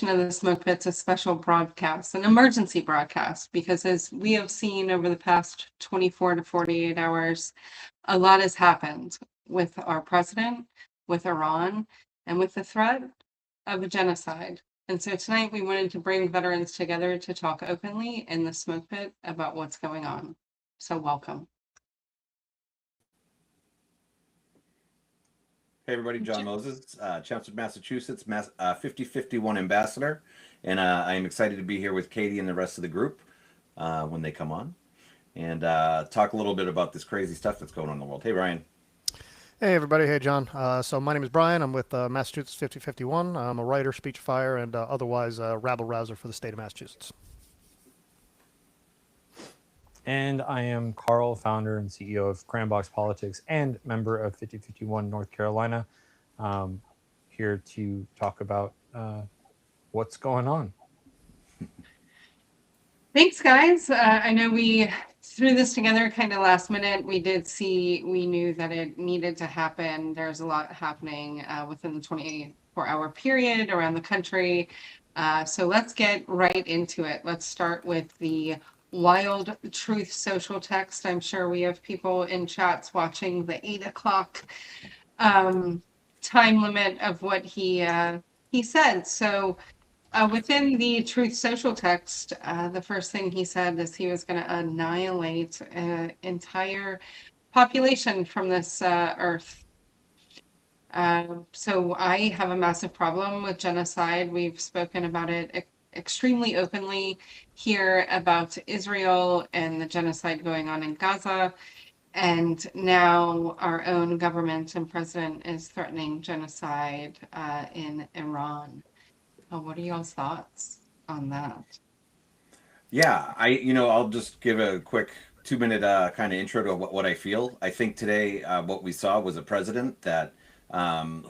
of the Smoke Pit's a special broadcast, an emergency broadcast, because as we have seen over the past 24 to 48 hours, a lot has happened with our president, with Iran, and with the threat of a genocide. And so tonight we wanted to bring veterans together to talk openly in the Smoke Pit about what's going on. So welcome. Hey everybody, John Moses, Chelmsford, Massachusetts, 5051 ambassador, and I am excited to be here with Katie and the rest of the group when they come on, and talk a little bit about this crazy stuff that's going on in the world. Hey Brian. Hey everybody, hey John. So my name is Brian. I'm with Massachusetts 5051. I'm a writer, speechifyer, and otherwise rabble-rouser for the state of Massachusetts. And I am Carl, founder and CEO of Cranbox Politics and member of 5051 North Carolina. Here to talk about what's going on. Thanks, guys. I know we threw this together kind of last minute. We knew that it needed to happen. There's a lot happening within the 24-hour period around the country. So let's get right into it. Let's start with the Wild Truth social text. I'm sure we have people in chats watching the 8 o'clock time limit of what he said. So within the Truth social text, the first thing he said is he was going to annihilate an entire population from this earth. So I have a massive problem with genocide. We've spoken about it extremely openly here about Israel and the genocide going on in Gaza. And now our own government and president is threatening genocide in Iran. What are y'all's thoughts on that? Yeah, I'll just give a quick 2-minute kind of intro to what I feel. I think today what we saw was a president that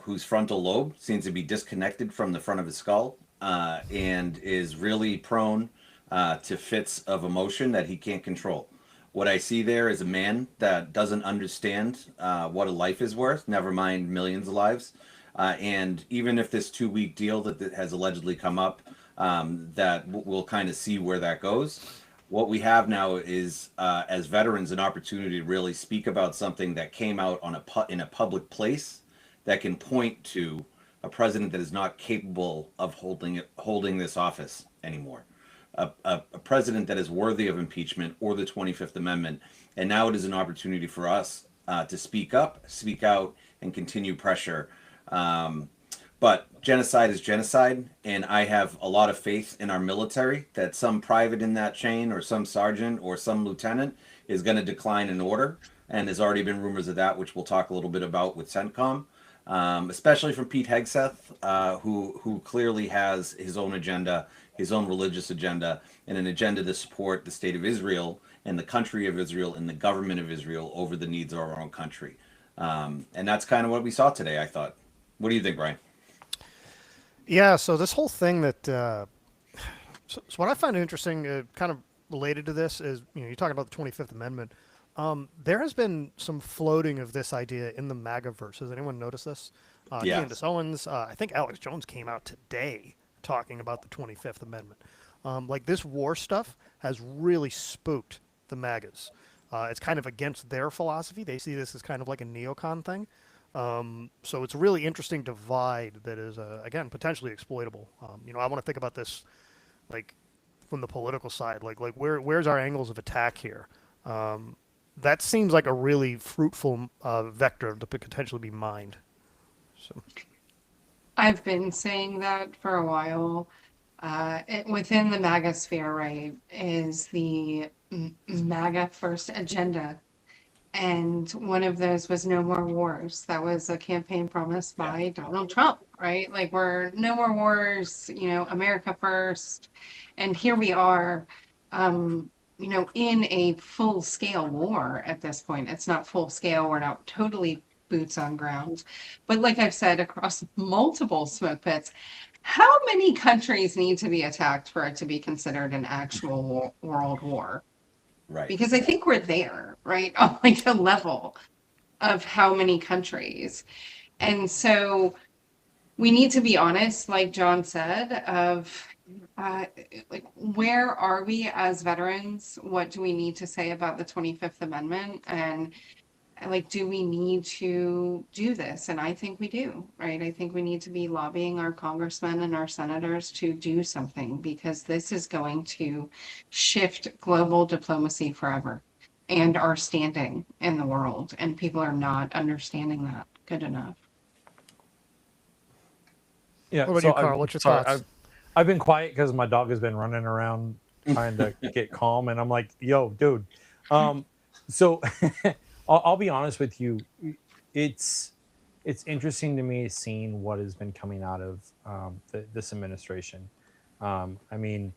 whose frontal lobe seems to be disconnected from the front of his skull. And is really prone to fits of emotion that he can't control. What I see there is a man that doesn't understand what a life is worth, never mind millions of lives. And even if this 2-week deal that has allegedly come up, that we'll kind of see where that goes. What we have now is, as veterans, an opportunity to really speak about something that came out in a public place that can point to a president that is not capable of holding this office anymore, a president that is worthy of impeachment or the 25th Amendment. And now it is an opportunity for us to speak up, speak out, and continue pressure. But genocide is genocide, and I have a lot of faith in our military that some private in that chain or some sergeant or some lieutenant is going to decline an order. And there's already been rumors of that, which we'll talk a little bit about with CENTCOM. Especially from Pete Hegseth, who clearly has his own agenda, his own religious agenda, and an agenda to support the state of Israel and the country of Israel and the government of Israel over the needs of our own country. And that's kind of what we saw today, I thought. What do you think, Brian? Yeah, so this whole thing that, so what I find interesting, kind of related to this is, you're talking about the 25th Amendment. There has been some floating of this idea in the MAGA-verse. Has anyone noticed this? Yes. Candace Owens, I think Alex Jones came out today talking about the 25th Amendment. Like this war stuff has really spooked the MAGAs. It's kind of against their philosophy. They see this as kind of like a neocon thing. So it's a really interesting divide that is, again, potentially exploitable. I want to think about this like from the political side, like where's our angles of attack here? That seems like a really fruitful vector to potentially be mined. So, I've been saying that for a while. Within the MAGA sphere, right, is the MAGA first agenda. And one of those was no more wars. That was a campaign promise by Donald Trump, right? Like, we're no more wars, America first. And here we are, in a full-scale war at this point. It's not full-scale. We're not totally boots on ground. But like I've said, across multiple smoke pits, how many countries need to be attacked for it to be considered an actual world war? Right. Because I think we're there, right? On like the level of how many countries. And so we need to be honest, like John said, of uh, like where are we as veterans? What do we need to say about the 25th Amendment? And like, do we need to do this? And I think we do, right? I think we need to be lobbying our congressmen and our senators to do something because this is going to shift global diplomacy forever and our standing in the world. And people are not understanding that good enough. Yeah. What about So you, I'm Carl? What's your sorry. thoughts? I've been quiet because my dog has been running around trying to get calm, and I'm like, "Yo, dude." So I'll be honest with you. It's it's interesting to me seeing what has been coming out of this administration. I mean,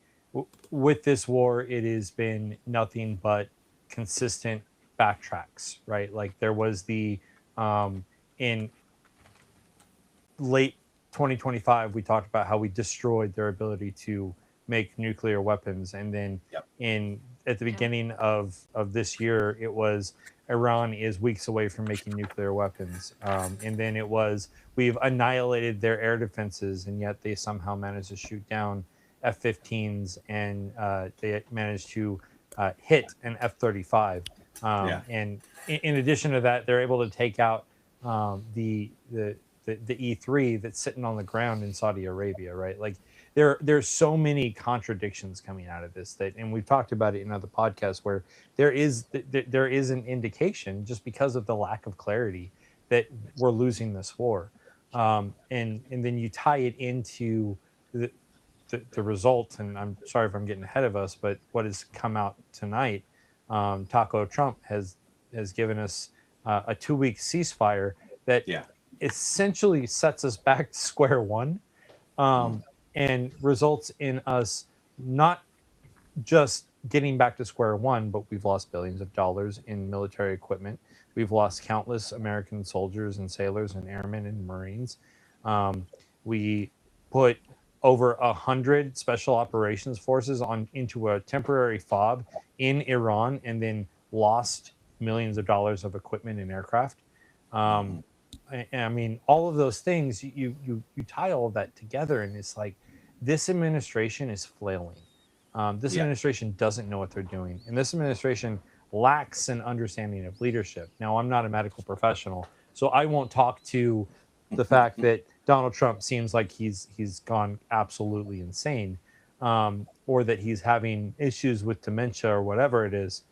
with this war, it has been nothing but consistent backtracks, right? Like there was the in late 2025 we talked about how we destroyed their ability to make nuclear weapons, and then Yep. in at the Yeah. beginning of this year it was Iran is weeks away from making nuclear weapons, and then it was we've annihilated their air defenses, and yet they somehow managed to shoot down F-15s, and they managed to hit an F-35, Yeah. and in addition to that they're able to take out the E3 that's sitting on the ground in Saudi Arabia, right? Like there's so many contradictions coming out of this that, and we've talked about it in other podcasts where there is an indication just because of the lack of clarity that we're losing this war, and then you tie it into the result. And I'm sorry if I'm getting ahead of us, but what has come out tonight, Taco Trump has given us a 2 week ceasefire that Yeah. essentially sets us back to square one, and results in us not just getting back to square one, but we've lost billions of dollars in military equipment. We've lost countless American soldiers and sailors and airmen and Marines. We put over 100 special operations forces on into a temporary fob in Iran, and then lost millions of dollars of equipment and aircraft. Um, I mean, all of those things, you tie all of that together, and it's like this administration is flailing. This Yeah. administration doesn't know what they're doing, and this administration lacks an understanding of leadership. Now, I'm not a medical professional, so I won't talk to the fact that Donald Trump seems like he's gone absolutely insane, or that he's having issues with dementia or whatever it is.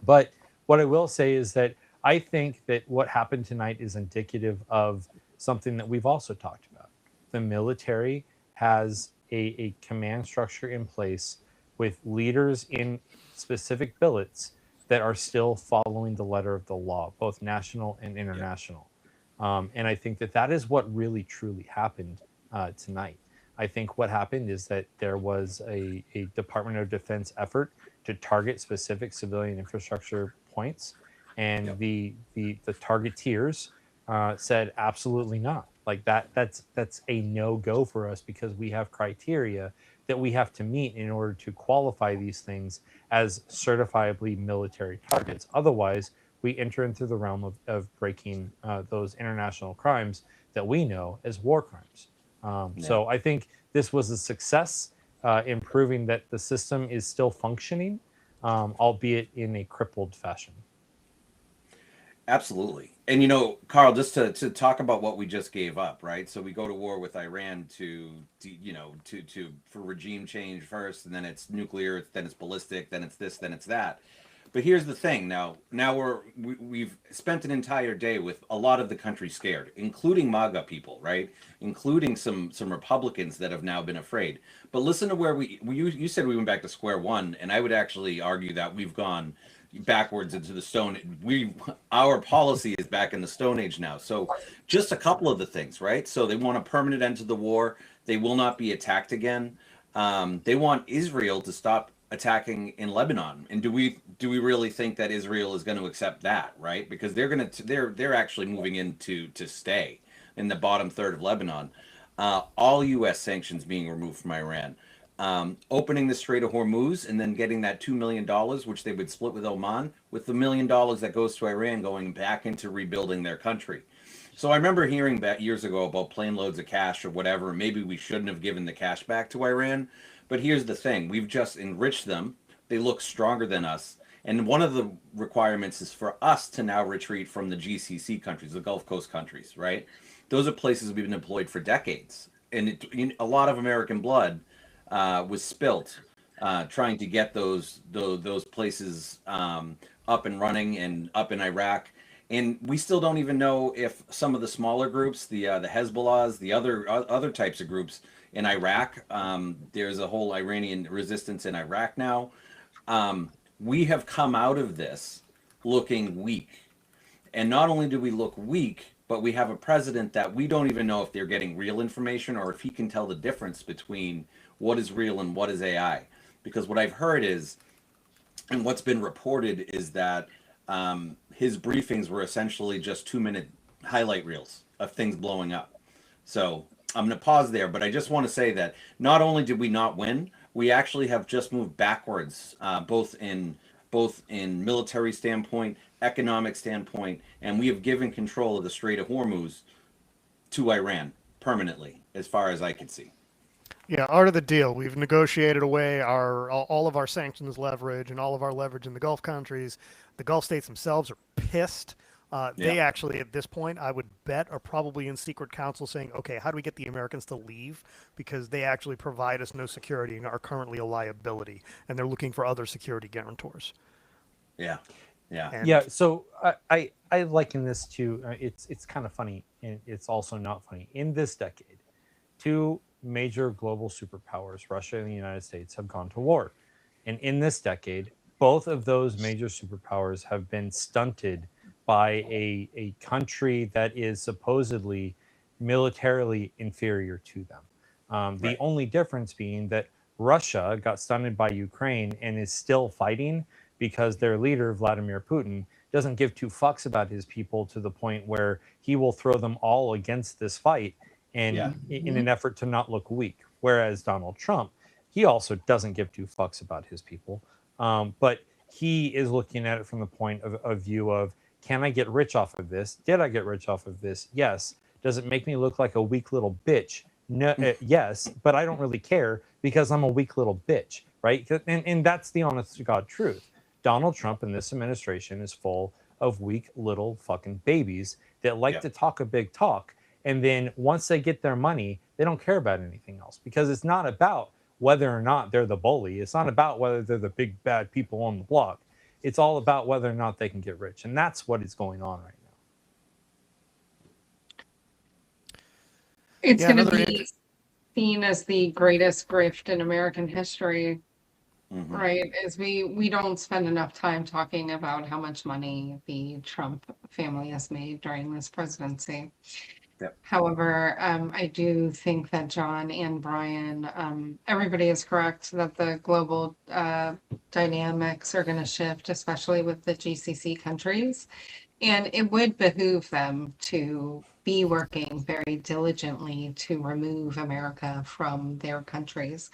But what I will say is that I think that what happened tonight is indicative of something that we've also talked about. The military has a command structure in place with leaders in specific billets that are still following the letter of the law, both national and Yeah. international. And I think that that is what really truly happened tonight. I think what happened is that there was a Department of Defense effort to target specific civilian infrastructure points, and Yep. the targeteers said absolutely not. Like that's a no go for us because we have criteria that we have to meet in order to qualify these things as certifiably military targets. Otherwise, we enter into the realm of breaking those international crimes that we know as war crimes. Yeah. So I think this was a success in proving that the system is still functioning, albeit in a crippled fashion. Absolutely. And Carl, just to talk about what we just gave up, right? So we go to war with Iran to for regime change first, and then it's nuclear, then it's ballistic, then it's this, then it's that. But here's the thing. Now we've spent an entire day with a lot of the country scared, including MAGA people, right? Including some Republicans that have now been afraid. But listen to where you said we went back to square one, and I would actually argue that we've gone backwards into the stone. Our policy is back in the Stone Age now. So just a couple of the things, right? So they want a permanent end to the war. They will not be attacked again. They want Israel to stop attacking in Lebanon. And do we really think that Israel is going to accept that, right? Because they're actually moving in to stay in the bottom third of Lebanon. All U.S. sanctions being removed from Iran. Opening the Strait of Hormuz and then getting that $2 million, which they would split with Oman, with the $1 million that goes to Iran going back into rebuilding their country. So I remember hearing that years ago about plane loads of cash or whatever. Maybe we shouldn't have given the cash back to Iran. But here's the thing: we've just enriched them. They look stronger than us. And one of the requirements is for us to now retreat from the GCC countries, the Gulf Coast countries, right? Those are places we've been employed for decades. And a lot of American blood was spilt trying to get those places up and running and up in Iraq. And we still don't even know if some of the smaller groups, the Hezbollahs, the other types of groups in Iraq, there's a whole Iranian resistance in Iraq now. We have come out of this looking weak, and not only do we look weak, but we have a president that we don't even know if they're getting real information or if he can tell the difference between what is real and what is AI. Because what I've heard is, and what's been reported is that his briefings were essentially just 2-minute highlight reels of things blowing up. So I'm going to pause there, but I just want to say that not only did we not win, we actually have just moved backwards, both in military standpoint, economic standpoint, and we have given control of the Strait of Hormuz to Iran permanently, as far as I can see. Yeah, art of the deal. We've negotiated away all of our sanctions leverage and all of our leverage in the Gulf countries. The Gulf states themselves are pissed. They Yeah. actually, at this point, I would bet, are probably in secret council saying, okay, how do we get the Americans to leave? Because they actually provide us no security and are currently a liability. And they're looking for other security guarantors. Yeah. Yeah. And Yeah, so I liken this to it's kind of funny, and it's also not funny. In this decade, two major global superpowers, Russia and the United States, have gone to war, and in this decade, both of those major superpowers have been stunted by a country that is supposedly militarily inferior to them. The Right. only difference being that Russia got stunted by Ukraine and is still fighting because their leader, Vladimir Putin, doesn't give two fucks about his people to the point where he will throw them all against this fight and Yeah. in an effort to not look weak. Whereas Donald Trump, he also doesn't give two fucks about his people. But he is looking at it from the point of view of, can I get rich off of this? Did I get rich off of this? Yes. Does it make me look like a weak little bitch? No, yes, but I don't really care because I'm a weak little bitch, right? And that's the honest to God truth. Donald Trump and this administration is full of weak little fucking babies that like Yeah. to talk a big talk. And then once they get their money, they don't care about anything else because it's not about whether or not they're the bully. It's not about whether they're the big bad people on the block. It's all about whether or not they can get rich. And that's what is going on right now. It's yeah, going to another be seen as the greatest grift in American history, Hmm. right? As we don't spend enough time talking about how much money the Trump family has made during this presidency. Yep. However, I do think that John and Brian, everybody is correct that the global dynamics are going to shift, especially with the GCC countries. And it would behoove them to be working very diligently to remove America from their countries.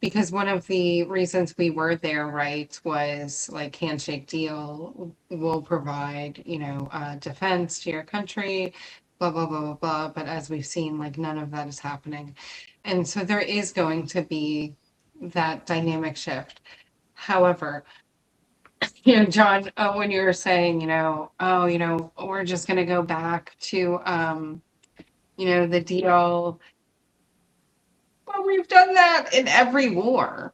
Because one of the reasons we were there, right, was like handshake deal will provide, defense to your country, blah, blah, blah, blah, blah. But as we've seen, like none of that is happening. And so there is going to be that dynamic shift. However, John, when you were saying, oh, we're just going to go back to, the deal. Well, we've done that in every war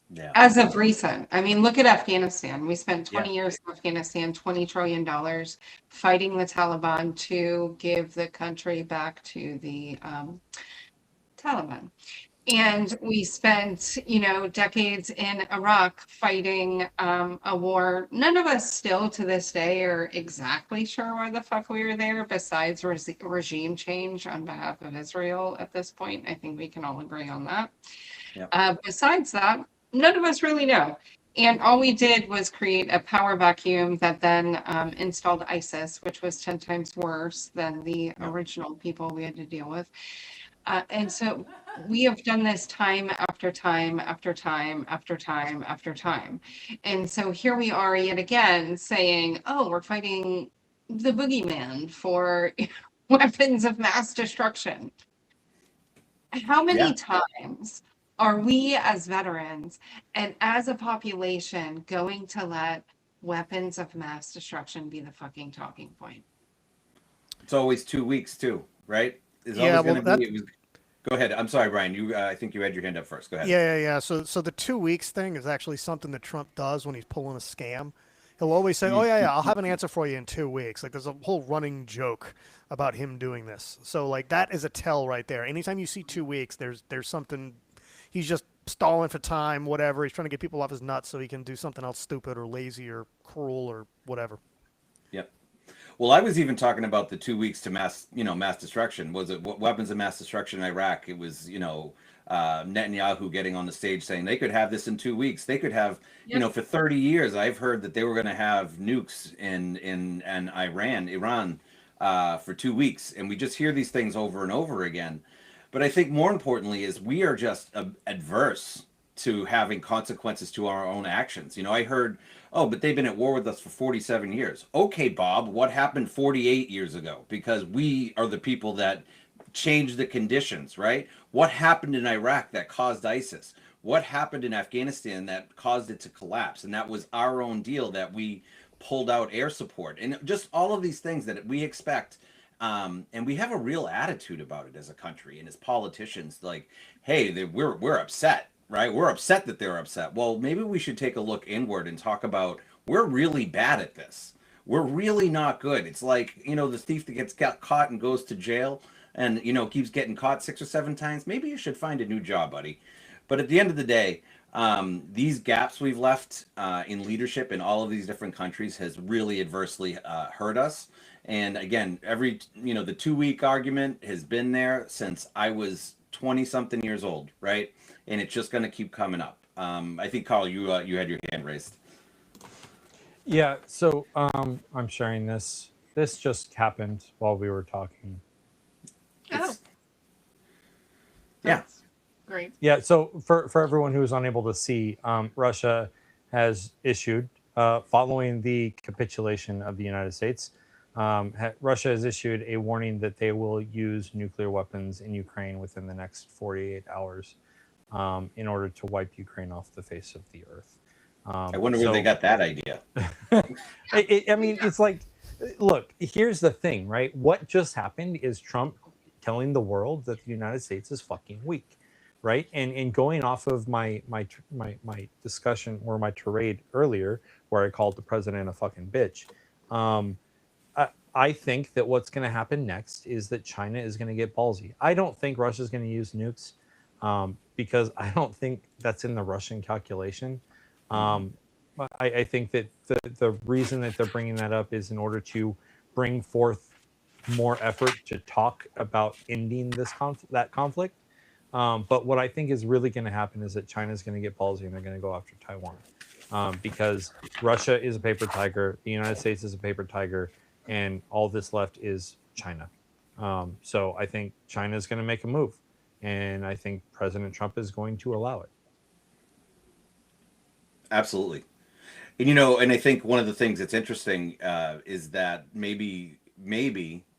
Yeah. as of recent. I mean, look at Afghanistan. We spent 20 Yeah. years in Afghanistan, $20 trillion fighting the Taliban to give the country back to the Taliban. And we spent, decades in Iraq fighting a war. None of us still to this day are exactly sure why the fuck we were there, besides regime change on behalf of Israel at this point. I think we can all agree on that. Yep. Besides that, none of us really know. And all we did was create a power vacuum that then installed ISIS, which was 10 times worse than the Yep. original people we had to deal with. And so we have done this time after time after time after time after time. And so here we are yet again saying, oh, we're fighting the boogeyman for weapons of mass destruction. How many Yeah. times are we as veterans and as a population going to let weapons of mass destruction be the fucking talking point? It's always 2 weeks too, right? It's Yeah, always well, going to be. It was, go ahead. I'm sorry, Brian. You, I think you had your hand up first. Go ahead. yeah. So the 2 weeks thing is actually something that Trump does when he's pulling a scam. He'll always say, "Oh yeah, I'll have an answer for you in 2 weeks." Like there's a whole running joke about him doing this. So like that is a tell right there. Anytime you see 2 weeks, there's something. He's just stalling for time, whatever. He's trying to get people off his nuts so he can do something else stupid or lazy or cruel or whatever. Yep. Well, I was even talking about the 2 weeks to mass destruction. Was it weapons of mass destruction in Iraq? It was, Netanyahu getting on the stage saying they could have this in 2 weeks. They could have, Yep. for 30 years, I've heard that they were going to have nukes in Iran, for 2 weeks. And we just hear these things over and over again. But I think more importantly is we are just adverse to having consequences to our own actions. I heard, oh, but they've been at war with us for 47 years. Okay, Bob, what happened 48 years ago? Because we are the people that changed the conditions, right? What happened in Iraq that caused ISIS? What happened in Afghanistan that caused it to collapse? And that was our own deal that we pulled out air support and just all of these things that we expect. And we have a real attitude about it as a country and as politicians, like, hey, we're upset, right? We're upset that they're upset. Well, maybe we should take a look inward and talk about we're really bad at this. We're really not good. It's like, the thief that got caught and goes to jail and, keeps getting caught 6 or 7 times. Maybe you should find a new job, buddy. But at the end of the day, these gaps we've left in leadership in all of these different countries has really adversely hurt us. And again, the 2 week argument has been there since I was 20 something years old, right? And it's just going to keep coming up. I think, Carl, you had your hand raised. Yeah, so I'm sharing this. This just happened while we were talking. Oh, Yeah. that's great. Yeah, so for everyone who is unable to see, Russia has issued, following the capitulation of the United States, Russia has issued a warning that they will use nuclear weapons in Ukraine within the next 48 hours in order to wipe Ukraine off the face of the earth. I wonder where they got that idea. I mean, it's like, look, here's the thing, right? What just happened is Trump telling the world that the United States is fucking weak, right? And going off of my discussion or my tirade earlier, where I called the president a fucking bitch, I think that what's going to happen next is that China is going to get ballsy. I don't think Russia's going to use nukes because I don't think that's in the Russian calculation. I think that the reason that they're bringing that up is in order to bring forth more effort to talk about ending that conflict. But what I think is really going to happen is that China is going to get ballsy and they're going to go after Taiwan because Russia is a paper tiger, the United States is a paper tiger, and all this left is China. So I think China is going to make a move, and I think President Trump is going to allow it. Absolutely. And and I think one of the things that's interesting is that maybe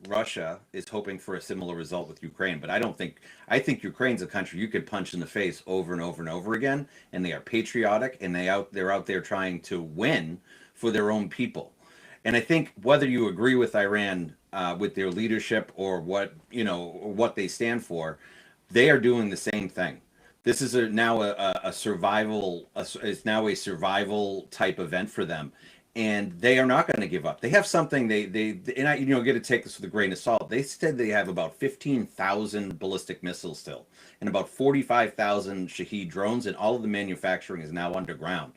Russia is hoping for a similar result with Ukraine, but I think Ukraine's a country you could punch in the face over and over and over again, and they are patriotic and they're out there trying to win for their own people. And I think whether you agree with Iran with their leadership or what they stand for, they are doing the same thing. This is now a survival. It's now a survival type event for them, and they are not going to give up. They have something. They and I get to take this with a grain of salt. They said they have about 15,000 ballistic missiles still, and about 45,000 Shahed drones, and all of the manufacturing is now underground.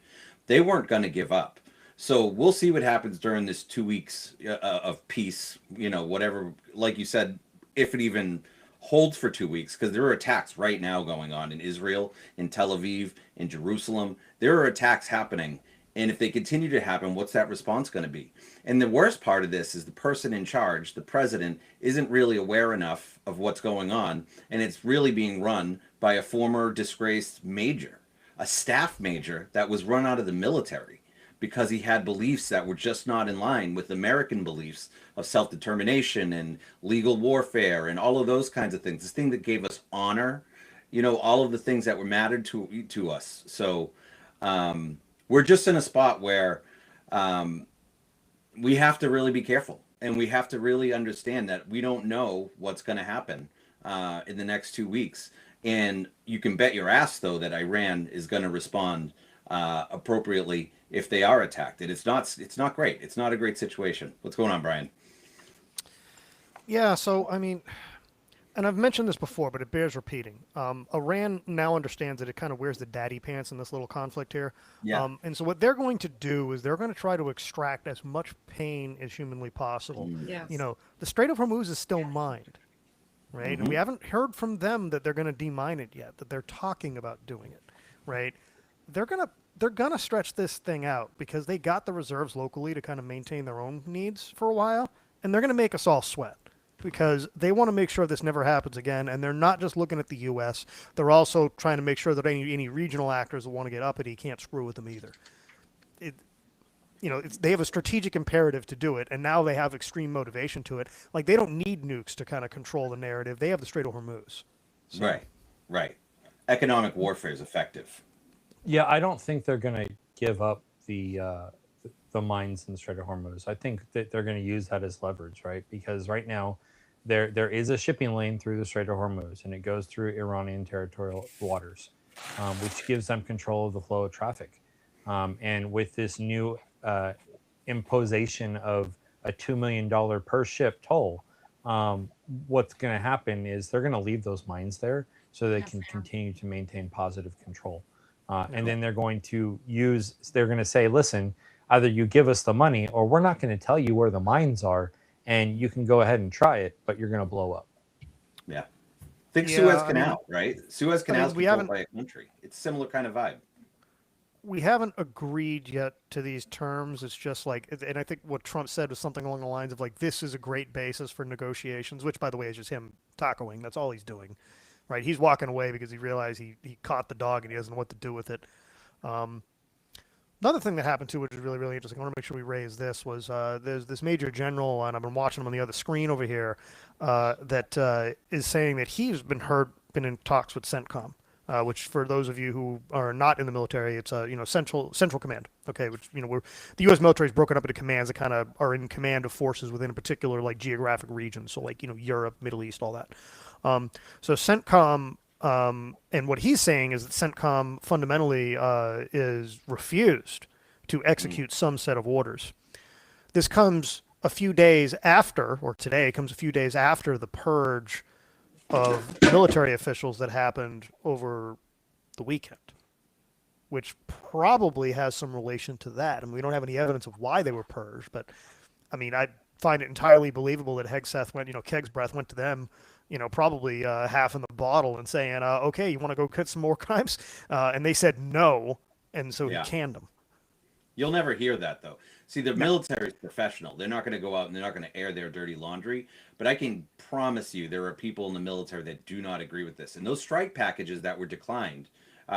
They weren't going to give up. So we'll see what happens during this 2 weeks of peace. Whatever, like you said, if it even holds for 2 weeks, because there are attacks right now going on in Israel, in Tel Aviv, in Jerusalem. There are attacks happening. And if they continue to happen, what's that response going to be? And the worst part of this is the person in charge, the president, isn't really aware enough of what's going on. And it's really being run by a former disgraced major, a staff major that was run out of the military because he had beliefs that were just not in line with American beliefs of self-determination and legal warfare and all of those kinds of things. This thing that gave us honor, all of the things that were mattered to us. So we're just in a spot where we have to really be careful, and we have to really understand that we don't know what's going to happen in the next 2 weeks. And you can bet your ass, though, that Iran is going to respond appropriately if they are attacked. And it's not great. It's not a great situation. What's going on, Brian? Yeah, so I mean, and I've mentioned this before, but it bears repeating. Iran now understands that it kind of wears the daddy pants in this little conflict here. Yeah. And so what they're going to do is they're going to try to extract as much pain as humanly possible. Yes. The Strait of Hormuz is still mined, right? And we Mhm. haven't heard from them that they're going to demine it yet, that they're talking about doing it, right? They're gonna stretch this thing out because they got the reserves locally to kind of maintain their own needs for a while, and they're gonna make us all sweat because they want to make sure this never happens again. And they're not just looking at the U.S. They're also trying to make sure that any regional actors that want to get uppity can't screw with them either. They have a strategic imperative to do it, and now they have extreme motivation to it. Like, they don't need nukes to kind of control the narrative. They have the Strait of Hormuz. So, Right. Economic warfare is effective. Yeah, I don't think they're going to give up the mines in the Strait of Hormuz. I think that they're going to use that as leverage, right? Because right now there is a shipping lane through the Strait of Hormuz, and it goes through Iranian territorial waters, which gives them control of the flow of traffic. And with this new imposition of a $2 million per ship toll, what's going to happen is they're going to leave those mines there so they can continue to maintain positive control. And then they're going to say, listen, either you give us the money or we're not going to tell you where the mines are, and you can go ahead and try it, but you're going to blow up. Yeah. Think Yeah, Suez I Canal, right? Suez Canal is we controlled haven't- by a country. It's a similar kind of vibe. we haven't agreed yet to these terms. It's just like, and I think what Trump said was something along the lines of like, this is a great basis for negotiations, which, by the way, is just him tacoing. That's all he's doing, right? He's walking away because he realized he caught the dog and he doesn't know what to do with it. Another thing that happened too, which is really, really interesting, I want to make sure we raise this, was there's this major general, and I've been watching him on the other screen over here, that is saying that he's been in talks with CENTCOM, which, for those of you who are not in the military, it's central command. Okay, which the U.S. military is broken up into commands that kind of are in command of forces within a particular like geographic region. So like Europe, Middle East, all that. So CENTCOM. And what he's saying is that CENTCOM fundamentally is refused to execute some set of orders. This comes a few days after, or today comes a few days after the purge of military officials that happened over the weekend, which probably has some relation to that. I mean, we don't have any evidence of why they were purged, but I mean, I find it entirely believable that Keg's breath went to them, probably half in the bottle and saying, okay, you want to go cut some more crimes? And they said no, and so he canned them. You'll never hear that, though. See, the military is professional. They're not going to go out and they're not going to air their dirty laundry. But I can promise you there are people in the military that do not agree with this. And those strike packages that were declined,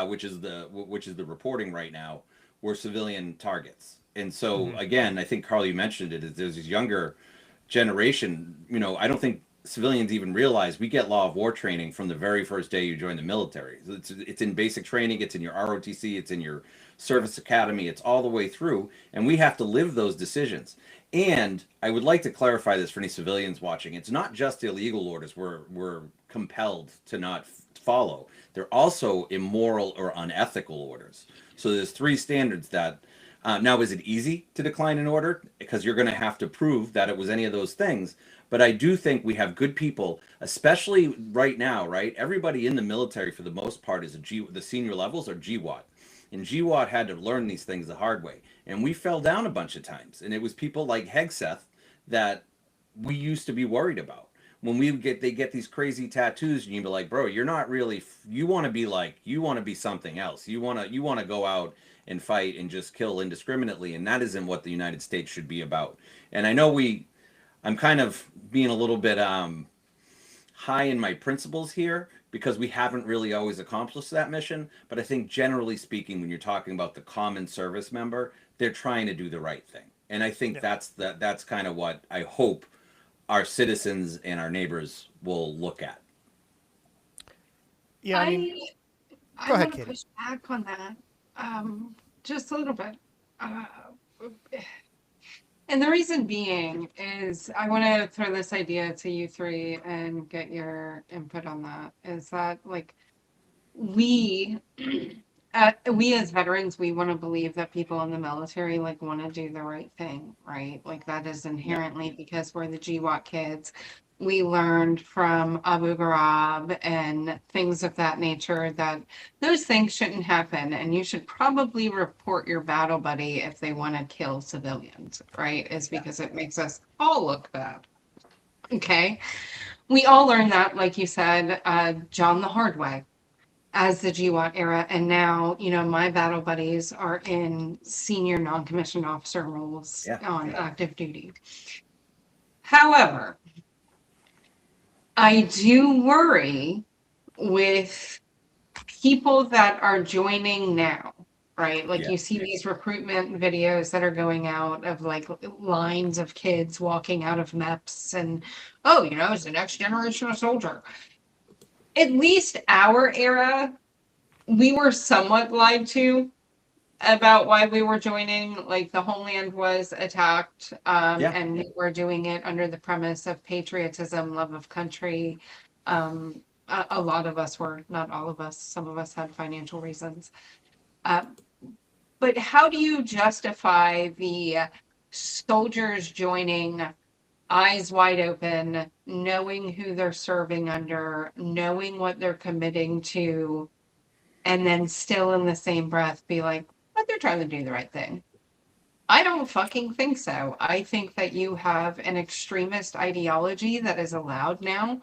which is the reporting right now, were civilian targets. And so, again, I think, Carl, you mentioned it, is there's this younger generation. I don't think civilians even realize we get law of war training from the very first day you join the military. It's in basic training, it's in your ROTC, it's in your service academy, it's all the way through, and we have to live those decisions. And I would like to clarify this for any civilians watching. It's not just illegal orders we're compelled to not follow. They're also immoral or unethical orders. So there's three standards that now, is it easy to decline an order? Because you're going to have to prove that it was any of those things. But I do think we have good people, especially right now, right? Everybody in the military, for the most part, is the senior levels are GWAT. And GWAT had to learn these things the hard way. And we fell down a bunch of times. And it was people like Hegseth that we used to be worried about. When they get these crazy tattoos, and you be like, bro, you're not really, you want to be something else. You want to go out and fight and just kill indiscriminately. And that isn't what the United States should be about. And I know I'm kind of being a little bit high in my principles here, because we haven't really always accomplished that mission. But I think generally speaking, when you're talking about the common service member, they're trying to do the right thing. And I think Yeah. that's kind of what I hope our citizens and our neighbors will look at. Yeah, I mean, I go ahead, want to Katie. push back on that just a little bit. Uh, and the reason being is I want to throw this idea to you three and get your input on that. Is that like we we as veterans, we want to believe that people in the military like want to do the right thing, right? Like that is Yeah. inherently because we're the GWAT kids. We learned from Abu Ghraib and things of that nature that those things shouldn't happen, and you should probably report your battle buddy if they want to kill civilians, right? Is because it makes us all look bad. Okay, we all learned that, like you said, John the hard way as the GWAT era. And now, you know, my battle buddies are in senior non-commissioned officer roles Yeah. on active duty. However, I do worry with people that are joining now, right? Like Yeah. you see these recruitment videos that are going out of like lines of kids walking out of MEPS and, oh, you know, it's the next generation of soldier. At least our era, we were somewhat lied to about why we were joining. Like the homeland was attacked, Yeah. and we were doing it under the premise of patriotism, love of country. A lot of us were, not all of us. Some of us had financial reasons. Uh, but how do you justify the soldiers joining eyes wide open, knowing who they're serving under, knowing what they're committing to, and then still in the same breath be like, but they're trying to do the right thing? I don't fucking think so. I think that you have an extremist ideology that is allowed now,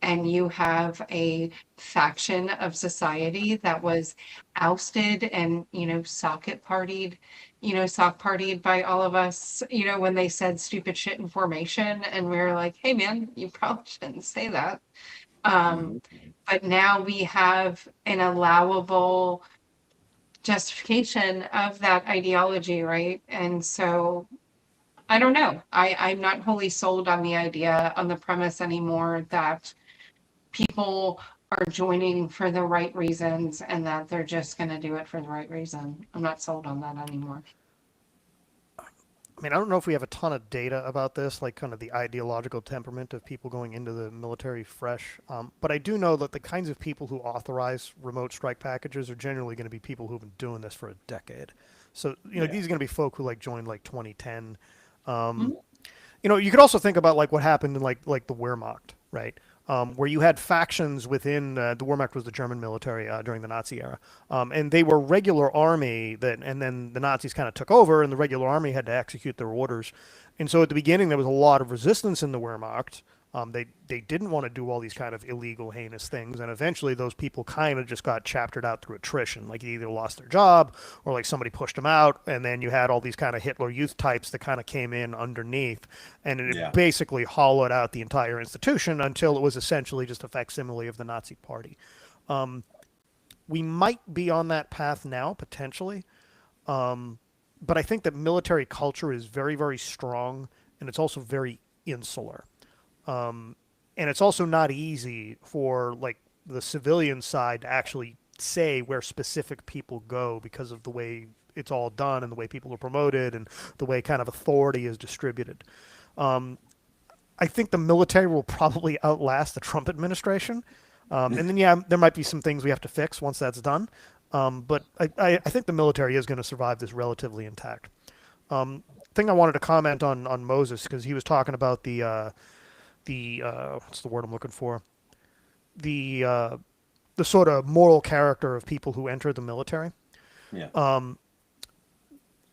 and you have a faction of society that was ousted and, you know, sock partied by all of us, you know, when they said stupid shit in formation, and we were like, hey man, you probably shouldn't say that. Mhm. But now we have an allowable justification of that ideology, right? And so I don't know. I'm not wholly sold on the idea, on the premise anymore that people are joining for the right reasons and that they're just going to do it for the right reason. I'm not sold on that anymore. I mean, I don't know if we have a ton of data about this, like kind of the ideological temperament of people going into the military fresh. But I do know that the kinds of people who authorize remote strike packages are generally going to be people who've been doing this for a decade. So, you know, Yeah. these are going to be folk who like joined like 2010. Mhm. You know, you could also think about like what happened in like the Wehrmacht, right? Where you had factions within the Wehrmacht was the German military during the Nazi era, and they were regular army that, and then the Nazis kind of took over, and the regular army had to execute their orders, and so at the beginning there was a lot of resistance in the Wehrmacht. They didn't want to do all these kind of illegal, heinous things, and eventually those people kind of just got chaptered out through attrition. Like they either lost their job, or like somebody pushed them out, and then you had all these kind of Hitler Youth types that kind of came in underneath, and it Yeah. basically hollowed out the entire institution until it was essentially just a facsimile of the Nazi Party. We might be on that path now, potentially, but I think that military culture is very, very strong, and it's also very insular. And it's also not easy for like the civilian side to actually say where specific people go because of the way it's all done and the way people are promoted and the way kind of authority is distributed. I think the military will probably outlast the Trump administration. And then, yeah, there might be some things we have to fix once that's done. But I think the military is going to survive this relatively intact. Thing I wanted to comment on Moses, because he was talking about the what's the word I'm looking for? The sort of moral character of people who enter the military, Yeah.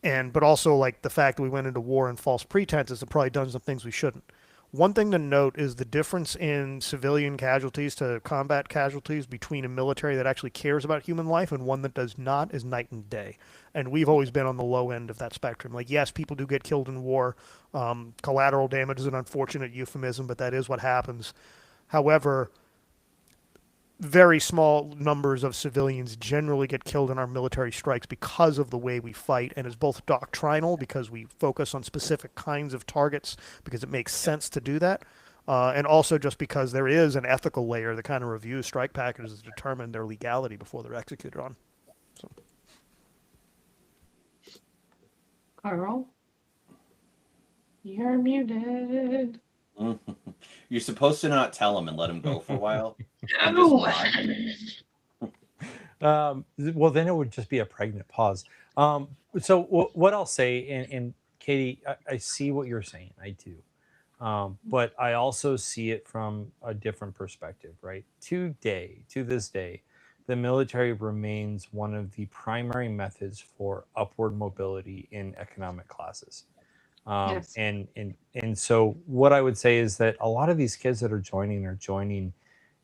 and but also like the fact that we went into war in false pretenses and probably done some things we shouldn't. One thing to note is the difference in civilian casualties to combat casualties between a military that actually cares about human life and one that does not is night and day. And we've always been on the low end of that spectrum. Like, yes, people do get killed in war. Collateral damage is an unfortunate euphemism, but that is what happens. However, very small numbers of civilians generally get killed in our military strikes because of the way we fight, and is both doctrinal because we focus on specific kinds of targets because it makes sense to do that, and also just because there is an ethical layer that kind of reviews strike packages to determine their legality before they're executed on. So. Carl, you're muted. You're supposed to not tell him and let him go for a while. And just No. watch. Well, then it would just be a pregnant pause. So what I'll say, and Katie, I see what you're saying. I do. But I also see it from a different perspective, right? To this day, the military remains one of the primary methods for upward mobility in economic classes. Yes. And so what I would say is that a lot of these kids that are joining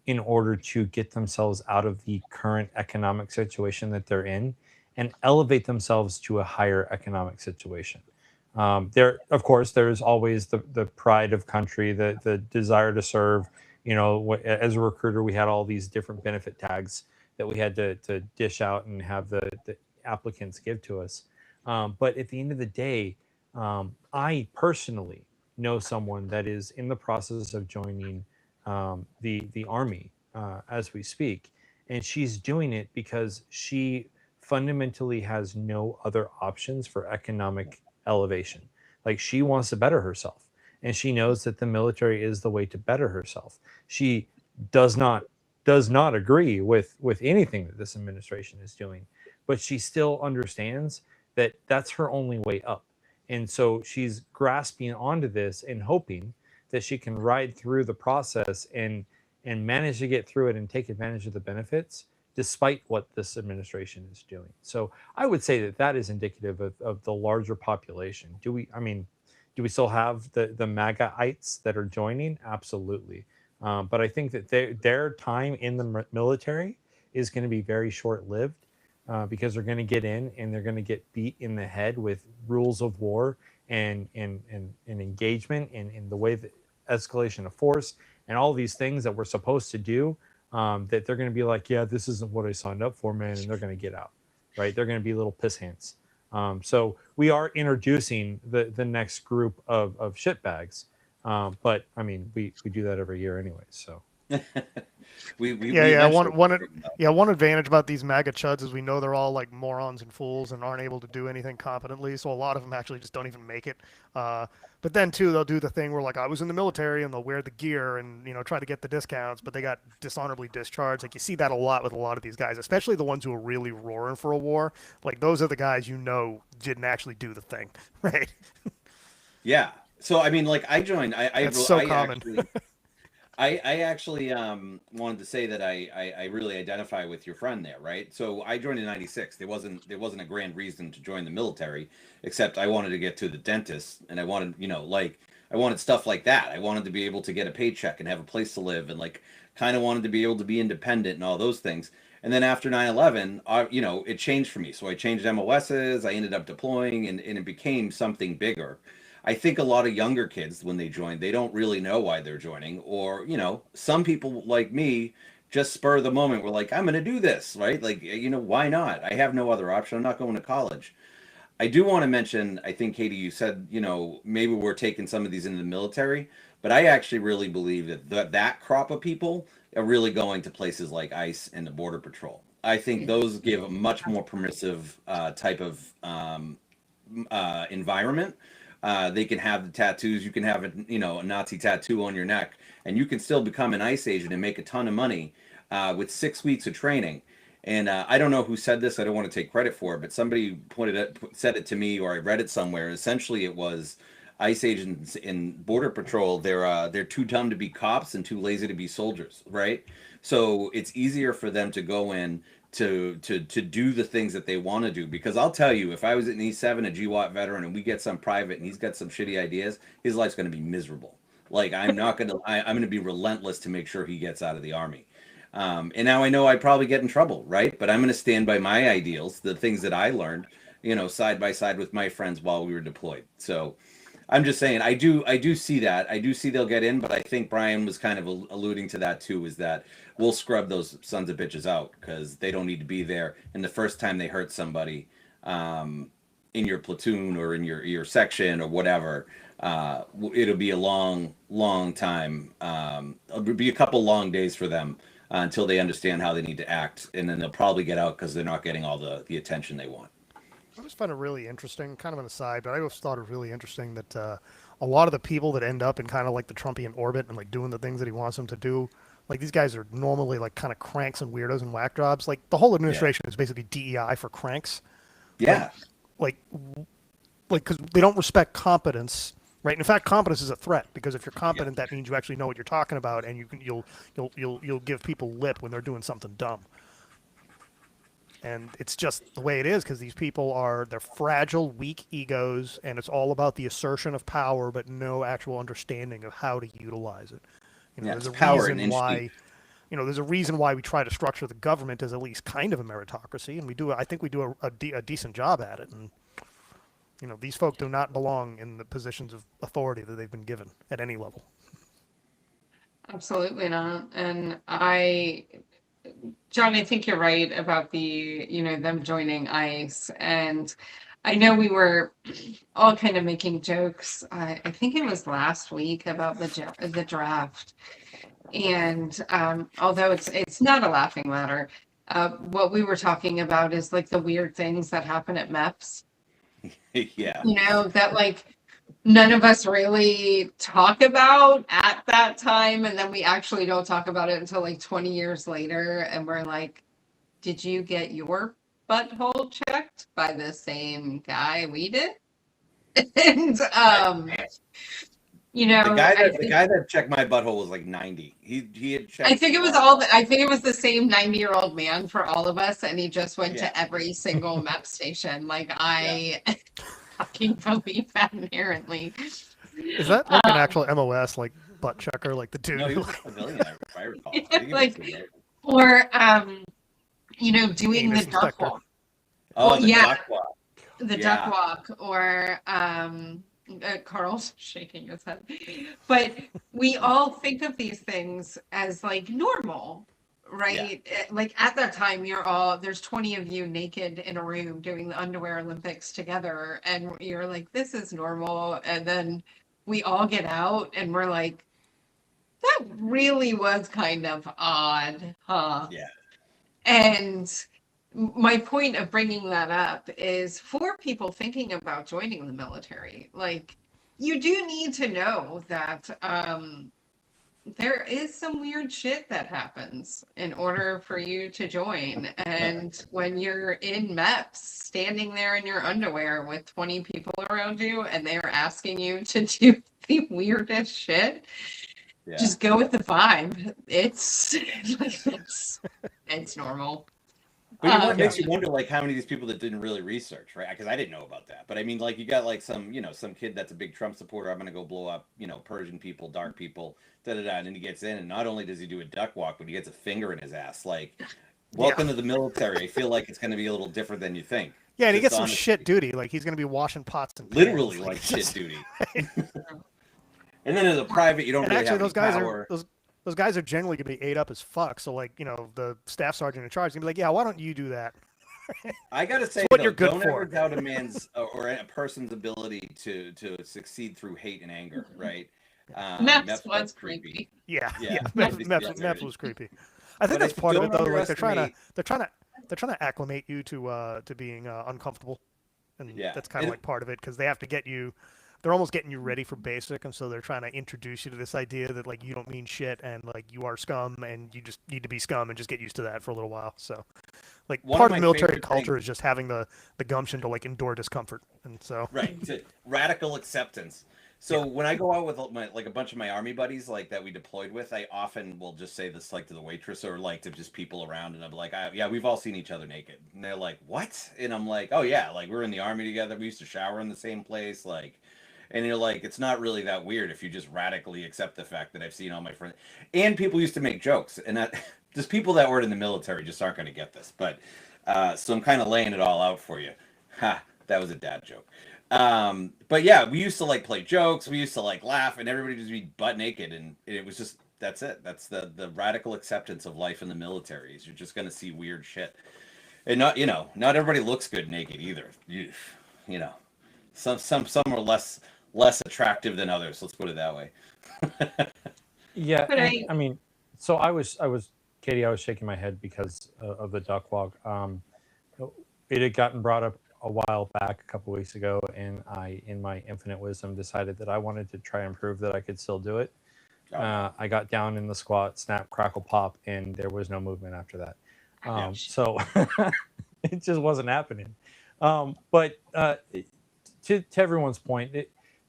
in order to get themselves out of the current economic situation that they're in and elevate themselves to a higher economic situation. There, of course, there's always the pride of country, the desire to serve. You know, as a recruiter, we had all these different benefit tags that we had to dish out and have the applicants give to us. But at the end of the day, I personally know someone that is in the process of joining the army as we speak, and she's doing it because she fundamentally has no other options for economic elevation. Like, she wants to better herself, and she knows that the military is the way to better herself. She does not agree with anything that this administration is doing, but she still understands that that's her only way up. And so she's grasping onto this and hoping that she can ride through the process and manage to get through it and take advantage of the benefits despite what this administration is doing. So I would say that that is indicative of the larger population. Do we still have the MAGAites that are joining? Absolutely. But I think that their time in the military is going to be very short lived, because they're going to get in and they're going to get beat in the head with rules of war and engagement and the way that escalation of force and all these things that we're supposed to do, that they're going to be like, yeah, this isn't what I signed up for, man, and they're going to get out, right? They're going to be little piss hands. So we are introducing the next group of shitbags, but I mean, we do that every year anyway, so. we Yeah. eventually- One advantage about these MAGA chuds is we know they're all like morons and fools and aren't able to do anything competently. So a lot of them actually just don't even make it. But then too, they'll do the thing where like I was in the military and they'll wear the gear and try to get the discounts, but they got dishonorably discharged. Like you see that a lot with a lot of these guys, especially the ones who are really roaring for a war. Like those are the guys didn't actually do the thing, right? Yeah. So I mean, like I joined. That's so common. I actually wanted to say that I really identify with your friend there, right? So I joined in '96. There wasn't a grand reason to join the military, except I wanted to get to the dentist, and I wanted, like I wanted stuff like that. I wanted to be able to get a paycheck and have a place to live, and like kind of wanted to be able to be independent and all those things. And then after 9/11, it changed for me. So I changed MOSs. I ended up deploying, and it became something bigger. I think a lot of younger kids, when they join, they don't really know why they're joining. Or, some people like me just spur of the moment. We're like, I'm going to do this, right? Like, why not? I have no other option. I'm not going to college. I do want to mention, I think, Katie, you said, maybe we're taking some of these into the military, but I actually really believe that crop of people are really going to places like ICE and the Border Patrol. I think those give a much more permissive type of environment. They can have the tattoos. You can have a Nazi tattoo on your neck, and you can still become an ICE agent and make a ton of money with 6 weeks of training. And I don't know who said this. I don't want to take credit for it, but somebody said it to me, or I read it somewhere. Essentially, it was ICE agents in Border Patrol. They're too dumb to be cops and too lazy to be soldiers, right? So it's easier for them to go in to do the things that they want to do. Because I'll tell you, if I was an E7, a GWAT veteran, and we get some private and he's got some shitty ideas, his life's going to be miserable. Like I'm going to be relentless to make sure he gets out of the army. And now I know I'd probably get in trouble, right? But I'm going to stand by my ideals, the things that I learned, side by side with my friends while we were deployed. So I'm just saying, I do see that. I do see they'll get in, but I think Brian was kind of alluding to that too, is that we'll scrub those sons of bitches out because they don't need to be there. And the first time they hurt somebody in your platoon or in your section or whatever, it'll be a long time. It'll be a couple long days for them until they understand how they need to act, and then they'll probably get out because they're not getting all the attention they want. I just find it really interesting, kind of an aside, but I always thought it really interesting that a lot of the people that end up in kind of like the Trumpian orbit and like doing the things that he wants them to do, like these guys are normally like kind of cranks and weirdos and whack jobs. Like the whole administration is basically DEI for cranks. Yeah. Like, because they don't respect competence, right? And in fact, competence is a threat because if you're competent, that means you actually know what you're talking about, and you'll give people lip when they're doing something dumb. And it's just the way it is because these people they're fragile, weak egos, and it's all about the assertion of power, but no actual understanding of how to utilize it. There's a power reason why, there's a reason why we try to structure the government as at least kind of a meritocracy, and I think we do a decent job at it. And these folk do not belong in the positions of authority that they've been given at any level. Absolutely not. And John, I think you're right about them joining ICE. And I know we were all kind of making jokes. I think it was last week about the draft. And although it's not a laughing matter, what we were talking about is like the weird things that happen at MEPS. Yeah. That like none of us really talk about at that time, and then we actually don't talk about it until like 20 years later, and we're like, did you get your butthole checked by the same guy we did? And the guy that checked my butthole was like 90. He had checked. I think it was the same 90-year-old man for all of us, and he just went to every single MEP station. Like I fucking believe that inherently. Is that like an actual MOS like butt checker, like the dude? No, he was a billionaire, if I recall. Or doing the duck walk. Oh, the duck walk. The duck walk, or Carl's shaking his head. But we all think of these things as like normal, right? Like at that time, there's 20 of you naked in a room doing the underwear Olympics together, and you're like, this is normal. And then we all get out and we're like, that really was kind of odd, huh? Yeah. And my point of bringing that up is for people thinking about joining the military, like you do need to know that there is some weird shit that happens in order for you to join. And when you're in MEPS, standing there in your underwear with 20 people around you and they're asking you to do the weirdest shit, just go with the vibe. It's normal. But what makes you wonder, like, how many of these people that didn't really research, right? Because I didn't know about that. But I mean, like, you got like some kid that's a big Trump supporter. I'm going to go blow up, Persian people, dark people, and then he gets in, and not only does he do a duck walk, but he gets a finger in his ass. Like, welcome to the military. I feel like it's going to be a little different than you think. Yeah, and he gets some shit duty. Like, he's going to be washing pots and pans. Literally, like shit duty. And then as a private, you don't really actually, have those any guys power. Those guys are generally going to be ate up as fuck. So, like, the staff sergeant in charge is going to be like, yeah, why don't you do that? I got to say, what you're good don't for. ever doubt a man's or a person's ability to succeed through hate and anger, right? MEPS was creepy. Yeah. MEPS was creepy. I think that's part of it, though. Like they're trying to acclimate you to being uncomfortable, and that's kind of like part of it because they have to get you. They're almost getting you ready for basic, and so they're trying to introduce you to this idea that like you don't mean shit and like you are scum and you just need to be scum and just get used to that for a little while. So, like part of the military culture is just having the gumption to like endure discomfort, and so radical acceptance. So when I go out with a bunch of my army buddies like that we deployed with, I often will just say this like to the waitress or like to just people around, and I'm like, we've all seen each other naked, and they're like, what? And I'm like, oh yeah, like we're in the army together, we used to shower in the same place, like. And you're like, it's not really that weird if you just radically accept the fact that I've seen all my friends. And people used to make jokes. And that just people that were in the military just aren't going to get this. But so I'm kind of laying it all out for you. Ha, that was a dad joke. But yeah, we used to like play jokes, we used to like laugh, and everybody just be butt naked, and it was just that's it. That's the radical acceptance of life in the military. Is you're just gonna see weird shit, and not not everybody looks good naked either. You know, some are less attractive than others. Let's put it that way. Yeah, But and I I mean, so I was Katie. I was shaking my head because of the duck walk. It had gotten brought up a while back, a couple weeks ago, and I, in my infinite wisdom, decided that I wanted to try and prove that I could still do it. Oh no. I got down in the squat, snap, crackle, pop, and there was no movement after that. Yeah. So it just wasn't happening. But to everyone's point,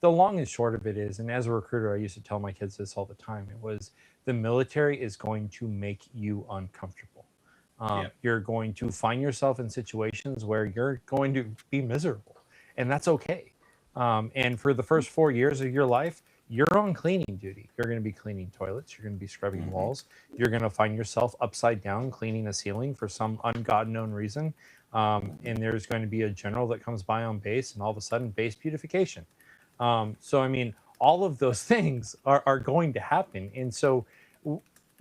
the long and short of it is, and as a recruiter, I used to tell my kids this all the time. It was the military is going to make you uncomfortable. Yeah. You're going to find yourself in situations where you're going to be miserable, and that's okay. And for the first 4 years of your life, you're on cleaning duty. You're going to be cleaning toilets. You're going to be scrubbing walls. You're going to find yourself upside down cleaning a ceiling for some ungod known reason. And there's going to be a general that comes by on base, and all of a sudden, base beautification. So, I mean, all of those things are going to happen. And so,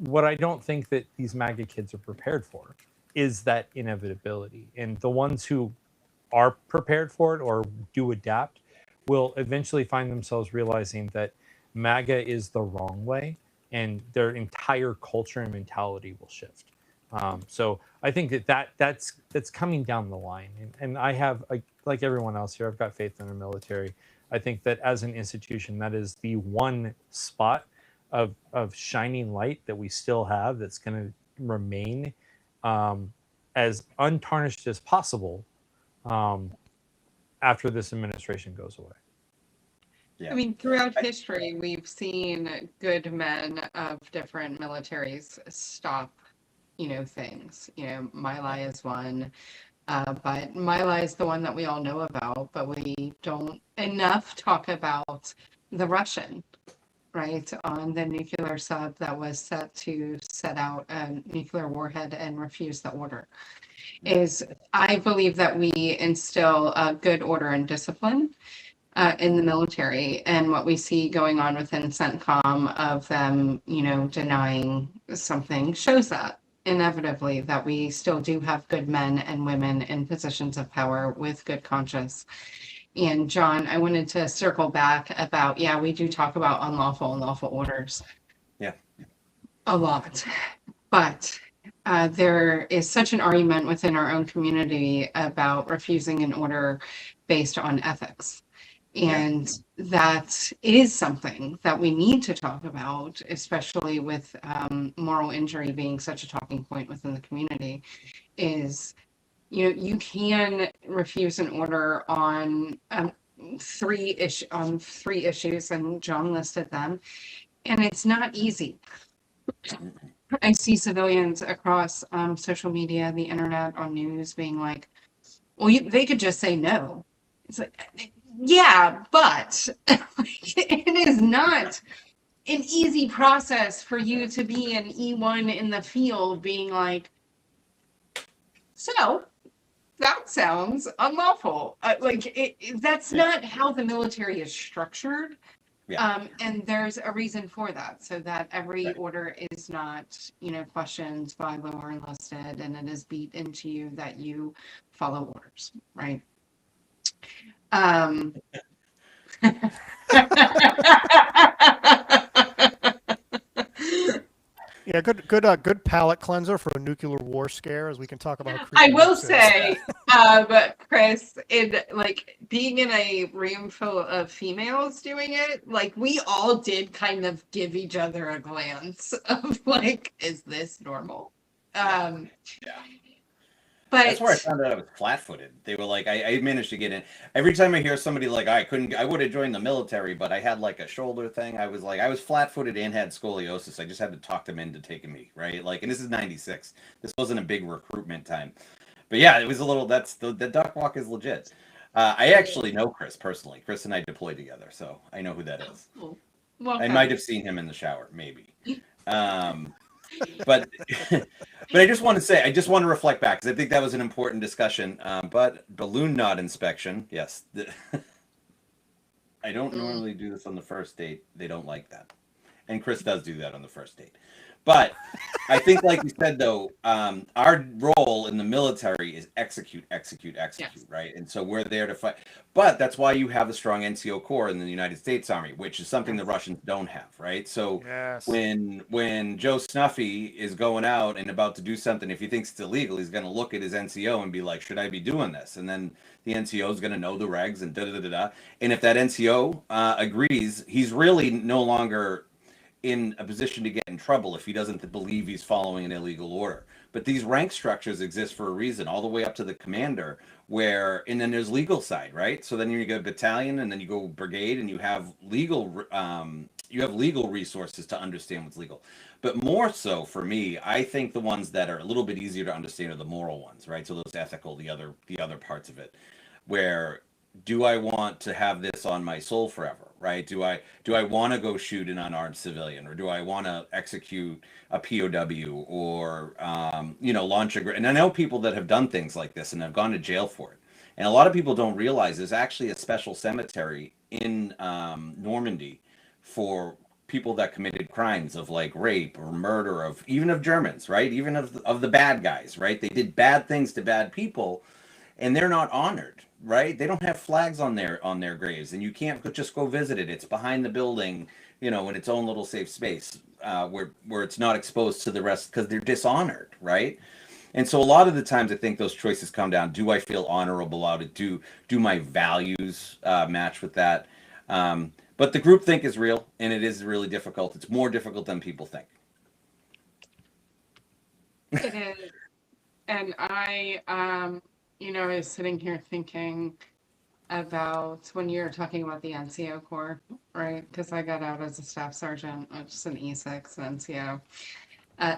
what I don't think that these MAGA kids are prepared for is that inevitability. And the ones who are prepared for it or do adapt will eventually find themselves realizing that MAGA is the wrong way, and their entire culture and mentality will shift. So I think that's coming down the line, and I have, like everyone else here, I've got faith in the military. I think that as an institution, that is the one spot of shining light that we still have that's going to remain as untarnished as possible after this administration goes away. Yeah. I mean, throughout history, we've seen good men of different militaries stop, things. My Lai is one, but My Lai is the one that we all know about, but we don't enough talk about the Russian, right, on the nuclear sub that was set to set out a nuclear warhead and refuse the order. Is I believe that we instill good order and discipline in the military, and what we see going on within CENTCOM of them, denying something shows that inevitably that we still do have good men and women in positions of power with good conscience. And John, I wanted to circle back about, yeah, we do talk about unlawful and lawful orders. Yeah. A lot, but there is such an argument within our own community about refusing an order based on ethics. And that is something that we need to talk about, especially with moral injury being such a talking point within the community, is, you can refuse an order on three issues, and John listed them, and it's not easy. I see civilians across social media, the internet, on news being like, well, they could just say no. It's like, yeah, but it is not an easy process for you to be an E1 in the field being like, so that sounds unlawful. That's not how the military is structured. Yeah. And there's a reason for that, so that every Right. order is not, questioned by lower enlisted, and it is beat into you that you follow orders, right? Yeah, good palate cleanser for a nuclear war scare, as we can talk about. I creepy will nexus. say, Chris, in being in a room full of females doing it, we all did kind of give each other a glance of is this normal? Yeah. But That's where I found out I was flat-footed. They were like, I managed to get in. Every time I hear somebody like, I would have joined the military, but I had a shoulder thing. I was flat-footed and had scoliosis. I just had to talk them into taking me, right? And this is 96. This wasn't a big recruitment time. But yeah, it was a little, the duck walk is legit. I actually know Chris personally. Chris and I deployed together, so I know who that is. Well, I might have seen him in the shower, maybe. But I just want to reflect back, because I think that was an important discussion. But balloon knot inspection, yes. I don't Mm. normally do this on the first date. They don't like that. And Chris does do that on the first date. But I think, like you said, though, our role in the military is execute, execute, execute, Yes. right? And so we're there to fight. But that's why you have a strong NCO Corps in the United States Army, which is something the Yes. Russians don't have, right? So Yes. when Joe Snuffy is going out and about to do something, if he thinks it's illegal, he's going to look at his NCO and be like, "Should I be doing this?" And then the NCO is going to know the regs and da da da da. Da. And if that NCO agrees, he's really no longer in a position to get in trouble if he doesn't believe he's following an illegal order. But these rank structures exist for a reason, all the way up to the commander, where, and then there's legal side, right? So then you go battalion, and then you go brigade, and you have legal resources to understand what's legal. But more so for me, I think the ones that are a little bit easier to understand are the moral ones, right? So those ethical, the other parts of it, where do I want to have this on my soul forever, right? Do I want to go shoot an unarmed civilian, or do I want to execute a POW, or launch a and I know people that have done things like this and have gone to jail for it. And a lot of people don't realize there's actually a special cemetery in Normandy for people that committed crimes of like rape or murder, of even of Germans, right? Even of the bad guys, right? They did bad things to bad people, and they're not honored, right? They don't have flags on their graves, and you can't just go visit it. It's behind the building, in its own little safe space, where it's not exposed to the rest, because they're dishonored, right? And so a lot of the times, I think those choices come down: do I feel honorable about it? Do my values match with that? But the group think is real, and it is really difficult. It's more difficult than people think. It is. And I was sitting here thinking about when you were talking about the NCO Corps, right? Because I got out as a staff sergeant, which is an E6 NCO.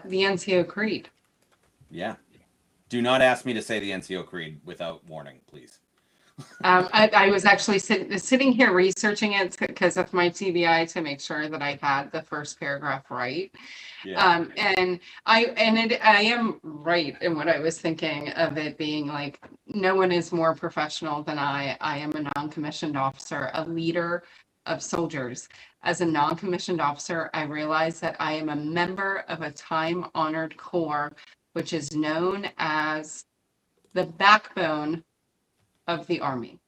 The NCO Creed. Yeah. Do not ask me to say the NCO Creed without warning, please. I was actually sitting here researching it because of my TBI to make sure that I had the first paragraph right. Yeah. And I am right in what I was thinking of it being like, no one is more professional than I. I am a non-commissioned officer, a leader of soldiers. As a non-commissioned officer, I realize that I am a member of a time-honored corps, which is known as the backbone of the Army.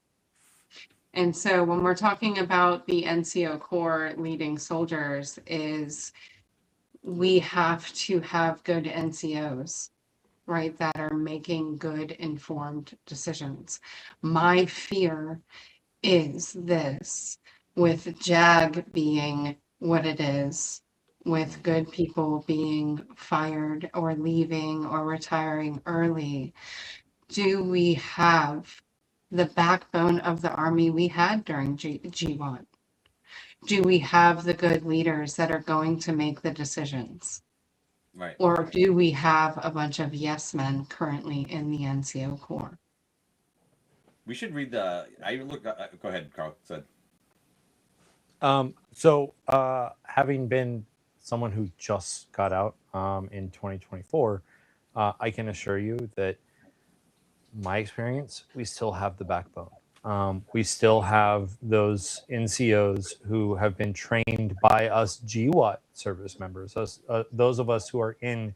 And so when we're talking about the NCO Corps leading soldiers, is we have to have good NCOs, right, that are making good informed decisions. My fear is this: with JAG being what it is, with good people being fired or leaving or retiring early, do we have the backbone of the Army we had during G1? Do we have the good leaders that are going to make the decisions? Right. Or do we have a bunch of yes men currently in the NCO Corps? We should read the. I look. Go ahead, Carl. Said. Having been someone who just got out in 2024, I can assure you that my experience, we still have the backbone. We still have those NCOs who have been trained by us GWAT service members, those of us who are in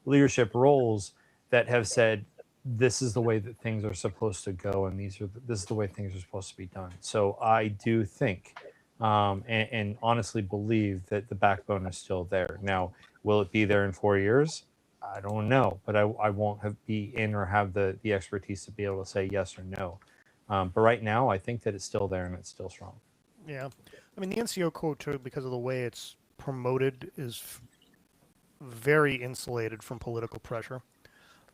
leadership roles that have said, this is the way that things are supposed to go, and this is the way things are supposed to be done. So I do think and honestly believe that the backbone is still there. Now, will it be there in 4 years? I don't know, but I won't be in or have the expertise to be able to say yes or no. But right now, I think that it's still there and it's still strong. Yeah. I mean, the NCO code, too, because of the way it's promoted, is very insulated from political pressure.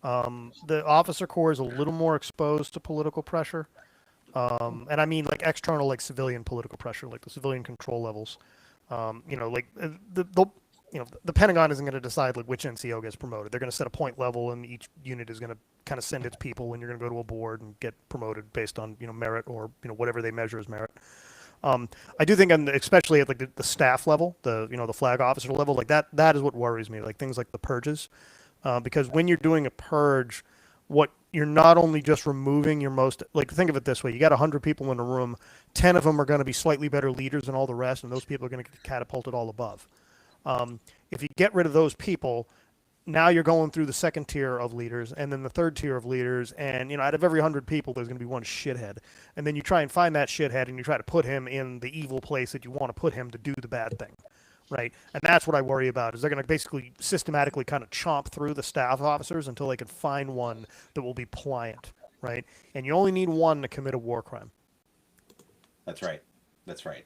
The officer corps is a little more exposed to political pressure. And I mean like external, like civilian political pressure, like the civilian control levels. The Pentagon isn't going to decide like which NCO gets promoted. They're going to set a point level, and each unit is going to kind of send its people, and you're going to go to a board and get promoted based on merit, or whatever they measure as merit. I do think, especially at like the staff level, the flag officer level, like that is what worries me. Like things like the purges, because when you're doing a purge, what you're not only just removing your most, like, think of it this way: you got 100 people in a room, 10 of them are going to be slightly better leaders than all the rest, and those people are going to get catapulted all above. If you get rid of those people, now you're going through the second tier of leaders and then the third tier of leaders. And, you know, out of every 100 people, there's going to be one shithead. And then you try and find that shithead and you try to put him in the evil place that you want to put him to do the bad thing. Right. And that's what I worry about, is they're going to basically systematically kind of chomp through the staff officers until they can find one that will be pliant. Right. And you only need one to commit a war crime. That's right. That's right.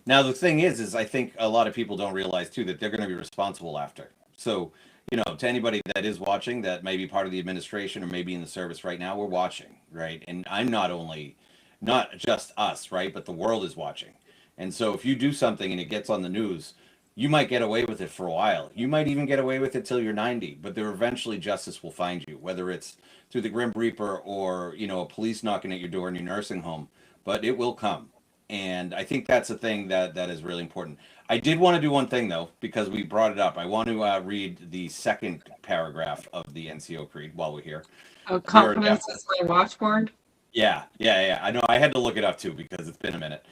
Now, the thing is I think a lot of people don't realize, too, that they're going to be responsible after. So, you know, to anybody that is watching that may be part of the administration or maybe in the service right now, we're watching, right? And I'm not just us, right? But the world is watching. And so if you do something and it gets on the news, you might get away with it for a while. You might even get away with it till you're 90, but there eventually justice will find you, whether it's through the Grim Reaper or, you know, a police knocking at your door in your nursing home, but it will come. And I think that's a thing that is really important. I did want to do one thing, though, because we brought it up. I want to read the second paragraph of the NCO Creed while we're here. Oh, confidence is my watchword. Yeah. I know. I had to look it up, too, because it's been a minute.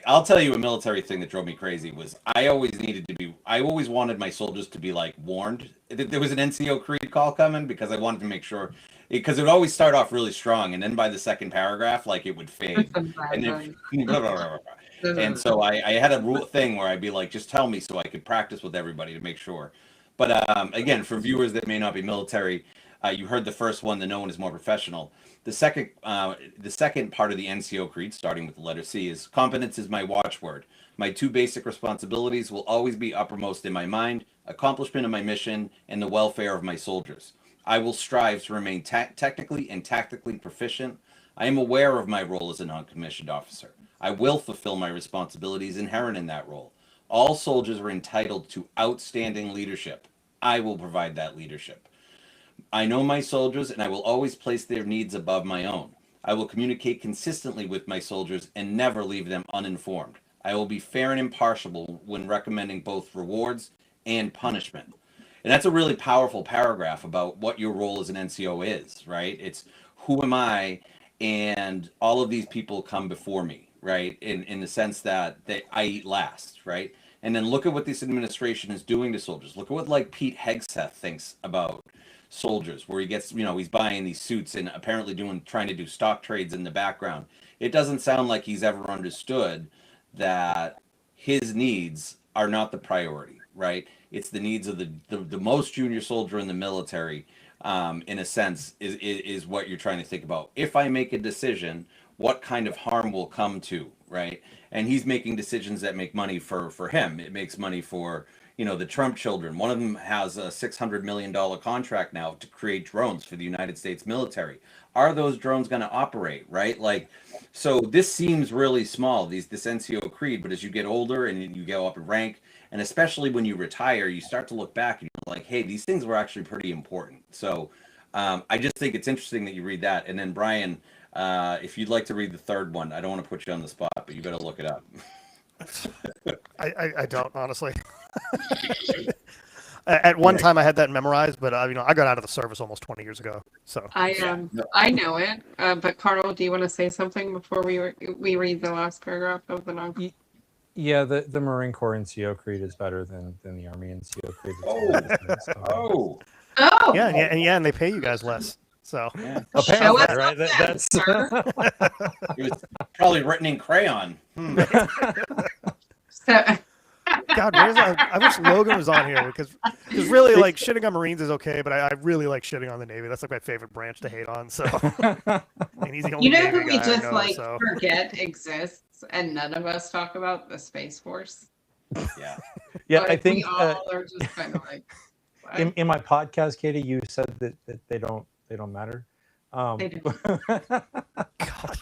I'll tell you a military thing that drove me crazy was I always wanted my soldiers to be, like, warned. There was an NCO Creed call coming because I wanted to make sure, because it would always start off really strong, and then by the second paragraph, like, it would fade. And then, and so I had a thing where I'd be like, just tell me so I could practice with everybody to make sure. But again, for viewers that may not be military, you heard the first one, the no one is more professional. The second part of the NCO Creed, starting with the letter C, is competence is my watchword. My two basic responsibilities will always be uppermost in my mind: accomplishment of my mission and the welfare of my soldiers. I will strive to remain technically and tactically proficient. I am aware of my role as a non-commissioned officer. I will fulfill my responsibilities inherent in that role. All soldiers are entitled to outstanding leadership. I will provide that leadership. I know my soldiers, and I will always place their needs above my own. I will communicate consistently with my soldiers and never leave them uninformed. I will be fair and impartial when recommending both rewards and punishment. And that's a really powerful paragraph about what your role as an NCO is, right? It's who am I, and all of these people come before me, right? In the sense that I eat last, right? And then look at what this administration is doing to soldiers. Look at what, like, Pete Hegseth thinks about soldiers, where he gets, you know, he's buying these suits and apparently trying to do stock trades in the background. It doesn't sound like he's ever understood that his needs are not the priority, right? It's the needs of the most junior soldier in the military, in a sense, is what you're trying to think about. If I make a decision, what kind of harm will come to, right? And he's making decisions that make money for him. It makes money for, you know, the Trump children. One of them has a $600 million contract now to create drones for the United States military. Are those drones going to operate, right? Like, so this seems really small, this NCO Creed, but as you get older and you go up in rank, and especially when you retire, you start to look back and you're like, hey, these things were actually pretty important. So I just think it's interesting that you read that. And then, Brian, if you'd like to read the third one, I don't want to put you on the spot, but you better look it up. I don't, honestly. At one time I had that memorized, but you know, I got out of the service almost 20 years ago. So I know it. But Carl, do you want to say something before we read the last paragraph of the non? Yeah, the Marine Corps NCO Creed is better than the Army NCO Creed. Oh. Yeah, and they pay you guys less. So Show us right? That's It was probably written in crayon. So, God, I wish Logan was on here because really, like, shitting on Marines is okay, but I really like shitting on the Navy. That's like my favorite branch to hate on. So, and he's the only you know Navy who we guy just I know, like forget exists, and none of us talk about? The Space Force. Yeah. Yeah, Like, I think we all are just kind of like. in my podcast, Katie, you said that they don't matter. They do. God.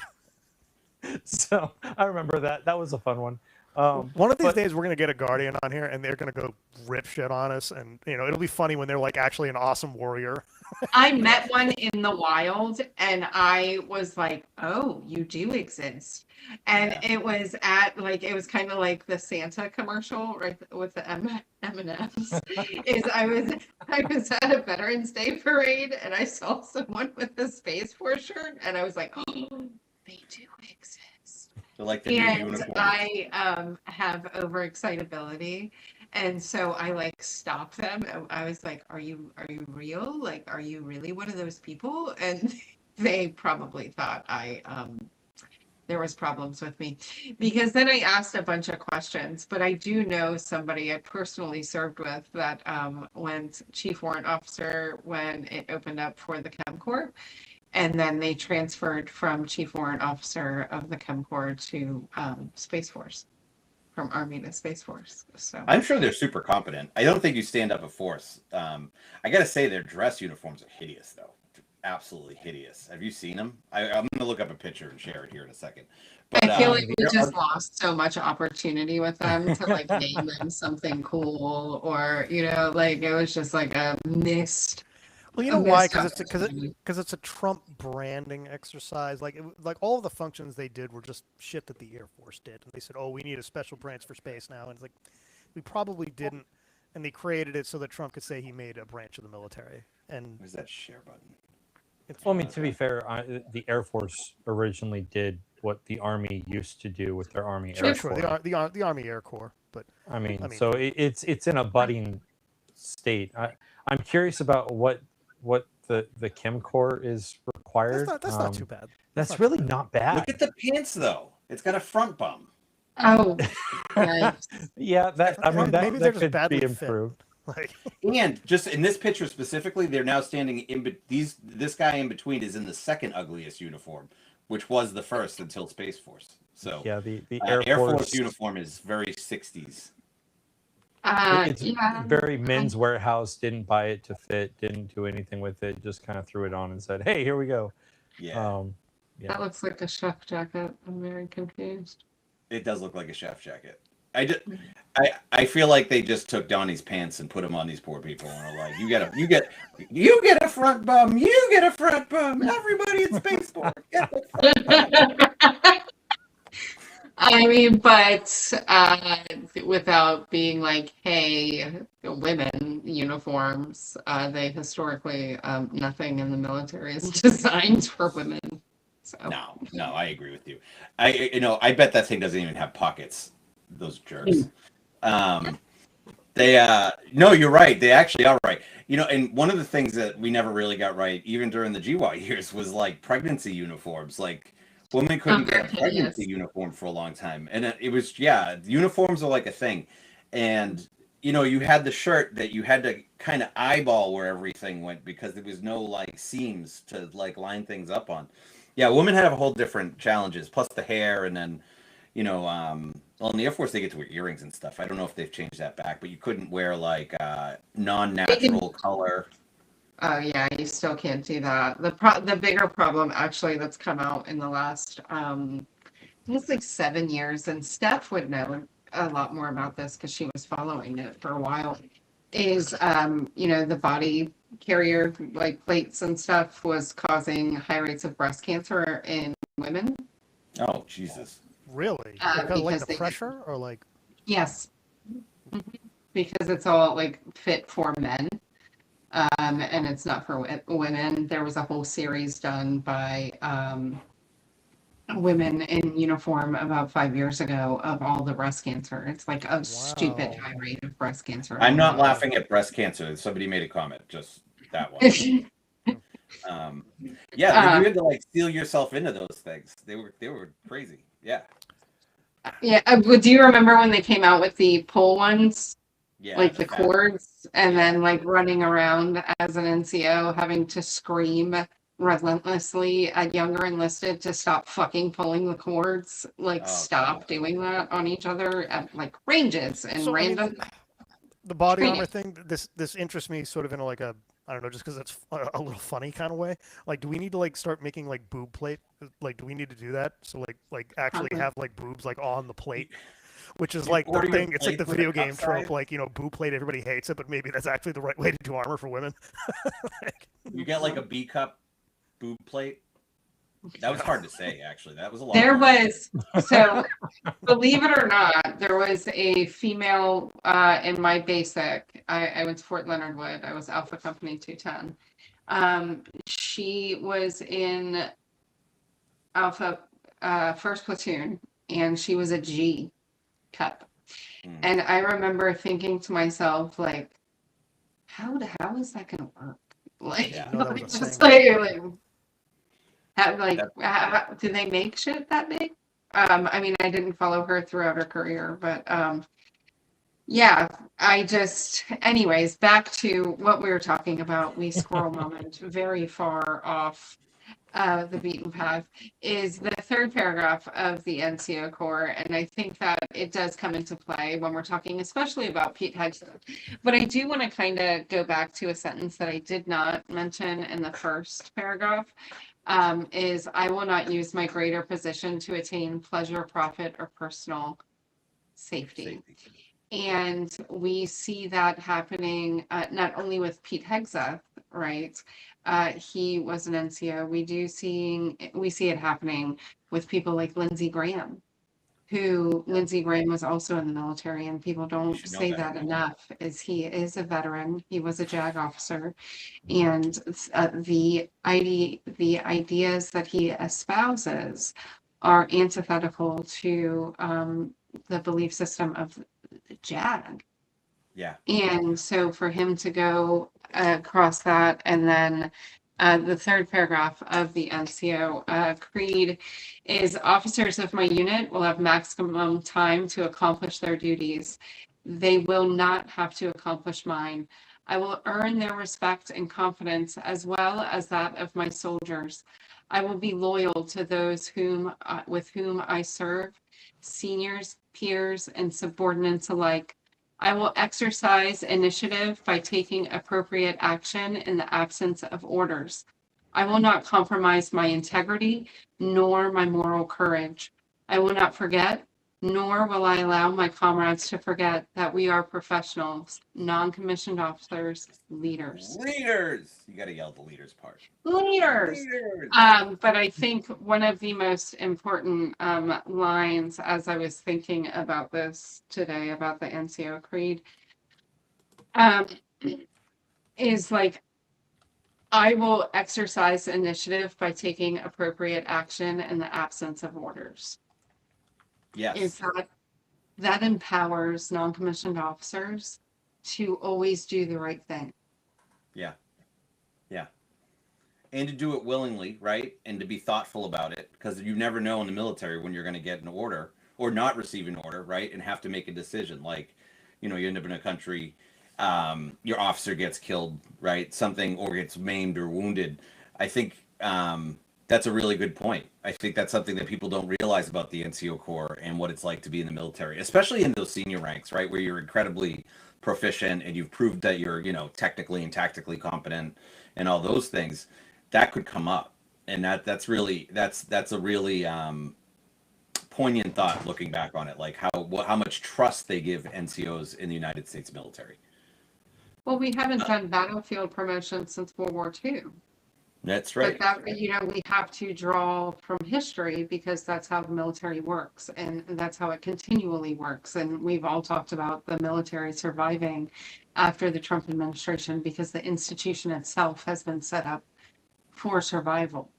So I remember that. That was a fun one. One of these days we're gonna get a Guardian on here, and they're gonna go rip shit on us, and you know it'll be funny when they're like actually an awesome warrior. I met one in the wild and I was like, oh, you do exist. And Yeah. it was at like it was kind of like the Santa commercial, right, with the M&Ms. Is I was at a Veterans Day parade and I saw someone with a Space Force shirt and I was like, oh, they do exist. They're like the new And uniforms. I have overexcitability. And so I like stopped them. I was like, are you real? Like, are you really one of those people?" And they probably thought I there was problems with me because then I asked a bunch of questions. But I do know somebody I personally served with that went chief warrant officer when it opened up for the Chem Corps. And then they transferred from chief warrant officer of the Chem Corps to Space Force, from Army to Space Force. So I'm sure they're super competent. I don't think you stand up a force. I gotta say, their dress uniforms are hideous, though. Absolutely hideous. Have you seen them? I'm gonna look up a picture and share it here in a second. But I feel like we they're just lost so much opportunity with them to like name them something cool, or like it was just like Well, you a know why? missed Because it's opportunity. because it's a Trump branding exercise. Like all of the functions they did were just shit that the Air Force did, and they said, "Oh, we need a special branch for space now," and it's like we probably didn't, and they created it so that Trump could say he made a branch of the military, and Where's that share button? it's Well, I mean, to be fair, the Air Force originally did what the Army used to do with their Army Air sure Corps. the Army Air Corps, but I mean, I mean, so it's in a budding state. I'm curious about what the Chem Corps is required. that's not too bad. That's not really too bad. not bad. Look at the pants, though. It's got a front bum. Oh, yikes. Yeah, that I mean Maybe that they're that just could badly be fit. improved. Like And just in this picture specifically, they're now standing this guy in between is in the second ugliest uniform, which was the first until Space Force. So Yeah, the Air Force uniform is very 60s. It's Yeah. very Men's Warehouse. Didn't buy it to fit. Didn't do anything with it. Just kind of threw it on and said, "Hey, here we go." Yeah, Yeah. That looks like a chef jacket. I'm very confused. it does look like a chef jacket. I feel like they just took Donnie's pants and put them on these poor people and are like, you get a front bum, you get a front bum, everybody in spaceport get the front bum. I mean, but without being like, hey, women uniforms, they historically, nothing in the military is designed for women. So No, I agree with you. I bet that thing doesn't even have pockets. Those jerks. They no, you're right. They actually are right. And one of the things that we never really got right, even during the GY years, was like pregnancy uniforms. Like women couldn't they're get a pregnancy hideous. uniform for a long time, and it was uniforms are like a thing, and you had the shirt that you had to kind of eyeball where everything went because there was no like seams to like line things up on. Yeah, women have a whole different challenges, plus the hair, and then well, in the Air Force they get to wear earrings and stuff. I don't know if they've changed that back, but you couldn't wear like non-natural color. Oh yeah, you still can't do that. The bigger problem actually that's come out in the last I think it's like 7 years, and Steph would know a lot more about this because she was following it for a while. Is the body carrier like plates and stuff was causing high rates of breast cancer in women. Oh, Jesus. really, Uh, because of like because the they pressure, or like Yes, because it's all like fit for men, and it's not for women. There was a whole series done by women in uniform about 5 years ago of all the breast cancer. It's like a stupid wow. high rate of breast cancer I'm in not women. laughing at breast cancer. Somebody made a comment, just that one. Yeah, you had to like seal yourself into those things. They were crazy. Yeah. Yeah, but do you remember when they came out with the pull ones, Yeah. like the cords, and then like running around as an NCO having to scream relentlessly at younger enlisted to stop fucking pulling the cords, like Oh, stop doing that on each other at like ranges and So I mean, random the body training. armor thing. This interests me sort of in like a I don't know, just because it's a little funny kind of way. Like, do we need to like start making like boob plate? Like, do we need to do that? So like actually have like boobs like on the plate. which is You like the order your thing. It's like the plates with a video cup game trope, size? like boo plate. Everybody hates it, but maybe that's actually the right way to do armor for women. You get like a B cup boob plate. That was hard to say, actually. That was a lot of There words. was, so believe it or not, there was a female in my basic. I went to Fort Leonard Wood. I was Alpha Company 210. She was in Alpha first platoon, and she was a G cup. Mm. And I remember thinking to myself, like, how is that going to work? Like, Yeah. No, that was a just thing. do they make shit that big? I mean, I didn't follow her throughout her career, but yeah, anyways, back to what we were talking about. We squirrel moment very far off the beaten path is the third paragraph of the NCO core. And I think that it does come into play when we're talking, especially about Pete Hegseth. But I do want to kind of go back to a sentence that I did not mention in the first paragraph. Is I will not use my greater position to attain pleasure, profit, or personal safety. And we see that happening not only with Pete Hegseth, right? He was an NCO. We see it happening with people like Lindsey Graham, Lindsey Graham was also in the military, and people don't should know say better. that enough. Is he is a veteran. He was a JAG officer, and the ideas that he espouses are antithetical to the belief system of JAG. Yeah. And so for him to go across that, and then the third paragraph of the NCO creed is officers of my unit will have maximum time to accomplish their duties. They will not have to accomplish mine. I will earn their respect and confidence as well as that of my soldiers. I will be loyal to those with whom I serve, seniors, peers, and subordinates alike. I will exercise initiative by taking appropriate action in the absence of orders. I will not compromise my integrity nor my moral courage. I will not forget, nor will I allow my comrades to forget that we are professionals, non-commissioned officers, leaders. Leaders! You got to yell the leaders part. Leaders! Leaders! But I think one of the most important lines as I was thinking about this today, about the NCO Creed, is like, I will exercise initiative by taking appropriate action in the absence of orders. Yes. Is that empowers non-commissioned officers to always do the right thing. Yeah. Yeah. And to do it willingly, right? And to be thoughtful about it, because you never know in the military when you're going to get an order or not receive an order, right? And have to make a decision. Like, you end up in a country, your officer gets killed, right? Something, or gets maimed or wounded. I think that's a really good point. I think that's something that people don't realize about the NCO Corps and what it's like to be in the military, especially in those senior ranks, right? Where you're incredibly proficient and you've proved that you're, technically and tactically competent and all those things. That could come up, and that's a really poignant thought looking back on it, like how much trust they give NCOs in the United States military. Well, we haven't done battlefield promotion since World War II. That's right. But that, we have to draw from history because that's how the military works, and that's how it continually works. And we've all talked about the military surviving after the Trump administration because the institution itself has been set up for survival.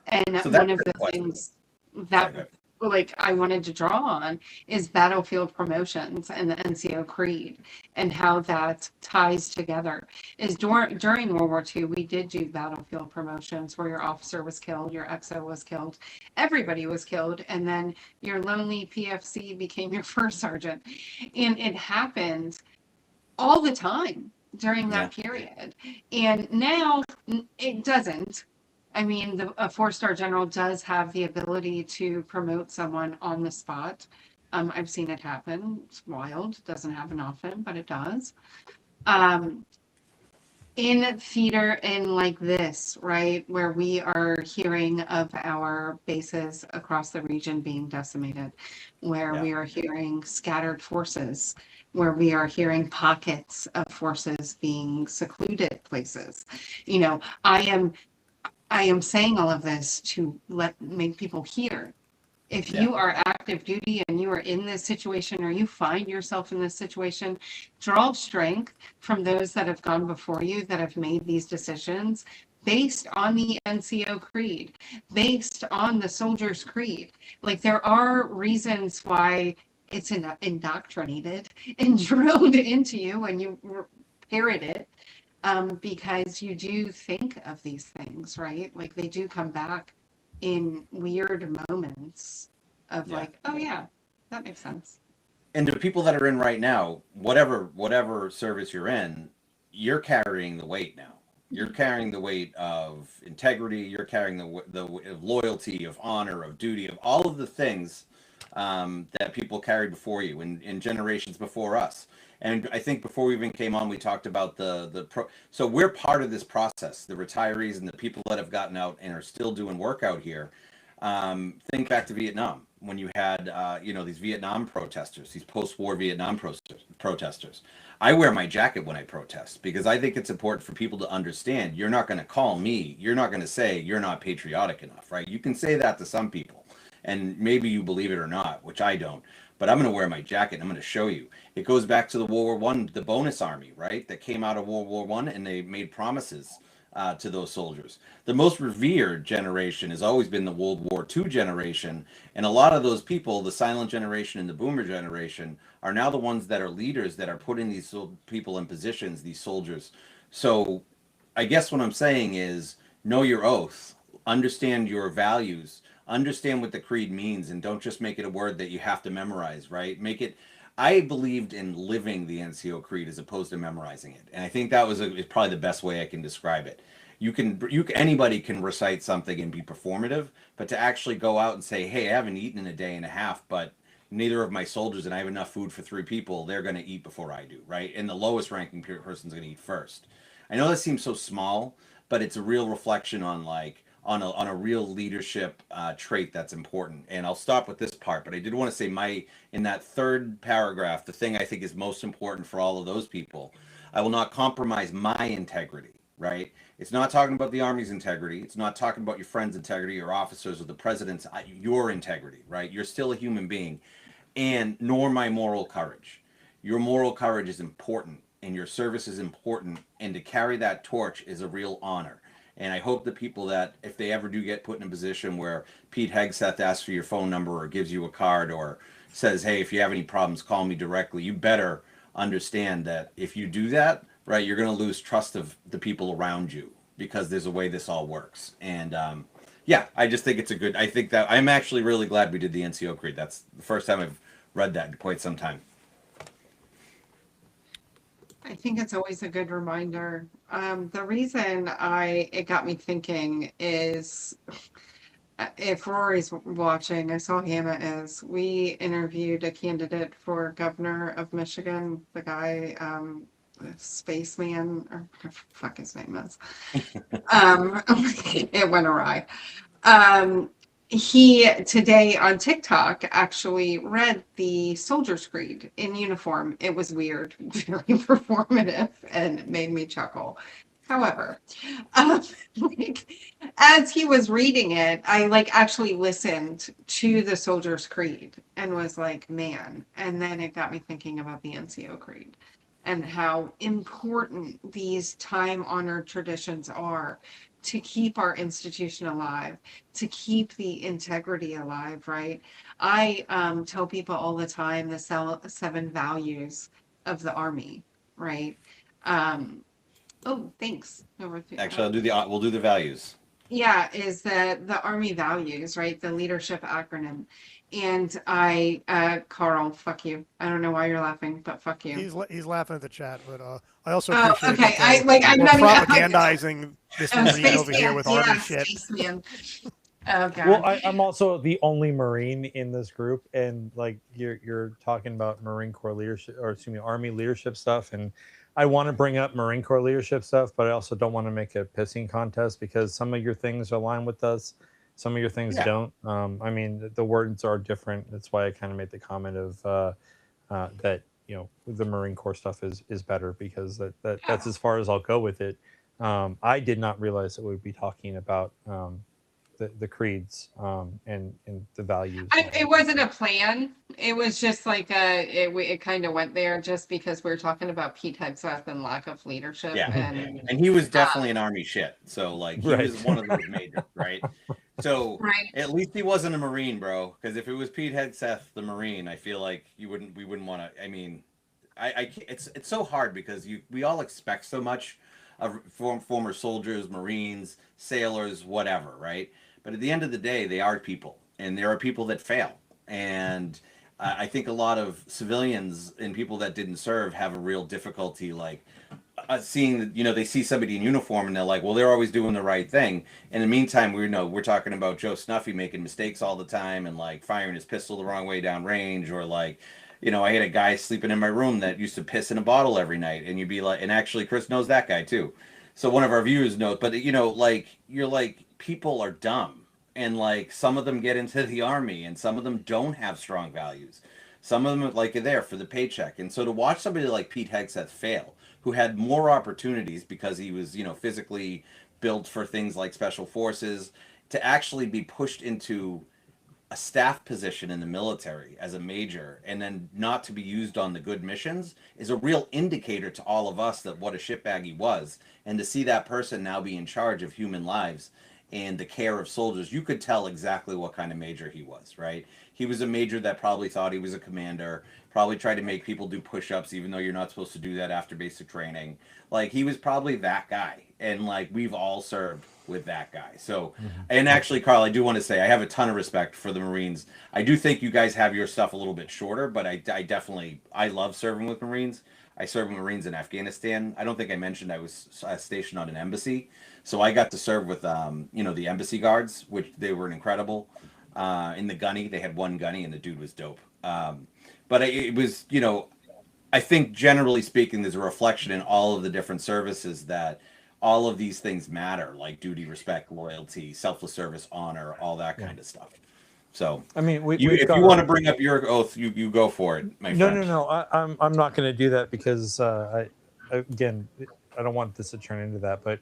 And So one that's of the the question. things Sorry, that go ahead. I wanted to draw on is battlefield promotions and the NCO Creed and how that ties together. Is during World War II, we did do battlefield promotions where your officer was killed, your XO was killed, everybody was killed, and then your lonely PFC became your first sergeant. And it happened all the time during that period. And now it doesn't. I mean, a four-star general does have the ability to promote someone on the spot. I've seen it happen. It's wild. It doesn't happen often, but it does. in theater in like this, right, where we are hearing of our bases across the region being decimated, where Yeah. we are hearing scattered forces, where we are hearing pockets of forces being secluded places. You know, I am saying all of this to make people hear. If Yeah. you are active duty and you are in this situation or you find yourself in this situation, draw strength from those that have gone before you that have made these decisions based on the NCO creed, based on the soldier's creed. Like there are reasons why it's indoctrinated and drilled into you when you parrot it, because you do think of these things, right? Like they do come back in weird moments of Yeah. like, oh yeah, that makes sense. And to people that are in right now, whatever service you're in, you're carrying the weight now. You're carrying the weight of integrity. You're carrying the of loyalty, of honor, of duty, of all of the things that people carried before you in generations before us. And I think before we even came on, we talked about so we're part of this process. The retirees and the people that have gotten out and are still doing work out here. Think back to Vietnam when you had, these Vietnam protesters, these post-war Vietnam protesters. I wear my jacket when I protest because I think it's important for people to understand you're not going to call me, you're not going to say you're not patriotic enough, right? You can say that to some people, and maybe you believe it or not, which I don't. But I'm going to wear my jacket. And I'm going to show you. It goes back to the World War One, the bonus army, right? That came out of World War One, and they made promises to those soldiers. The most revered generation has always been the World War II generation. And a lot of those people, the silent generation and the boomer generation, are now the ones that are leaders that are putting these people in positions, these soldiers. So I guess what I'm saying is know your oath, understand your values, understand what the creed means, and don't just make it a word that you have to memorize, right? Make it. I believed in living the NCO creed as opposed to memorizing it, and I think that is probably the best way I can describe it. Anybody can recite something and be performative, but to actually go out and say, "Hey, I haven't eaten in a day and a half, but neither of my soldiers and I have enough food for 3 people. They're going to eat before I do, right? And the lowest ranking person's going to eat first." I know that seems so small, but it's a real reflection on on a real leadership trait that's important. And I'll stop with this part, but I did want to say in that third paragraph, the thing I think is most important for all of those people, I will not compromise my integrity. Right? It's not talking about the Army's integrity. It's not talking about your friend's integrity or officers or the president's, your integrity, right? You're still a human being, and nor my moral courage. Your moral courage is important, and your service is important, and to carry that torch is a real honor. And I hope the people that, if they ever do get put in a position where Pete Hegseth asks for your phone number or gives you a card or says, hey, if you have any problems, call me directly, you better understand that if you do that, right, you're going to lose trust of the people around you because there's a way this all works. And yeah, I just think I think that I'm actually really glad we did the NCO creed. That's the first time I've read that in quite some time. I think it's always a good reminder. The reason it got me thinking is, if Rory's watching, I saw Hannah is. We interviewed a candidate for governor of Michigan, the guy, Spaceman, or whatever the fuck his name is. It went awry. Um, he today on TikTok actually read the Soldier's Creed in uniform. It was weird, very performative, and it made me chuckle. However, um, like, as he was reading it, I like actually listened to the Soldier's Creed and was like, man. And then it got me thinking about the NCO Creed and how important these time-honored traditions are to keep our institution alive, to keep the integrity alive, right? I tell people all the time the 7 values of the Army, right? Um, oh, thanks. Actually, we'll do the values. Yeah, is the Army values, right? The leadership acronym. And Carl, fuck you. I don't know why you're laughing, but fuck you. He's laughing at the chat, but I also Oh, appreciate okay. that I'm we're not even propagandizing this Marine over here Spaceman. with Yeah, Army shit. Spaceman. Oh god. Well, I'm also the only Marine in this group, and like you're talking about Marine Corps leadership, or excuse me, Army leadership stuff, and I want to bring up Marine Corps leadership stuff, but I also don't want to make a pissing contest because some of your things align with us, some of your things Yeah. don't. I mean, the words are different. That's why I kind of made the comment of that. The Marine Corps stuff is better because that's as far as I'll go with it. I did not realize that we'd be talking about the creeds and the values. It wasn't a plan. It was just like it kind of went there just because we were talking about Pete Hegseth and lack of leadership. Yeah, And and he was definitely an army shit. So like he Right. was one of those majors, right? So right. at least he wasn't a Marine, bro. Because if it was Pete Hegseth, the Marine, I feel like we wouldn't want to. I mean, it's so hard because we all expect so much of former soldiers, Marines, sailors, whatever, right? But at the end of the day, they are people, and there are people that fail, and I think a lot of civilians and people that didn't serve have a real difficulty, like seeing that they see somebody in uniform and they're like, well, they're always doing the right thing. In the meantime, we're talking about Joe Snuffy making mistakes all the time and like firing his pistol the wrong way down range, or like, I had a guy sleeping in my room that used to piss in a bottle every night, and you'd be like, and actually Chris knows that guy too. So one of our viewers knows, but like you're like, people are dumb, and like some of them get into the army and some of them don't have strong values. Some of them like are there for the paycheck. And so to watch somebody like Pete Hegseth fail, who had more opportunities because he was, physically built for things like special forces, to actually be pushed into a staff position in the military as a major and then not to be used on the good missions is a real indicator to all of us that what a shitbag he was. And to see that person now be in charge of human lives and the care of soldiers, you could tell exactly what kind of major he was, right? He was a major that probably thought he was a commander, probably tried to make people do push-ups even though you're not supposed to do that after basic training. Like, he was probably that guy, and like we've all served with that guy. So, and actually, Carl, I do want to say I have a ton of respect for the Marines. I do think you guys have your stuff a little bit shorter, but I definitely, I love serving with Marines. I served with Marines in Afghanistan. I don't think I mentioned I was stationed on an embassy, so I got to serve with the embassy guards, which they were incredible. In the gunny, they had one gunny, and the dude was dope. But it was, I think generally speaking, there's a reflection in all of the different services that all of these things matter, like duty, respect, loyalty, selfless service, honor, all that kind of stuff. So, I mean, if you want to bring up your oath, you go for it, my friend. No. I'm not going to do that because again, I don't want this to turn into that. But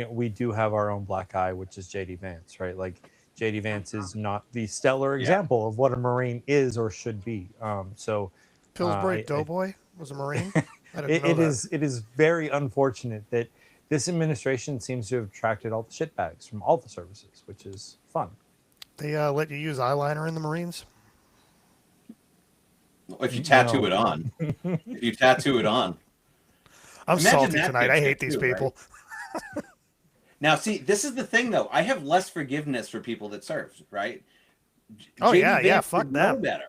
we do have our own black eye, which is JD Vance, right? Like JD Vance is not the stellar example of what a Marine is or should be. So Pillsbury Doughboy was a Marine. I didn't know it that. it is very unfortunate that this administration seems to have attracted all the shitbags from all the services, which is fun. They let you use eyeliner in the Marines? If you tattoo it on. If you tattoo it on. I'm Imagine salty that tonight. I hate picture these too, people. right? Now, see, this is the thing, though. I have less forgiveness for people that serve, right? Oh, JD yeah, Vance fuck should them. know better.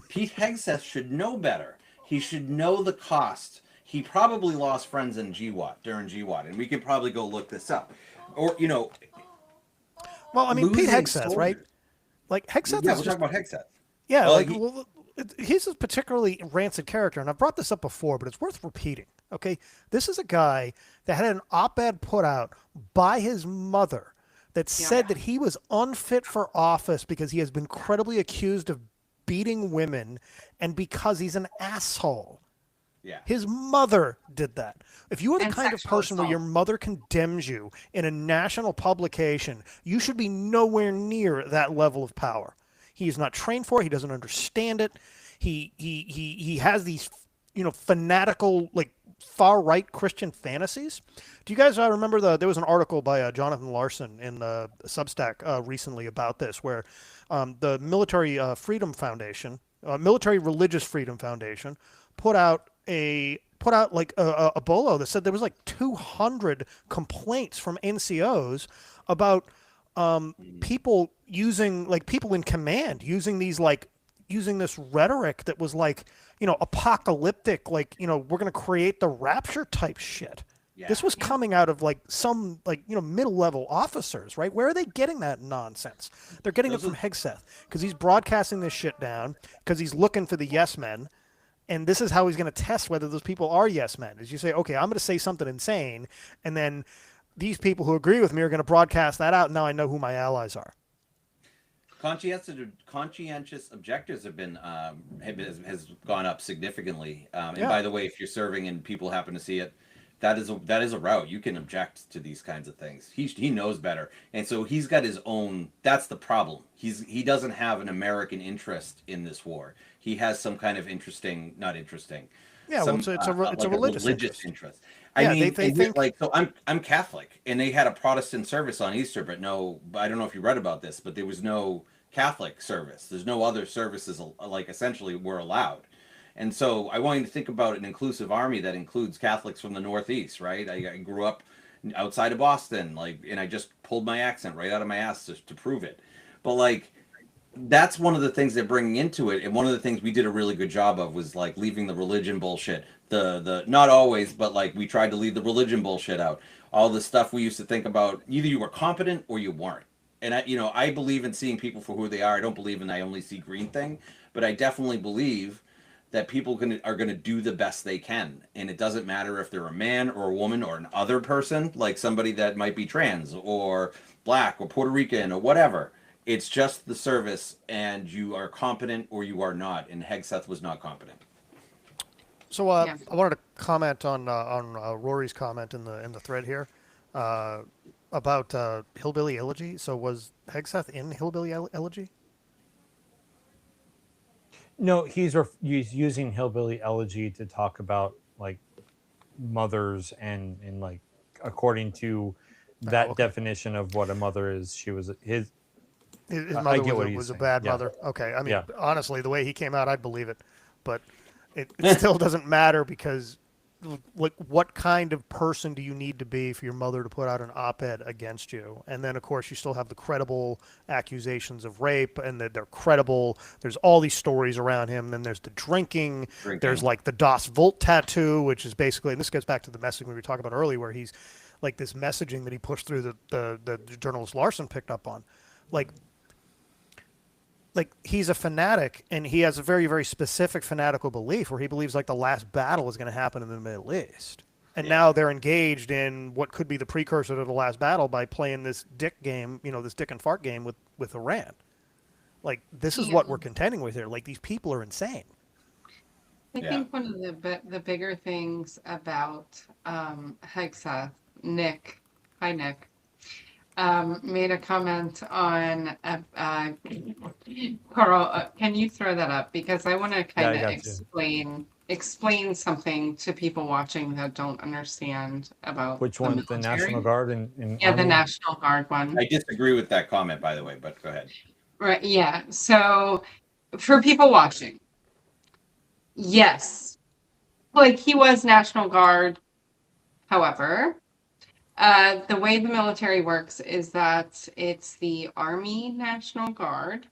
Pete Hegseth should know better. He should know the cost. He probably lost friends in GWAT, during GWAT, and we could probably go look this up. Or, Well, I mean, Pete losing Hegseth, soldiers. right? Like, Hegseth Yeah, is we're just... talking about Hegseth. Yeah, Well, he's a particularly rancid character, and I've brought this up before, but it's worth repeating, okay? This is a guy that had an op-ed put out by his mother that said that he was unfit for office because he has been credibly accused of beating women and because he's an asshole. Yeah. His mother did that. If you are the And kind of sexual person where your assault. mother condemns you in a national publication, you should be nowhere near that level of power. He is not trained for it. He doesn't understand it. He has these, fanatical, like, far-right Christian fantasies. Do you guys remember there was an article by Jonathan Larson in the Substack recently about this, where the Military Freedom Foundation, Military Religious Freedom Foundation, put out like a bolo that said there was like 200 complaints from NCOs about people in command using this rhetoric that was like, apocalyptic, like, we're going to create the rapture type shit. Yeah. This was coming out of like some middle level officers, right? Where are they getting that nonsense? They're getting it from Hegseth because he's broadcasting this shit down because he's looking for the yes men. And this is how he's going to test whether those people are yes men. Is you say, okay, I'm going to say something insane, and then these people who agree with me are going to broadcast that out. And now I know who my allies are. Conscientious objectors have been has gone up significantly. And Yeah. by the way, if you're serving and people happen to see it, that is a route you can object to these kinds of things. He knows better, and so he's got his own. That's the problem. He doesn't have an American interest in this war. He has some kind of not interesting. Yeah, well, Some it's a like a religious interest. I Yeah, mean, they and think like so. I'm Catholic, and they had a Protestant service on Easter, but no. I don't know if you read about this, but there was no Catholic service. There's no other services like essentially were allowed. And so I want you to think about an inclusive army that includes Catholics from the Northeast, right? I grew up outside of Boston, like, and I just pulled my accent right out of my ass to prove it. But like, that's one of the things they're bringing into it, and one of the things we did a really good job of was like leaving the religion bullshit. The not always, but like we tried to leave the religion bullshit out. All the stuff we used to think about, either you were competent or you weren't. And I believe in seeing people for who they are. I don't believe in I only see green thing, but I definitely believe that people are going to do the best they can, and it doesn't matter if they're a man or a woman or an other person, like somebody that might be trans or black or Puerto Rican or whatever. It's just the service, and you are competent or you are not. And Hegseth was not competent. So Yeah. I wanted to comment on Rory's comment in the thread here about Hillbilly Elegy. So was Hegseth in Hillbilly Elegy? No, he's using Hillbilly Elegy to talk about like mothers and like according to that okay. definition of what a mother is, she was his. His I mother get what was he's a saying. bad Yeah. mother. Okay, I mean, Yeah. honestly, the way he came out, I'd believe it, but it still doesn't matter because, like, what kind of person do you need to be for your mother to put out an op-ed against you? And then, of course, you still have the credible accusations of rape, and that they're credible. There's all these stories around him. Then there's the drinking. There's like the Das Volt tattoo, which is basically, and this gets back to the messaging we were talking about earlier, where he's like this messaging that he pushed through the journalist Larson picked up on, like he's a fanatic, and he has a very, very specific fanatical belief where he believes like the last battle is going to happen in the Middle East. And now they're engaged in what could be the precursor to the last battle by playing this dick game, this dick and fart game with Iran. Like, this is what we're contending with here. Like, these people are insane. I think one of the bigger things about Hegseth, Nick, hi Nick, made a comment on Carl. Can you throw that up, because I want to kind of explain something to people watching that don't understand about Which the one? military. The National Guard and Yeah, the Army? National Guard one. I disagree with that comment, by the way, but go ahead. Right. Yeah. So for people watching, yes, like he was National Guard. However, the way the military works is that it's the Army National Guard.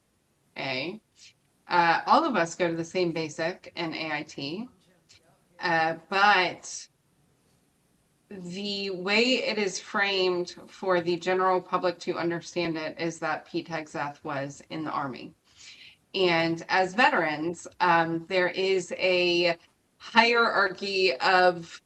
All of us go to the same basic and AIT, but the way it is framed for the general public to understand it is that Pete Hegseth was in the Army. And as veterans, there is a hierarchy of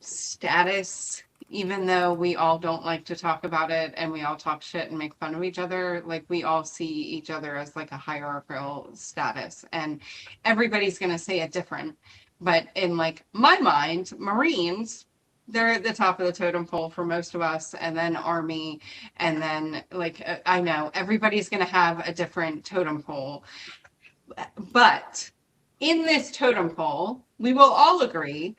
status, even though we all don't like to talk about it and we all talk shit and make fun of each other. Like, we all see each other as like a hierarchical status, and everybody's going to say it different. But in like my mind, Marines, they're at the top of the totem pole for most of us, and then Army, and then like I know everybody's going to have a different totem pole. But in this totem pole, we will all agree,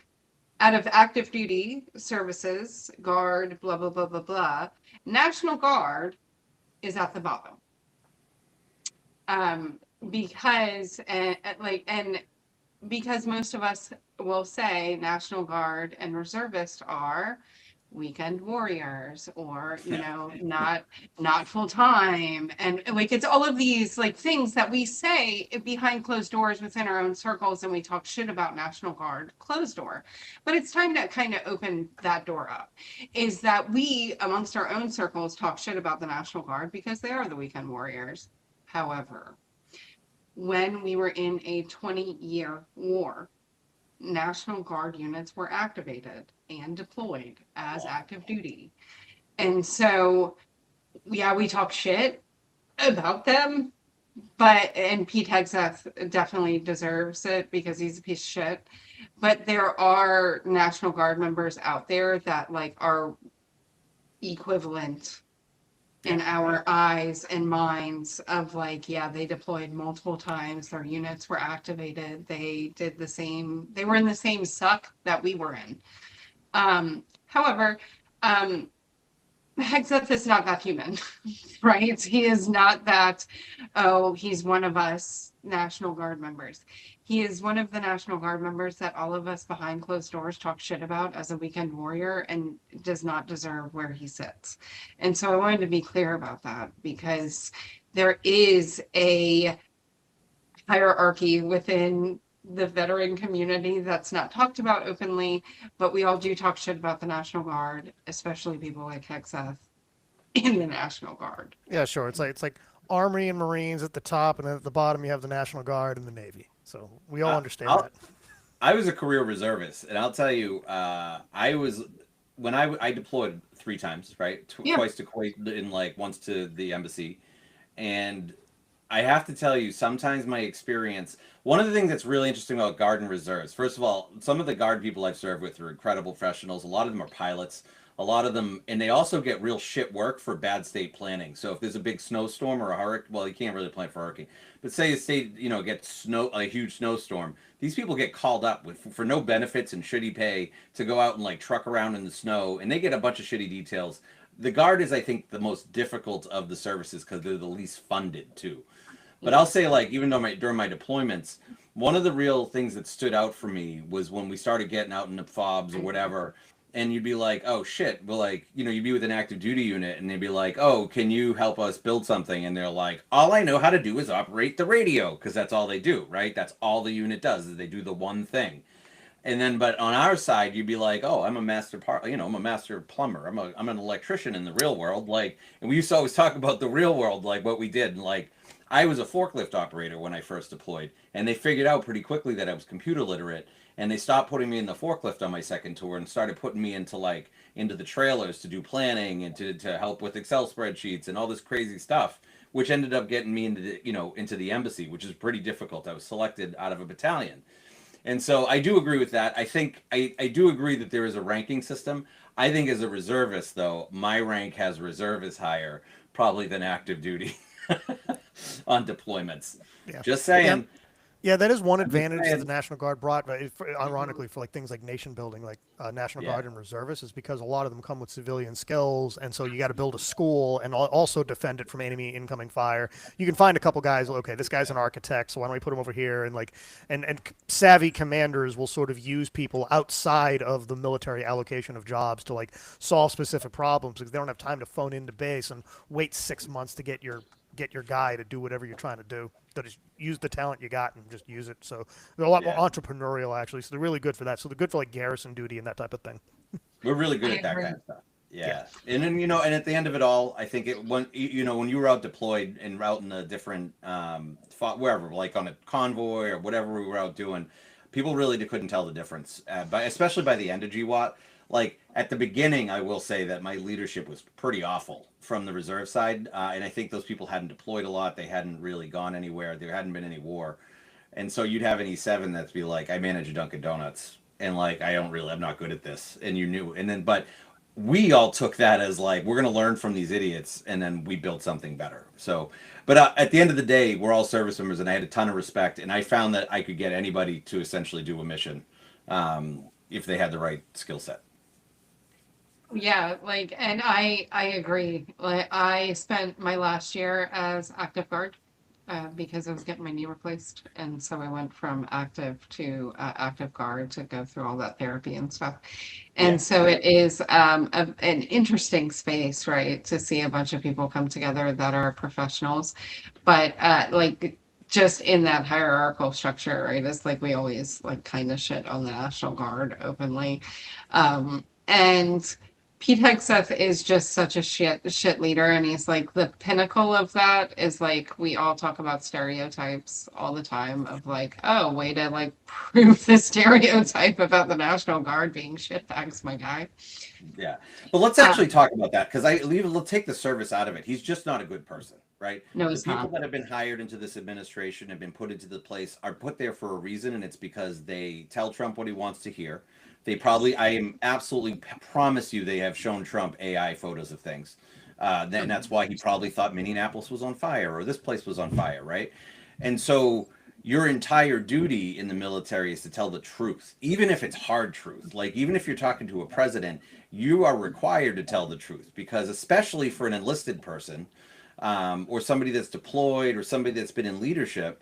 out of active duty services, Guard, blah, blah, blah, blah, blah, National Guard is at the bottom. Because most of us will say National Guard and reservist are weekend warriors, or not full time, and like it's all of these like things that we say behind closed doors within our own circles, and we talk shit about National Guard closed door. But it's time to kind of open that door up, is that we amongst our own circles talk shit about the National Guard because they are the weekend warriors. However, when we were in a 20-year war, National Guard units were activated and deployed as active duty. And so, yeah, we talk shit about them, and Pete Hegseth definitely deserves it because he's a piece of shit. But there are National Guard members out there that like are equivalent in our eyes and minds of like, yeah, they deployed multiple times, their units were activated, they did the same, they were in the same suck that we were in. However, Hegseth is not that human, right? He is not that, oh, he's one of us National Guard members. He is one of the National Guard members that all of us behind closed doors talk shit about as a weekend warrior and does not deserve where he sits. And so I wanted to be clear about that because there is a hierarchy within the veteran community that's not talked about openly, but we all do talk shit about the National Guard, especially people like Hegseth in the National Guard. Yeah, sure. It's like Army and Marines at the top, and then at the bottom you have the National Guard and the Navy. So we all understand I'll, that. I was a career reservist, and I'll tell you, I was when I deployed 3 times, right? Yeah. Twice to Kuwait and like once to the embassy, and I have to tell you, sometimes my experience. One of the things that's really interesting about Guard and Reserves, first of all, some of the Guard people I've served with are incredible professionals. A lot of them are pilots. A lot of them, and they also get real shit work for bad state planning. So if there's a big snowstorm or a hurricane, well, you can't really plan for a hurricane. But say a state, gets a huge snowstorm. These people get called up for no benefits and shitty pay to go out and like truck around in the snow, and they get a bunch of shitty details. The Guard is, I think, the most difficult of the services because they're the least funded too. But I'll say, like, even though during my deployments, one of the real things that stood out for me was when we started getting out in the fobs or whatever, and you'd be like, oh shit, well, like, you'd be with an active duty unit, and they'd be like, oh, can you help us build something? And they're like, all I know how to do is operate the radio, because that's all they do, right? That's all the unit does, is they do the one thing. And then, but on our side, you'd be like, "Oh, I'm a I'm a master plumber. I'm an electrician in the real world." Like, and we used to always talk about the real world, like what we did. And like, I was a forklift operator when I first deployed, and they figured out pretty quickly that I was computer literate, and they stopped putting me in the forklift on my second tour and started putting me into the trailers to do planning and to help with Excel spreadsheets and all this crazy stuff, which ended up getting me into the embassy, which is pretty difficult. I was selected out of a battalion. And so I do agree with that. I think I do agree that there is a ranking system. I think as a reservist, though, my rank has reserve is higher probably than active duty on deployments. Yeah. Just Yeah. saying. Yeah, that is one I'm just advantage that saying. the National Guard brought, but ironically, for like things like nation building, like National Yeah. Guard and reservists, is because a lot of them come with civilian skills, and so you got to build a school and also defend it from enemy incoming fire. You can find a couple guys, okay, this guy's an architect, so why don't we put him over here? And like, and savvy commanders will sort of use people outside of the military allocation of jobs to like solve specific problems because they don't have time to phone into base and wait 6 months to get your guy to do whatever you're trying to do. That is, use the talent you got and just use it. So they're a lot more Yeah. entrepreneurial, actually. So they're really good for that. So they're good for like garrison duty and that type of thing. We're really good I at that agree. kind of stuff. Yeah. And then, and at the end of it all, I think when you were out deployed and out in a different, wherever, like on a convoy or whatever we were out doing, people really couldn't tell the difference. Especially by the end of GWAT. Like at the beginning, I will say that my leadership was pretty awful from the reserve side. And I think those people hadn't deployed a lot. They hadn't really gone anywhere. There hadn't been any war. And so you'd have an E7 that'd be like, I manage a Dunkin' Donuts. And like, I'm not good at this. And you knew. And then, but we all took that as like, we're going to learn from these idiots. And then we built something better. So, but at the end of the day, we're all service members. And I had a ton of respect. And I found that I could get anybody to essentially do a mission if they had the right skill set. Yeah, like, and I agree. Like, I spent my last year as active guard because I was getting my knee replaced, and so I went from active to active guard to go through all that therapy and stuff. Yeah. And so it is an interesting space, right, to see a bunch of people come together that are professionals, but like just in that hierarchical structure, right? It's like we always like kind of shit on the National Guard openly, and Pete Hegseth is just such a shit leader, and he's like the pinnacle of that. Is like we all talk about stereotypes all the time of like, oh, way to like prove the stereotype about the National Guard being shitbags, my guy. Yeah, but let's actually talk about that because let's take the service out of it. He's just not a good person, right? No, The it's people not. that have been hired into this administration have been put into the place are put there for a reason, and it's because they tell Trump what he wants to hear. They probably, I am absolutely promise you, they have shown Trump AI photos of things. Then that's why he probably thought Minneapolis was on fire or this place was on fire, right? And so your entire duty in the military is to tell the truth, even if it's hard truth. Like even if you're talking to a president, you are required to tell the truth because, especially for an enlisted person or somebody that's deployed or somebody that's been in leadership,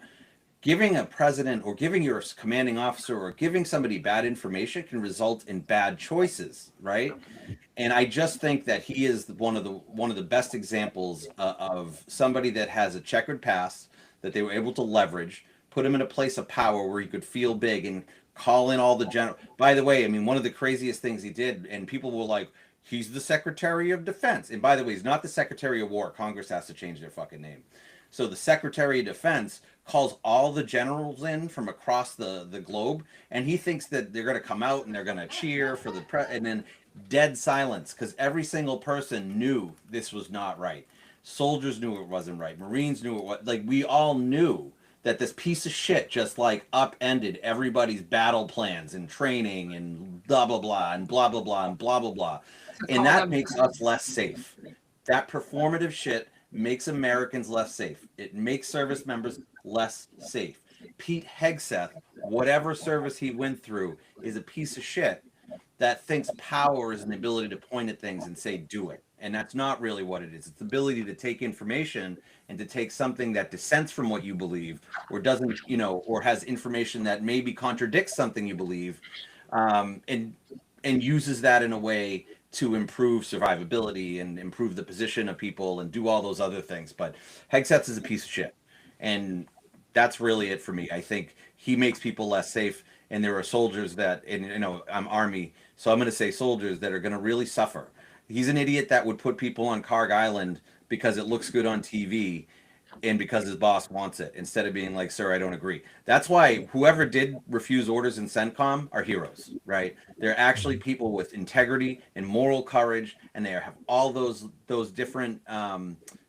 giving a president or giving your commanding officer or giving somebody bad information can result in bad choices, right? And I just think that he is one of the best examples of somebody that has a checkered past that they were able to leverage, put him in a place of power where he could feel big and call in all the general. By the way, I mean one of the craziest things he did, and people were like, "He's the Secretary of Defense." And by the way, he's not the Secretary of War. Congress has to change their fucking name. So the Secretary of Defense calls all the generals in from across the globe, and he thinks that they're going to come out and they're going to cheer for and then dead silence because every single person knew this was not right. Soldiers knew it wasn't right. Marines knew it was like we all knew that this piece of shit just like upended everybody's battle plans and training and blah blah blah and blah blah blah and blah blah blah, and that makes us less safe. That performative shit makes Americans less safe. It makes service members less safe. Pete Hegseth, whatever service he went through, is a piece of shit that thinks power is an ability to point at things and say, do it. And that's not really what it is. It's the ability to take information and to take something that dissents from what you believe or doesn't, or has information that maybe contradicts something you believe, and uses that in a way to improve survivability and improve the position of people and do all those other things. But Hegseth is a piece of shit. And that's really it for me. I think he makes people less safe. And there are soldiers that, and I'm Army, so I'm going to say soldiers that are going to really suffer. He's an idiot that would put people on Karg Island because it looks good on TV and because his boss wants it, instead of being like, sir, I don't agree. That's why whoever did refuse orders in CENTCOM are heroes, right? They're actually people with integrity and moral courage, and they have all those different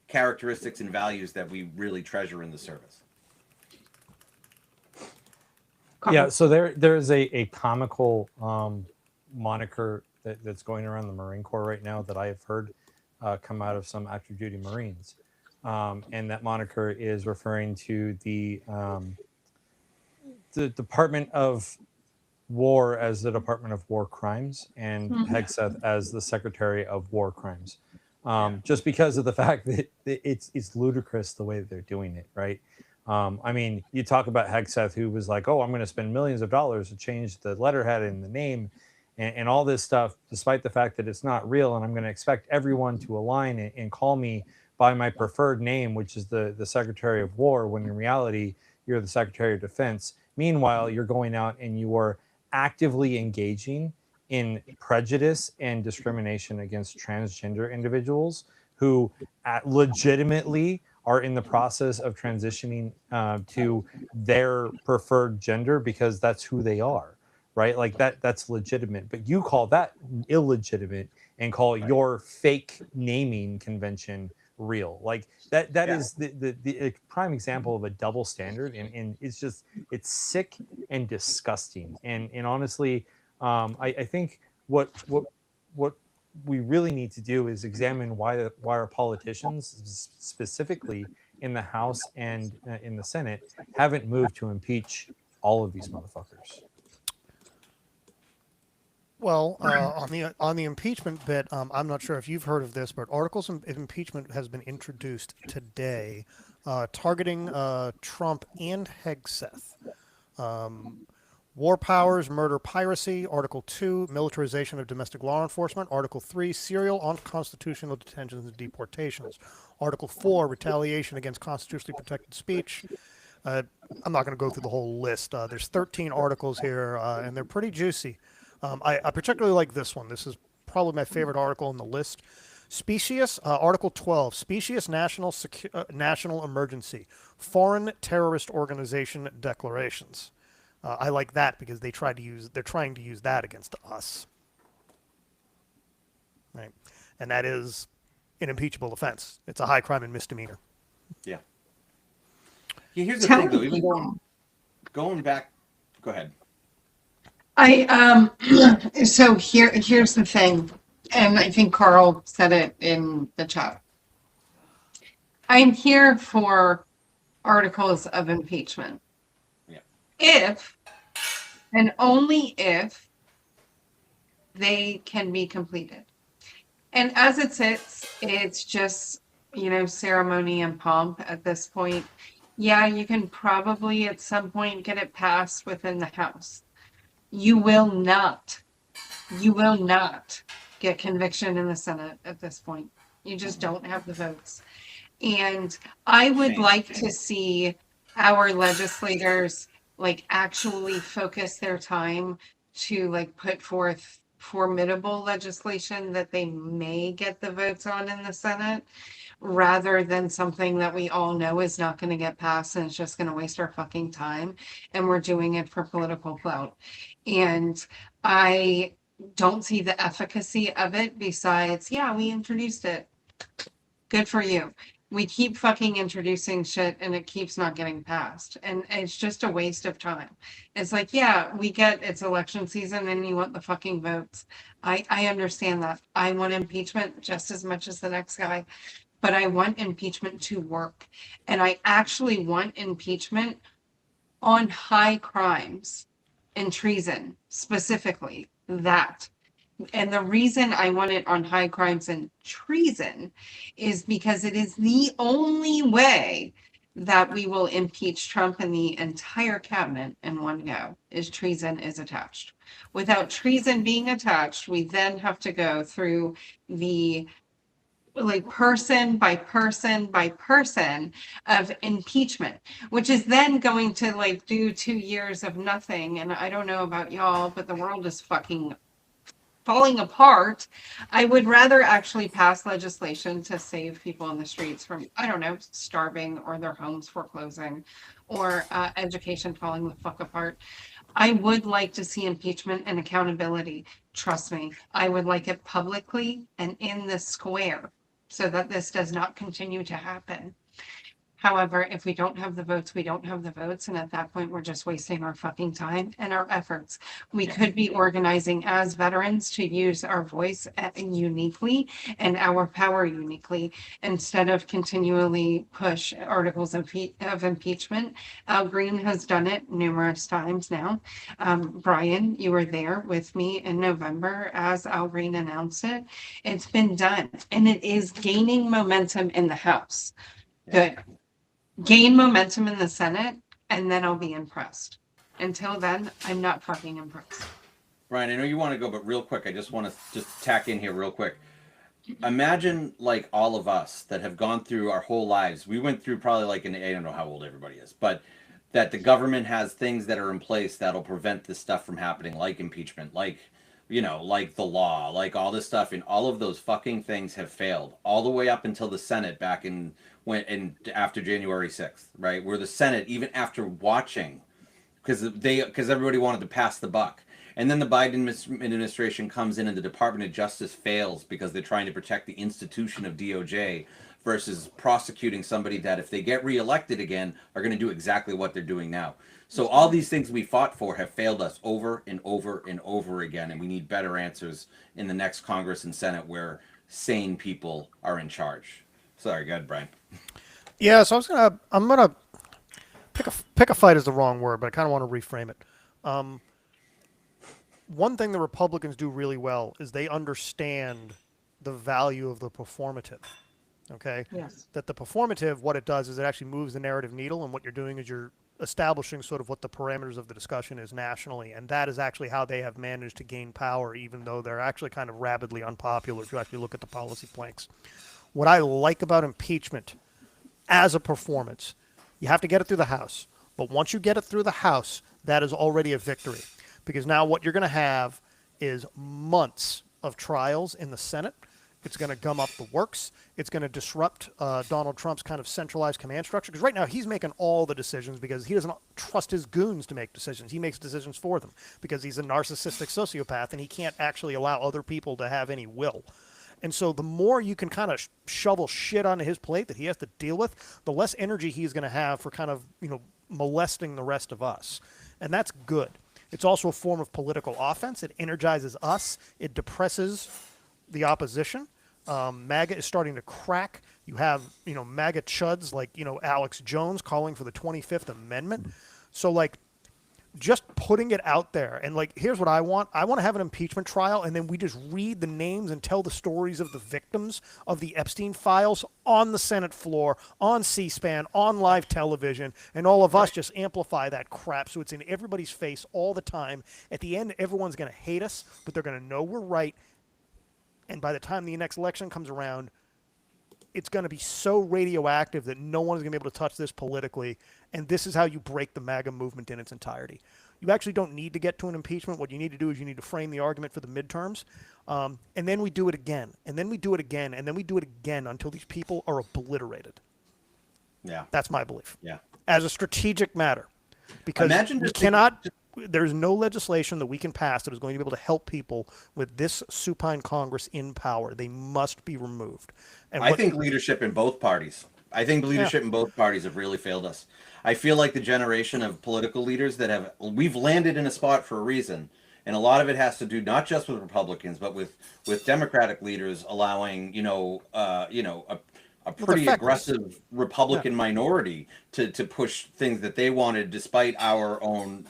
characteristics and values that we really treasure in the service. Yeah, so there's a comical moniker that's going around the Marine Corps right now that I have heard come out of some active duty Marines. And that moniker is referring to the Department of War as the Department of War Crimes and Hegseth as the Secretary of War Crimes. Just because of the fact that it's ludicrous the way that they're doing it, right? I mean, you talk about Hegseth, who was like, oh, I'm going to spend millions of dollars to change the letterhead and the name and all this stuff, despite the fact that it's not real. And I'm going to expect everyone to align and call me by my preferred name, which is the Secretary of War, when in reality, you're the Secretary of Defense. Meanwhile, you're going out and you are actively engaging in prejudice and discrimination against transgender individuals who legitimately are in the process of transitioning to their preferred gender because that's who they are, right? Like that's legitimate, but you call that illegitimate and call your fake naming convention real. Like that is the prime example of a double standard, and it's sick and disgusting. And honestly, I think what we really need to do is examine why our politicians, specifically in the House and in the Senate, haven't moved to impeach all of these motherfuckers. Well, on the impeachment bit, I'm not sure if you've heard of this, but articles of impeachment has been introduced today, targeting Trump and Hegseth. War powers, murder, piracy. Article 2, militarization of domestic law enforcement. Article 3, serial unconstitutional detentions and deportations. Article 4, retaliation against constitutionally protected speech. I'm not going to go through the whole list. There's 13 articles here, and they're pretty juicy. I particularly like this one. This is probably my favorite article in the list. Specious, Article 12, specious national emergency, foreign terrorist organization declarations. I like that because they're trying to use that against us. Right. And that is an impeachable offense. It's a high crime and misdemeanor. Yeah. Yeah, here's the Tell thing, though. me. Even going back, go ahead. So here's the thing, and I think Carl said it in the chat. I'm here for articles of impeachment. Yeah. If and only if they can be completed. And as it sits, it's just, ceremony and pomp at this point. Yeah, you can probably at some point get it passed within the House. You will not get conviction in the Senate at this point. You just don't have the votes. And I would Shame. like to see our legislators actually focus their time to put forth formidable legislation that they may get the votes on in the Senate, rather than something that we all know is not going to get passed and it's just going to waste our fucking time and we're doing it for political clout. And I don't see the efficacy of it besides, yeah, we introduced it. Good for you. We keep fucking introducing shit and it keeps not getting passed. And it's just a waste of time. It's like, yeah, we get it's election season and you want the fucking votes. I understand that. I want impeachment just as much as the next guy, but I want impeachment to work. And I actually want impeachment on high crimes and treason, specifically that. And the reason I want it on high crimes and treason is because it is the only way that we will impeach Trump and the entire cabinet in one go, is treason is attached. Without treason being attached, we then have to go through the person by person by person of impeachment, which is then going to do 2 years of nothing. And I don't know about y'all, but the world is fucking falling apart. I would rather actually pass legislation to save people in the streets from, I don't know, starving or their homes foreclosing or education falling the fuck apart. I would like to see impeachment and accountability. Trust me, I would like it publicly and in the square so that this does not continue to happen. However, if we don't have the votes, we don't have the votes. And at that point, we're just wasting our fucking time and our efforts. We could be organizing as veterans to use our voice uniquely and our power uniquely instead of continually push articles of impeachment. Al Green has done it numerous times now. Brian, you were there with me in November as Al Green announced it. It's been done and it is gaining momentum in the House. Good. Gain momentum in the Senate, and then I'll be impressed. Until then, I'm not fucking impressed. Ryan, I know you want to go, but real quick, I just want to just tack in here real quick. Imagine all of us that have gone through our whole lives. We went through probably I don't know how old everybody is, but that the government has things that are in place that'll prevent this stuff from happening, like impeachment, like the law, all this stuff, and all of those fucking things have failed all the way up until the Senate back after January 6th, right? Where the Senate, even after watching, because everybody wanted to pass the buck. And then the Biden administration comes in and the Department of Justice fails because they're trying to protect the institution of DOJ versus prosecuting somebody that, if they get reelected again, are going to do exactly what they're doing now. So all these things we fought for have failed us over and over and over again, and we need better answers in the next Congress and Senate where sane people are in charge. Sorry, go ahead, Brian. Yeah, so I'm gonna pick a fight is the wrong word, but I kind of want to reframe it. One thing the Republicans do really well is they understand the value of the performative. Okay. Yes. That the performative, what it does is it actually moves the narrative needle, and what you're doing is you're establishing sort of what the parameters of the discussion is nationally, and that is actually how they have managed to gain power, even though they're actually kind of rabidly unpopular if you actually look at the policy planks. What I like about impeachment as a performance, you have to get it through the House. But once you get it through the House, that is already a victory. Because now what you're going to have is months of trials in the Senate. It's going to gum up the works. It's going to disrupt Donald Trump's kind of centralized command structure. Because right now he's making all the decisions because he doesn't trust his goons to make decisions. He makes decisions for them because he's a narcissistic sociopath and he can't actually allow other people to have any will. And so the more you can kind of shovel shit onto his plate that he has to deal with, the less energy he's going to have for kind of, molesting the rest of us. And that's good. It's also a form of political offense. It energizes us. It depresses the opposition. MAGA is starting to crack. You have, MAGA chuds like, Alex Jones calling for the 25th Amendment. So, like, just putting it out there. And, like, here's what I want. I want to have an impeachment trial, and then we just read the names and tell the stories of the victims of the Epstein files on the Senate floor, on C-SPAN, on live television, and all of us just amplify that crap so it's in everybody's face all the time. At the end, everyone's going to hate us, but they're going to know we're right. And by the time the next election comes around, it's going to be so radioactive that no one's going to be able to touch this politically. And this is how you break the MAGA movement in its entirety. You actually don't need to get to an impeachment. What you need to do is you need to frame the argument for the midterms. And then we do it again. And then we do it again. And then we do it again until these people are obliterated. Yeah. That's my belief. Yeah. As a strategic matter. Because we cannot... There's no legislation that we can pass that is going to be able to help people with this supine Congress in power. They must be removed. And I think leadership in both parties. I think leadership in both parties have really failed us. I feel like the generation of political leaders that we've landed in a spot for a reason. And a lot of it has to do not just with Republicans, but with Democratic leaders allowing, a pretty aggressive Republican minority to push things that they wanted, despite our own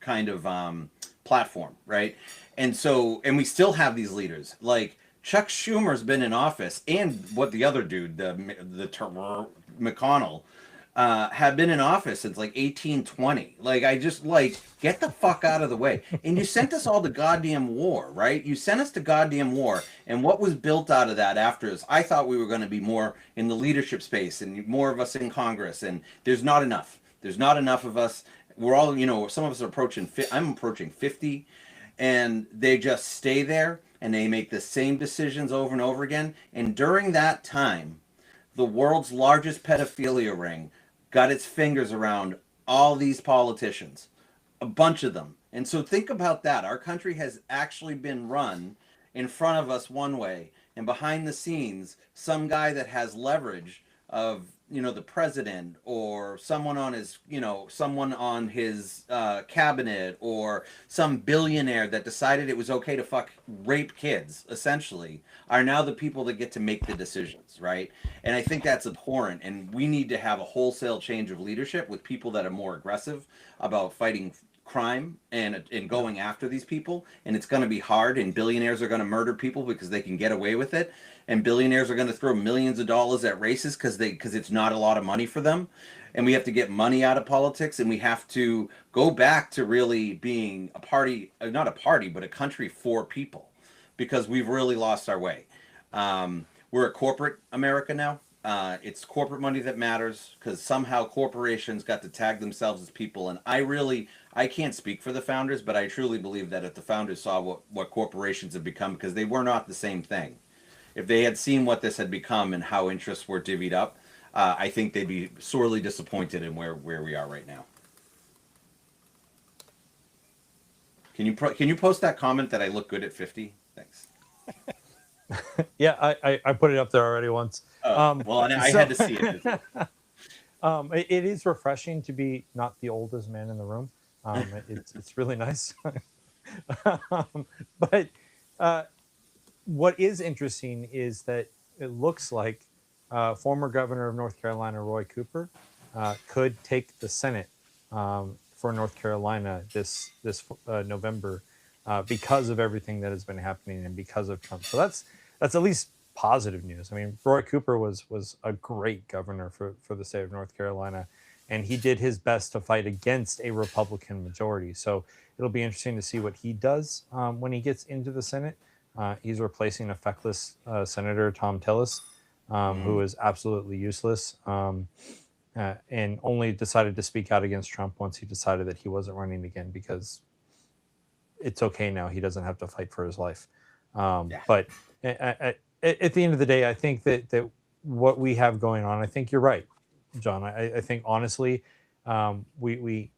kind of platform, right? And we still have these leaders like Chuck Schumer's been in office, and what the other dude, the McConnell, have been in office since like 1820. Like, I just get the fuck out of the way. And you sent us all to goddamn war, right? You sent us to goddamn war. And what was built out of that after is I thought we were going to be more in the leadership space and more of us in Congress. And there's not enough. There's not enough of us. We're all, some of us are approaching, I'm approaching 50. And they just stay there and they make the same decisions over and over again. And during that time, the world's largest pedophilia ring got its fingers around all these politicians, a bunch of them. And so think about that. Our country has actually been run in front of us one way, and behind the scenes, some guy that has leverage of, the president or someone on his, cabinet, or some billionaire that decided it was okay to rape kids, essentially, are now the people that get to make the decisions, right? And I think that's abhorrent, and we need to have a wholesale change of leadership with people that are more aggressive about fighting crime and going after these people. And it's going to be hard, and billionaires are going to murder people because they can get away with it, and billionaires are going to throw millions of dollars at races because it's not a lot of money for them. And we have to get money out of politics, and we have to go back to really being a party, not a party, but a country for people, because we've really lost our way. We're a corporate America now. It's corporate money that matters, because somehow corporations got to tag themselves as people. And I can't speak for the founders, but I truly believe that if the founders saw what corporations have become, because they were not the same thing. If they had seen what this had become and how interests were divvied up, I think they'd be sorely disappointed in where we are right now. Can you post that comment that I look good at 50? Thanks. Yeah, I put it up there already once. Well, I had to see it. It is refreshing to be not the oldest man in the room. It's really nice. But what is interesting is that it looks like former governor of North Carolina, Roy Cooper, could take the Senate for North Carolina this November because of everything that has been happening and because of Trump. So that's at least positive news. I mean, Roy Cooper was a great governor for the state of North Carolina, and he did his best to fight against a Republican majority. So it'll be interesting to see what he does when he gets into the Senate. He's replacing a feckless Senator, Tom Tillis, who is absolutely useless and only decided to speak out against Trump once he decided that he wasn't running again, because it's okay now. He doesn't have to fight for his life. Yeah. But at the end of the day, I think that what we have going on, I think you're right, John. I think honestly, we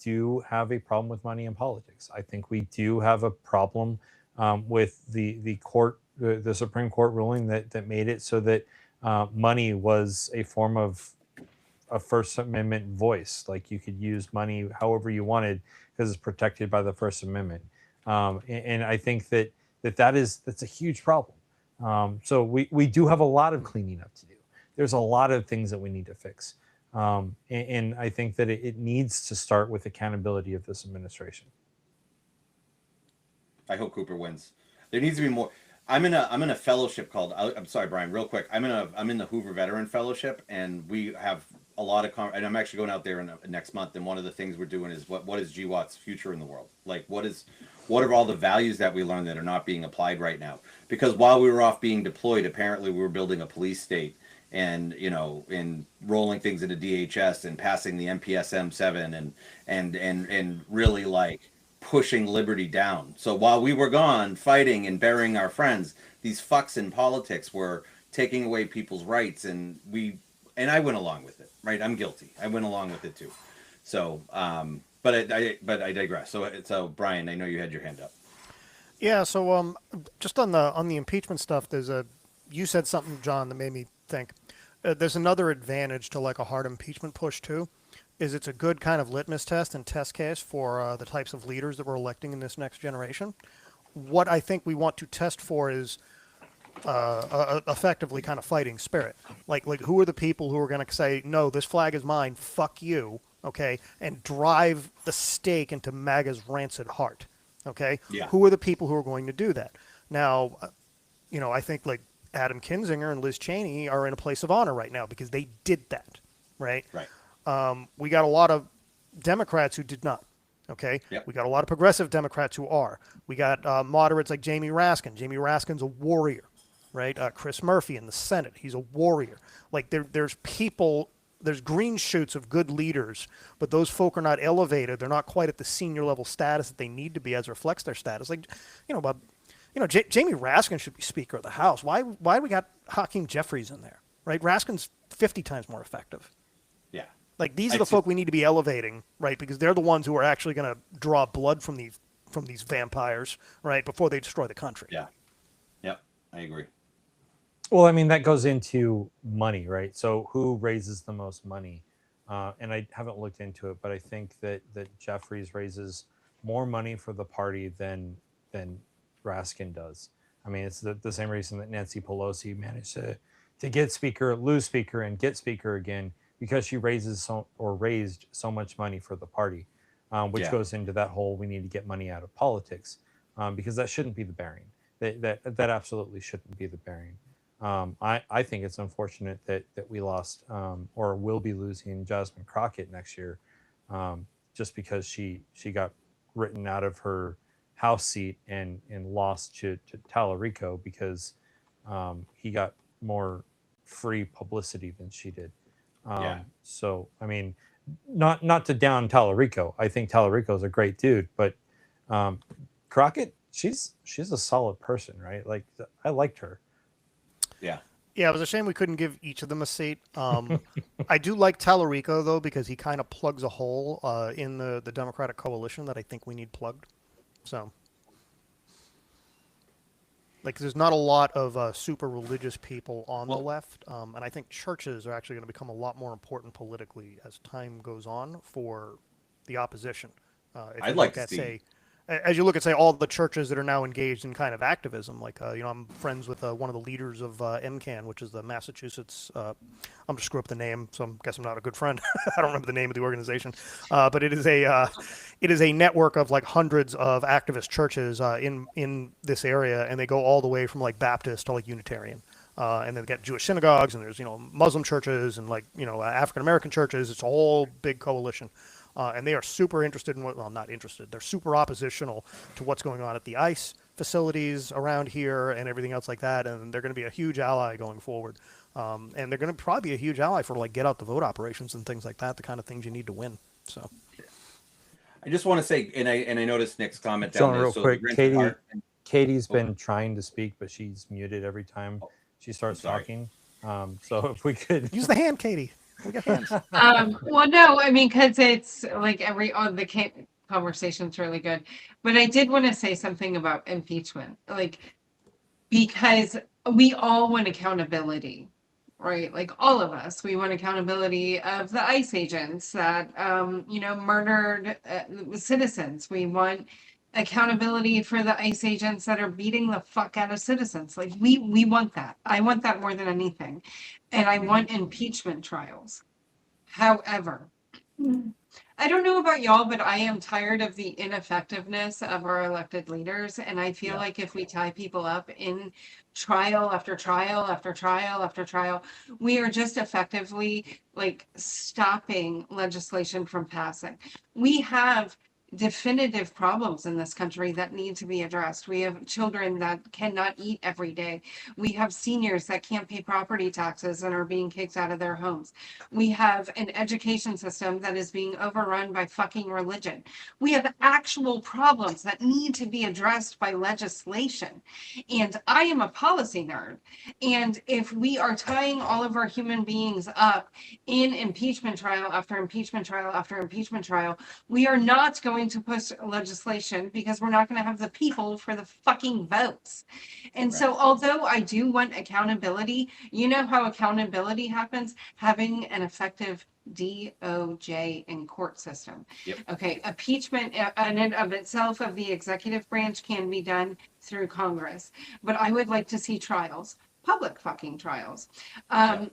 do have a problem with money in politics. I think we do have a problem with the court, the Supreme Court ruling that made it so that money was a form of a First Amendment voice. Like you could use money however you wanted because it's protected by the First Amendment. And I think that's a huge problem. So we do have a lot of cleaning up to do. There's a lot of things that we need to fix. And I think that it needs to start with accountability of this administration. I hope Cooper wins. There needs to be more. I'm in a fellowship called. I'm sorry, Brian. Real quick, I'm in the Hoover Veteran Fellowship, and we have a lot of. And I'm actually going out there next month. And one of the things we're doing is what is GWAT's future in the world? Like what are all the values that we learned that are not being applied right now? Because while we were off being deployed, apparently we were building a police state, and in rolling things into DHS and passing the MPSM 7 and really like pushing liberty down. So while we were gone fighting and burying our friends, these fucks in politics were taking away people's rights, and I went along with it, right? I'm guilty. I went along with it too. So, but I digress. So Brian, I know you had your hand up. Yeah. So just on the impeachment stuff, you said something, John, that made me think. There's another advantage to like a hard impeachment push too. Is it's a good kind of litmus test and test case for the types of leaders that we're electing in this next generation. What I think we want to test for is effectively kind of fighting spirit. Like who are the people who are going to say, no, this flag is mine, fuck you, okay, and drive the stake into MAGA's rancid heart, okay? Yeah. Who are the people who are going to do that? Now, I think like Adam Kinzinger and Liz Cheney are in a place of honor right now because they did that, right? Right. We got a lot of Democrats who did not. Okay. Yep. We got a lot of progressive Democrats who are. We got moderates like Jamie Raskin. Jamie Raskin's a warrior, right? Chris Murphy in the Senate. He's a warrior. Like there's people, there's green shoots of good leaders, but those folk are not elevated. They're not quite at the senior level status that they need to be as reflects their status. Like, Jamie Raskin should be Speaker of the House. Why we got Hakeem Jeffries in there, right? Raskin's 50 times more effective. Yeah. Like these are the folk we need to be elevating, right? Because they're the ones who are actually going to draw blood from these vampires, right? Before they destroy the country. Yeah. Yep. I agree. Well, I mean, that goes into money, right? So who raises the most money? And I haven't looked into it, but I think that Jeffries raises more money for the party than Raskin does. I mean, it's the same reason that Nancy Pelosi managed to get Speaker, lose Speaker, and get Speaker again, because she raised so much money for the party, which goes into that whole we need to get money out of politics, because that shouldn't be the bearing. That absolutely shouldn't be the bearing. I think it's unfortunate that we lost or will be losing Jasmine Crockett next year, just because she got written out of her House seat and lost to Tallarico because he got more free publicity than she did. So I mean, not to down Tallarico. I think Tallarico is a great dude, but Crockett, she's a solid person, right? Like I liked her. Yeah. Yeah, it was a shame we couldn't give each of them a seat. I do like Tallarico though, because he kind of plugs a hole in the Democratic coalition that I think we need plugged. So, like, there's not a lot of super religious people on the left, and I think churches are actually going to become a lot more important politically as time goes on for the opposition. I'd like to see. As you look at, say, all the churches that are now engaged in kind of activism, like, I'm friends with one of the leaders of MCAN, which is the Massachusetts, I'm going to screw up the name, so I guess I'm not a good friend. I don't remember the name of the organization. But it is a network of like hundreds of activist churches in this area, and they go all the way from like Baptist to like Unitarian. And then they get Jewish synagogues, and there's, Muslim churches and like, African-American churches. It's a whole big coalition. And they are super interested in not interested. They're super oppositional to what's going on at the ICE facilities around here and everything else like that. And they're going to be a huge ally going forward. And they're going to probably be a huge ally for like get out the vote operations and things like that, the kind of things you need to win. So I just want to say, and I noticed Nick's comment John, down there. real So quick, Katie's been trying to speak, but she's muted every time she starts sorry. talking. So if we could Use the hand, Katie. We got hands. Well, no, I mean, because it's like conversation's really good. But I did want to say something about impeachment, like, because we all want accountability, right? Like all of us, we want accountability of the ICE agents that, murdered citizens. We want accountability for the ICE agents that are beating the fuck out of citizens. Like we want that. I want that more than anything. And I want impeachment trials. However, I don't know about y'all, but I am tired of the ineffectiveness of our elected leaders. And I feel Yeah. like if we tie people up in trial after trial after trial after trial, we are just effectively like stopping legislation from passing. We have definitive problems in this country that need to be addressed. We have children that cannot eat every day. We have seniors that can't pay property taxes and are being kicked out of their homes. We have an education system that is being overrun by fucking religion. We have actual problems that need to be addressed by legislation. And I am a policy nerd. And if we are tying all of our human beings up in impeachment trial after impeachment trial after impeachment trial, we are not going to push legislation because we're not going to have the people for the fucking votes. And so, although I do want accountability, you know how accountability happens? Having an effective DOJ and court system. Yep. Okay, impeachment in and of itself of the executive branch can be done through Congress, but I would like to see trials. Public fucking trials,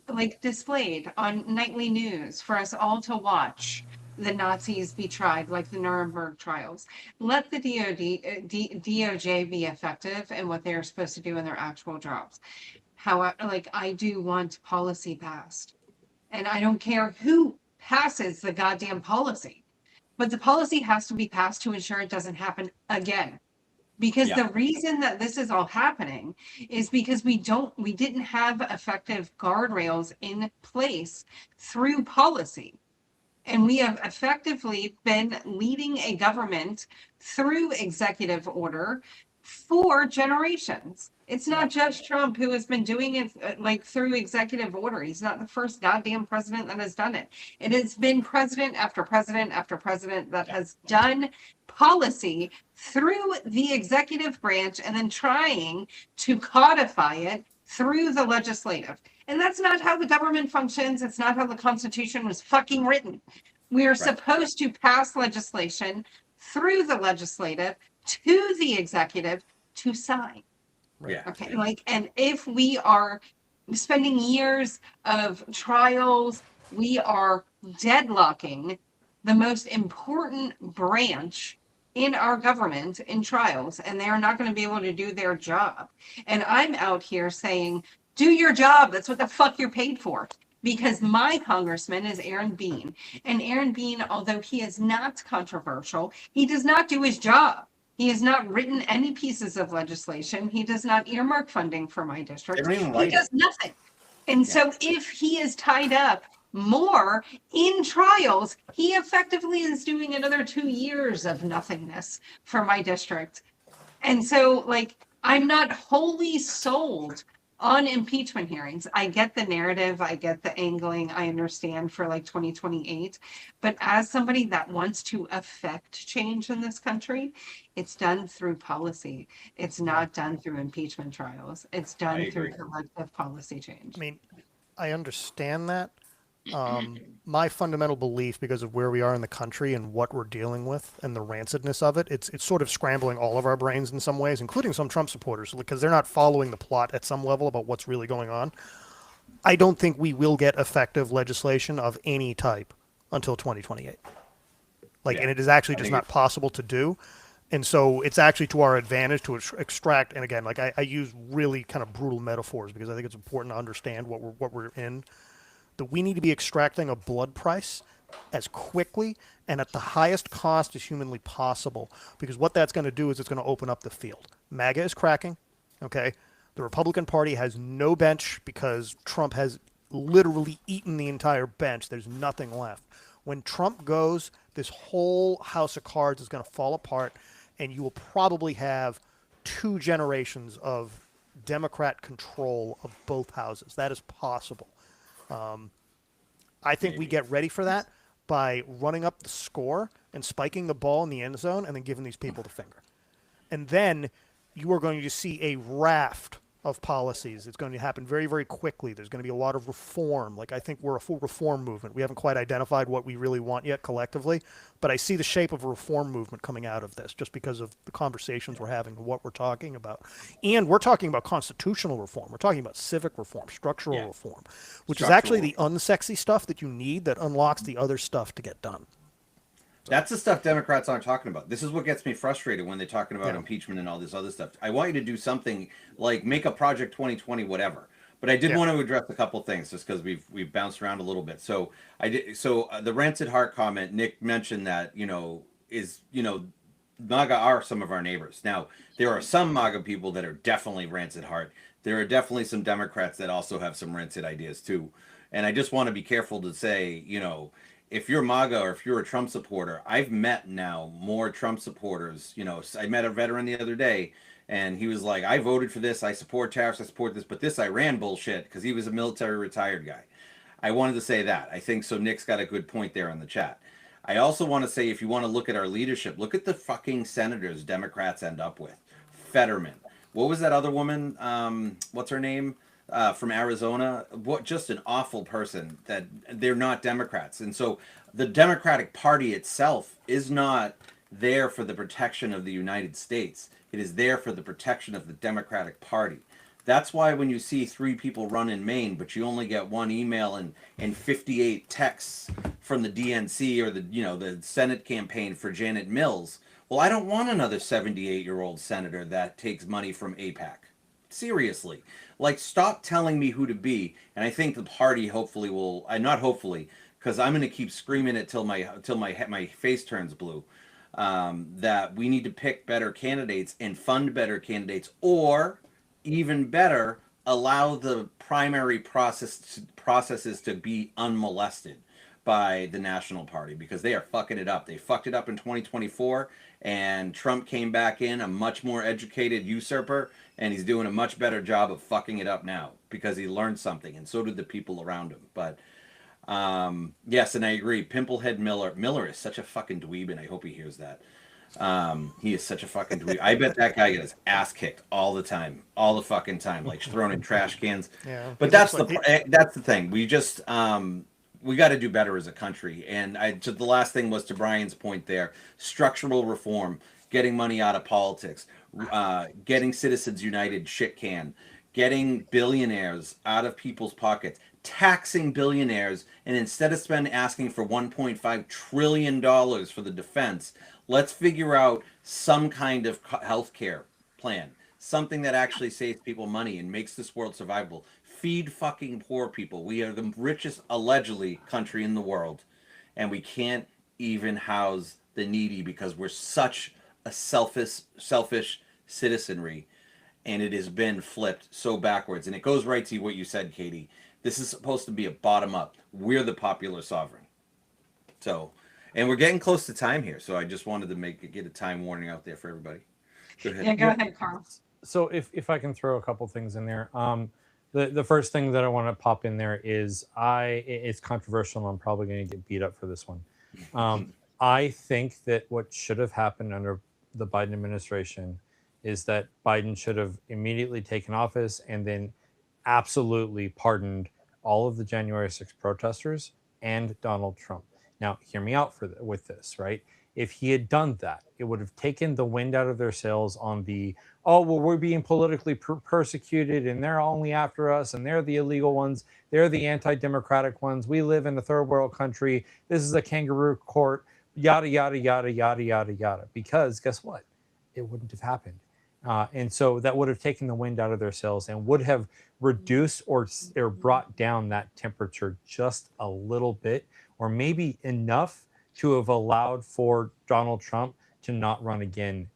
like displayed on nightly news for us all to watch the Nazis be tried, like the Nuremberg trials. Let the DOJ be effective in what they're supposed to do in their actual jobs. However, like I do want policy passed, and I don't care who passes the goddamn policy, but the policy has to be passed to ensure it doesn't happen again. Because the reason that this is all happening is because we didn't have effective guardrails in place through policy. And we have effectively been leading a government through executive order for generations. It's not just Trump who has been doing it like through executive order. He's not the first goddamn president that has done it. It has been president after president after president that has done policy through the executive branch and then trying to codify it through the legislative. And that's not how the government functions. It's not how the Constitution was fucking written. We are supposed to pass legislation through the legislative to the executive to sign. Yeah. Okay. Like, and if we are spending years of trials, we are deadlocking the most important branch in our government in trials, and they are not going to be able to do their job. And I'm out here saying, do your job. That's what the fuck you're paid for. Because my congressman is Aaron Bean. And Aaron Bean, although he is not controversial, he does not do his job. He has not written any pieces of legislation. He does not earmark funding for my district. He does nothing. And so if he is tied up more in trials, he effectively is doing another 2 years of nothingness for my district. And so, like, I'm not wholly sold on impeachment hearings. I get the narrative, I get the angling, I understand for like 2028. But as somebody that wants to affect change in this country, it's done through policy. It's not done through impeachment trials. It's done through collective policy change. I mean, I understand that. My fundamental belief, because of where we are in the country and what we're dealing with and the rancidness of it, it's sort of scrambling all of our brains in some ways, including some Trump supporters, because they're not following the plot at some level about what's really going on. I don't think we will get effective legislation of any type until 2028. And it is actually just not possible to do. And so it's actually to our advantage to extract. And again, like I use really kind of brutal metaphors because I think it's important to understand what we're in. That we need to be extracting a blood price as quickly and at the highest cost as humanly possible, because what that's going to do is it's going to open up the field. MAGA is cracking, okay? The Republican Party has no bench because Trump has literally eaten the entire bench. There's nothing left. When Trump goes, this whole house of cards is going to fall apart, and you will probably have 2 generations of Democrat control of both houses. That is possible. I think we get ready for that by running up the score and spiking the ball in the end zone and then giving these people the finger. And then you are going to see a raft of policies. It's going to happen very, very quickly. There's going to be a lot of reform. Like, I think we're a full reform movement. We haven't quite identified what we really want yet collectively, but I see the shape of a reform movement coming out of this just because of the conversations we're having and what we're talking about. And we're talking about constitutional reform. We're talking about civic reform, structural reform, which is actually the unsexy stuff that you need that unlocks the other stuff to get done. That's the stuff Democrats aren't talking about. This is what gets me frustrated when they're talking about impeachment and all this other stuff. I want you to do something like make a Project 2020, whatever. But I did want to address a couple things just because we've bounced around a little bit. So the Rancid Heart comment, Nick mentioned that MAGA are some of our neighbors. Now there are some MAGA people that are definitely Rancid Heart. There are definitely some Democrats that also have some rancid ideas too. And I just want to be careful to say, if you're MAGA or if you're a Trump supporter, I've met now more Trump supporters. I met a veteran the other day, and he was like, I voted for this, I support tariffs, I support this, but this Iran bullshit, because he was a military retired guy. I wanted to say that. I think so. Nick's got a good point there in the chat. I also want to say, if you want to look at our leadership, look at the fucking senators Democrats end up with. Fetterman. What was that other woman? What's her name? From Arizona. What, just an awful person. That they're not Democrats. And so the Democratic Party itself is not there for the protection of the United States. It is there for the protection of the Democratic Party. That's why when you see 3 people run in Maine, but you only get 1 email and 58 texts from the DNC or the Senate campaign for Janet Mills. Well, I don't want another 78-year-old senator that takes money from AIPAC. Seriously. Like, stop telling me who to be. And I think the party hopefully will, not hopefully, because I'm going to keep screaming it till my face turns blue, that we need to pick better candidates and fund better candidates, or even better, allow the primary processes to be unmolested by the National Party, because they are fucking it up. They fucked it up in 2024, and Trump came back in a much more educated usurper, and he's doing a much better job of fucking it up now because he learned something, and so did the people around him. But yes, and I agree. Pimplehead Miller is such a fucking dweeb, and I hope he hears that. He is such a fucking dweeb. I bet that guy gets his ass kicked all the time, all the fucking time, like thrown in trash cans. Yeah, but that's the thing. We just we got to do better as a country. And the last thing was to Brian's point there: structural reform, getting money out of politics, getting Citizens United shit can, getting billionaires out of people's pockets, taxing billionaires, and instead of asking for $1.5 trillion for the defense, let's figure out some kind of healthcare plan, something that actually saves people money and makes this world survivable. Feed fucking poor people. We are the richest, allegedly, country in the world, and we can't even house the needy because we're such a selfish citizenry, and it has been flipped so backwards. And it goes right to what you said, Katie. This is supposed to be a bottom up. We're the popular sovereign. So, and we're getting close to time here, so I just wanted to get a time warning out there for everybody. Go ahead. Yeah, go ahead, Carl. So if I can throw a couple things in there, the first thing that I want to pop in there is it's controversial, and I'm probably going to get beat up for this one. I think that what should have happened under the Biden administration is that Biden should have immediately taken office and then absolutely pardoned all of the January 6th protesters and Donald Trump. Now, hear me out with this, right? If he had done that, it would have taken the wind out of their sails on we're being politically persecuted and they're only after us and they're the illegal ones. They're the anti-democratic ones. We live in a third world country. This is a kangaroo court, yada, yada, yada, yada, yada, yada. Because guess what? It wouldn't have happened. And so that would have taken the wind out of their sails and would have reduced or brought down that temperature just a little bit, or maybe enough to have allowed for Donald Trump to not run again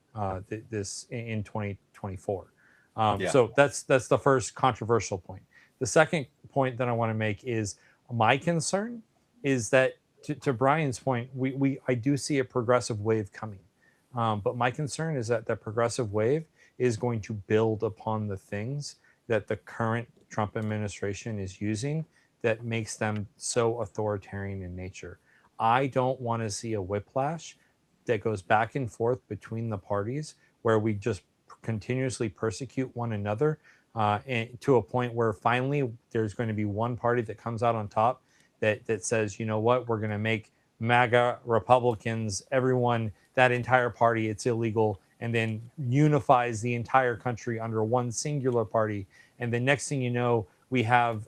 this in 2024. So that's the first controversial point. The second point that I want to make is my concern is that to Brian's point, I do see a progressive wave coming. But my concern is that the progressive wave is going to build upon the things that the current Trump administration is using that makes them so authoritarian in nature. I don't want to see a whiplash that goes back and forth between the parties where we just continuously persecute one another, and to a point where finally there's going to be one party that comes out on top that says, you know what, we're going to make MAGA Republicans, everyone, that entire party, it's illegal, and then unifies the entire country under one singular party. And the next thing you know, we have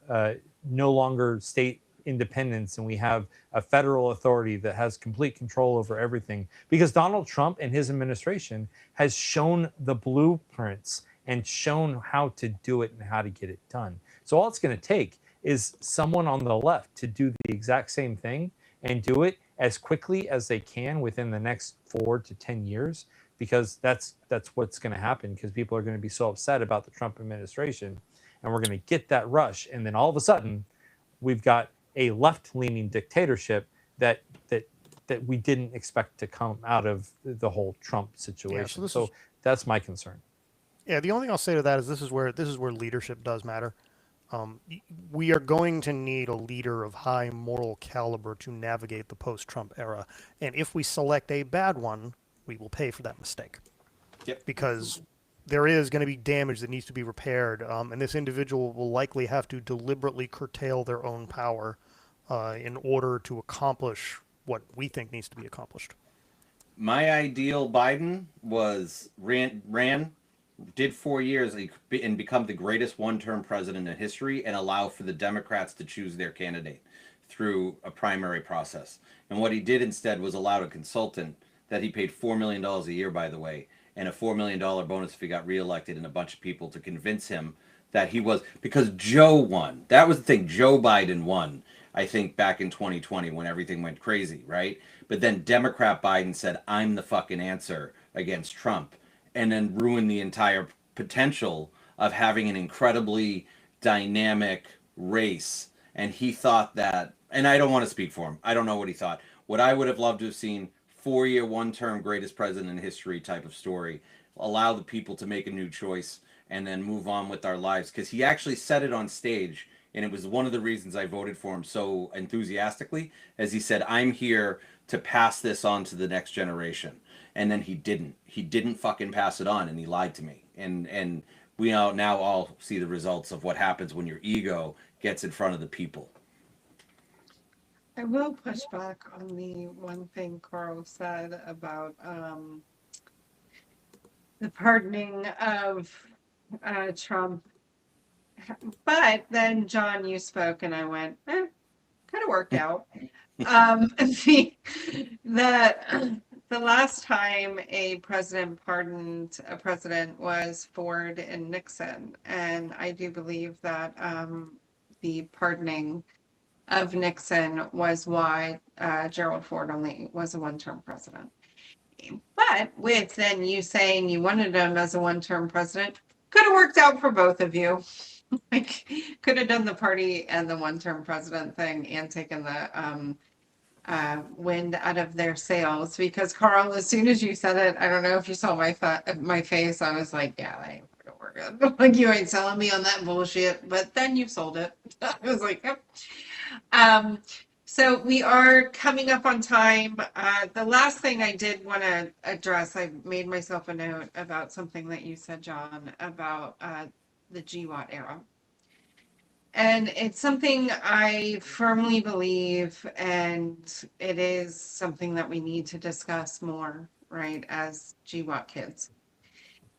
no longer state independence, and we have a federal authority that has complete control over everything, because Donald Trump and his administration has shown the blueprints and shown how to do it and how to get it done. So all it's going to take is someone on the left to do the exact same thing and do it as quickly as they can within the next 4 to 10 years, because that's what's going to happen, because people are going to be so upset about the Trump administration, and we're going to get that rush, and then all of a sudden we've got a left-leaning dictatorship that we didn't expect to come out of the whole Trump situation. So that's my concern. Yeah, the only thing I'll say to that is this is where leadership does matter. We are going to need a leader of high moral caliber to navigate the post-Trump era, and if we select a bad one, we will pay for that mistake. Yep. Because there is going to be damage that needs to be repaired, and this individual will likely have to deliberately curtail their own power in order to accomplish what we think needs to be accomplished. My ideal Biden was ran, did 4 years and become the greatest one-term president in history, and allow for the Democrats to choose their candidate through a primary process. And what he did instead was allowed a consultant that he paid $4 million a year, by the way, and a $4 million bonus if he got reelected, and a bunch of people to convince him that he was, because Joe won. That was the thing. Joe Biden won, I think, back in 2020 when everything went crazy, right? But then Democrat Biden said, I'm the fucking answer against Trump, and then ruined the entire potential of having an incredibly dynamic race. And he thought that, and I don't want to speak for him, I don't know what he thought. What I would have loved to have seen, 4-year, one-term greatest president in history type of story, allow the people to make a new choice and then move on with our lives. Because he actually said it on stage, and it was one of the reasons I voted for him so enthusiastically, as he said, I'm here to pass this on to the next generation. And then he didn't fucking pass it on, and he lied to me. And we now all see the results of what happens when your ego gets in front of the people. I will push back on the one thing Carl said about the pardoning of Trump. But then, John, you spoke, and I went, kind of worked out. The last time a president pardoned a president was Ford and Nixon, and I do believe that the pardoning of Nixon was why Gerald Ford only was a one-term president. But with then you saying you wanted him as a one-term president, could have worked out for both of you. Like, could have done the party and the one-term president thing and taken the wind out of their sails. Because Carl, as soon as you said it, I don't know if you saw my face, I was like, yeah, that ain't gonna work out. Like, you ain't selling me on that bullshit. But then you sold it. I was like, yep. So we are coming up on time. The last thing I did want to address, I made myself a note about something that you said, John, about the GWAT era. And it's something I firmly believe, and it is something that we need to discuss more, right, as GWAT kids,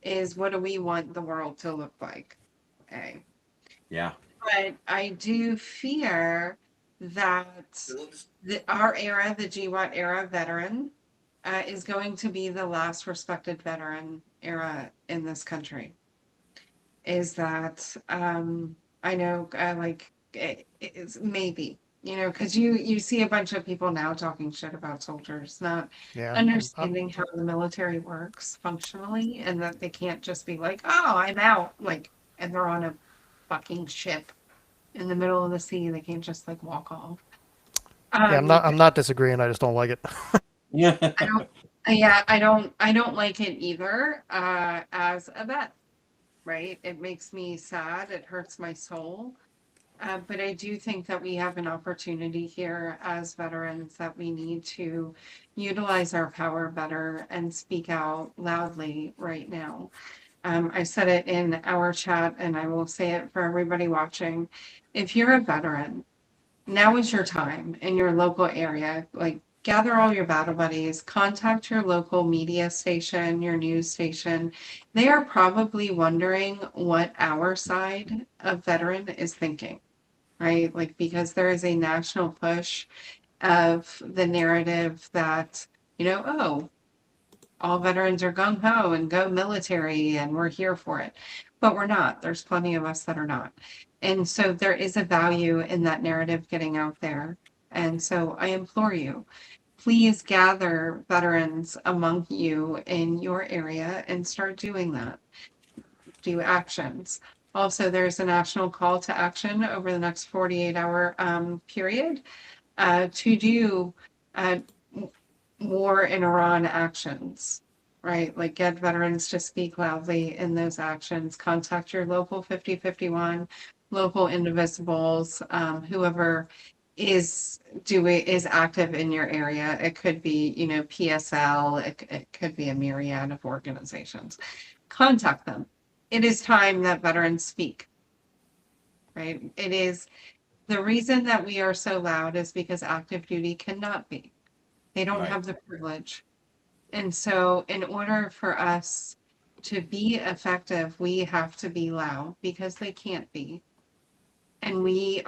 is what do we want the world to look like? Okay. Yeah. But I do fear that our era, the GWAT era veteran, is going to be the last respected veteran era in this country. Is that I know, it's maybe, because you see a bunch of people now talking shit about soldiers, not understanding how the military works functionally, and that they can't just be like, oh, I'm out, like, and they're on a fucking ship in the middle of the sea. They can't just walk off. Yeah, I'm not disagreeing. I just don't like it. Yeah. Yeah, I don't like it either, as a vet, right? It makes me sad. It hurts my soul. But I do think that we have an opportunity here as veterans that we need to utilize our power better and speak out loudly right now. I said it in our chat and I will say it for everybody watching. If you're a veteran, now is your time in your local area. Like, gather all your battle buddies, contact your local media station, your news station. They are probably wondering what our side of veteran is thinking, right? Like, because there is a national push of the narrative that, oh, all veterans are gung ho and go military and we're here for it. But we're not. There's plenty of us that are not. And so there is a value in that narrative getting out there. And so I implore you, please gather veterans among you in your area and start doing that. Do actions. Also, there's a national call to action over the next 48-hour period to do uh, war in Iran actions, right? Like, get veterans to speak loudly in those actions. Contact your local 5051, local indivisibles, whoever is active in your area. It could be, PSL, it could be a myriad of organizations. Contact them. It is time that veterans speak, right? It is the reason that we are so loud is because active duty cannot be. They don't Right. have the privilege. And so, in order for us to be effective, we have to be loud because they can't be. And we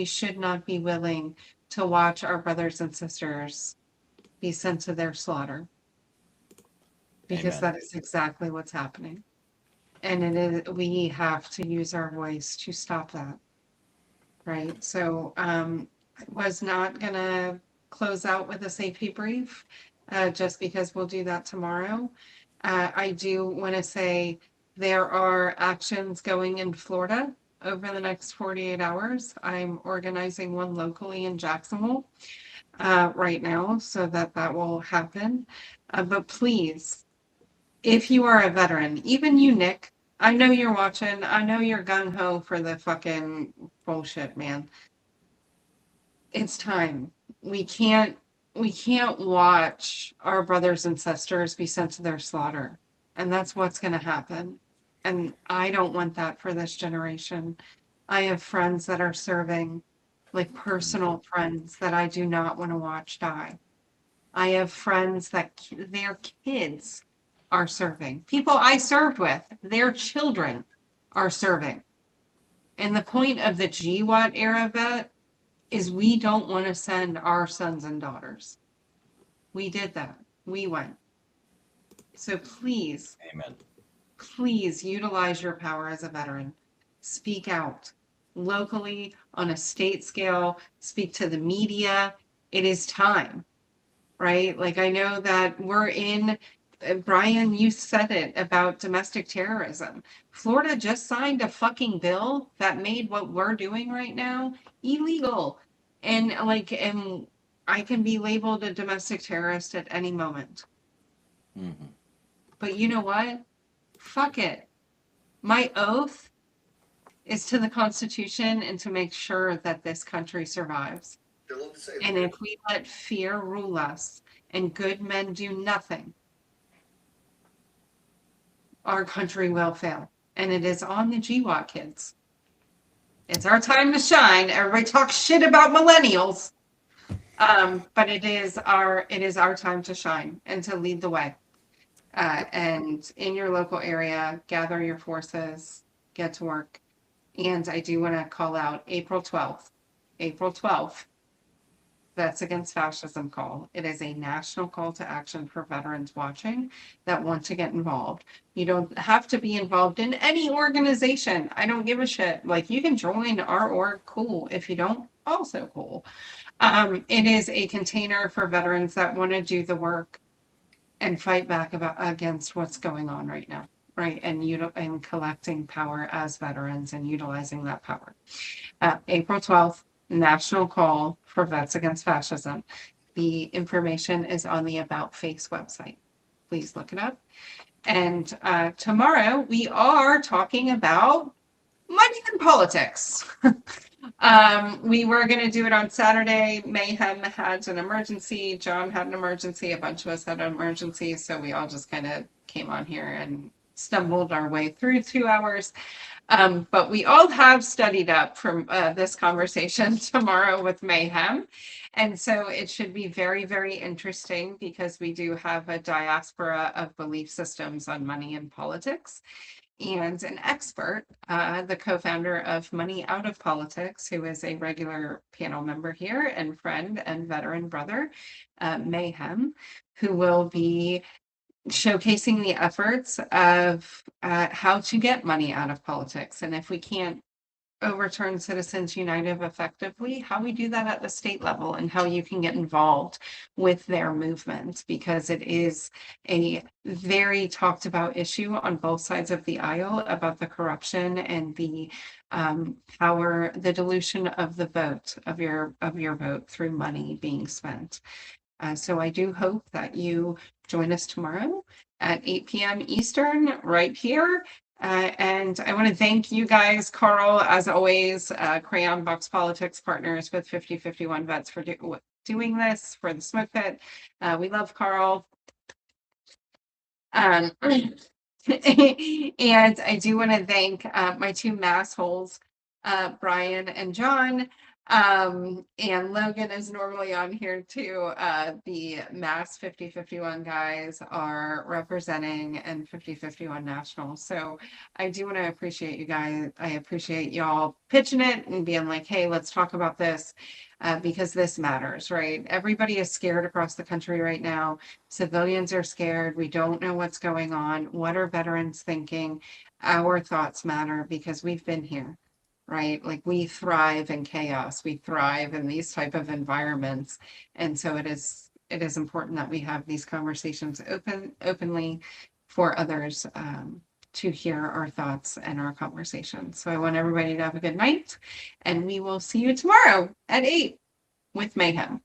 should not be willing to watch our brothers and sisters be sent to their slaughter because Amen. that is exactly what's happening. And we have to use our voice to stop that. Right. So, I was not gonna close out with a safety brief, just because we'll do that tomorrow. I do want to say there are actions going in Florida over the next 48 hours. I'm organizing one locally in Jacksonville, right now, so that that will happen. But please, if you are a veteran, even you, Nick, I know you're watching. I know you're gung ho for the fucking bullshit, man. It's time. We can't we can't watch our brothers and sisters be sent to their slaughter. And that's what's going to happen. And I don't want that for this generation. I have friends that are serving, like personal friends that I do not want to watch die. I have friends that their kids are serving. People I served with, their children are serving. And the point of the GWAT era vet is we don't want to send our sons and daughters. We did that. We went. So please, Amen. please utilize your power as a veteran. Speak out locally, on a state scale, speak to the media. It is time, right? Like, I know that Brian, you said it about domestic terrorism. Florida just signed a fucking bill that made what we're doing right now illegal. And I can be labeled a domestic terrorist at any moment. Hmm. But you know what? Fuck it. My oath is to the Constitution and to make sure that this country survives. And if we let fear rule us and good men do nothing, our country will fail. And it is on the GWAT kids. It's our time to shine. Everybody talks shit about millennials. But it is our time to shine and to lead the way. And in your local area, gather your forces, get to work. And I do want to call out April 12th. April 12th, Vets Against Fascism call. It is a national call to action for veterans watching that want to get involved. You don't have to be involved in any organization. I don't give a shit. Like, you can join our org, cool. If you don't, also cool. It is a container for veterans that want to do the work and fight back against what's going on right now, right? And collecting power as veterans and utilizing that power. April 12th, national call for Vets Against Fascism. The information is on the About Face website. Please look it up. And tomorrow we are talking about money and politics. We were going to do it on Saturday. Mayhem had an emergency. John had an emergency. A bunch of us had an emergency. So we all just kind of came on here and stumbled our way through 2 hours. But we all have studied up from this conversation tomorrow with Mayhem. And so it should be very, very interesting because we do have a diaspora of belief systems on money and politics. And an expert, the co-founder of Money Out of Politics, who is a regular panel member here and friend and veteran brother, Mayhem, who will be showcasing the efforts of how to get money out of politics. And if we can't overturn Citizens United effectively, how we do that at the state level and how you can get involved with their movement, because it is a very talked about issue on both sides of the aisle about the corruption and the power, the dilution of the vote, of your vote through money being spent. So I do hope that you join us tomorrow at 8 p.m. Eastern right here. And I want to thank you guys, Carl, as always, Crayon Box Politics partners with 5051 Vets for doing this for the Smoke Pit. We love Carl. And I do want to thank my two mass holes, Brian and John. And Logan is normally on here too. The Mass 5051 guys are representing and 5051 National. So I do want to appreciate you guys. I appreciate y'all pitching it and being like, hey, let's talk about this because this matters, right? Everybody is scared across the country right now. Civilians are scared. We don't know what's going on. What are veterans thinking? Our thoughts matter because we've been here. Right? Like we thrive in chaos. We thrive in these type of environments. And so it is important that we have these conversations openly for others to hear our thoughts and our conversations. So I want everybody to have a good night and we will see you tomorrow at 8 with Mayhem.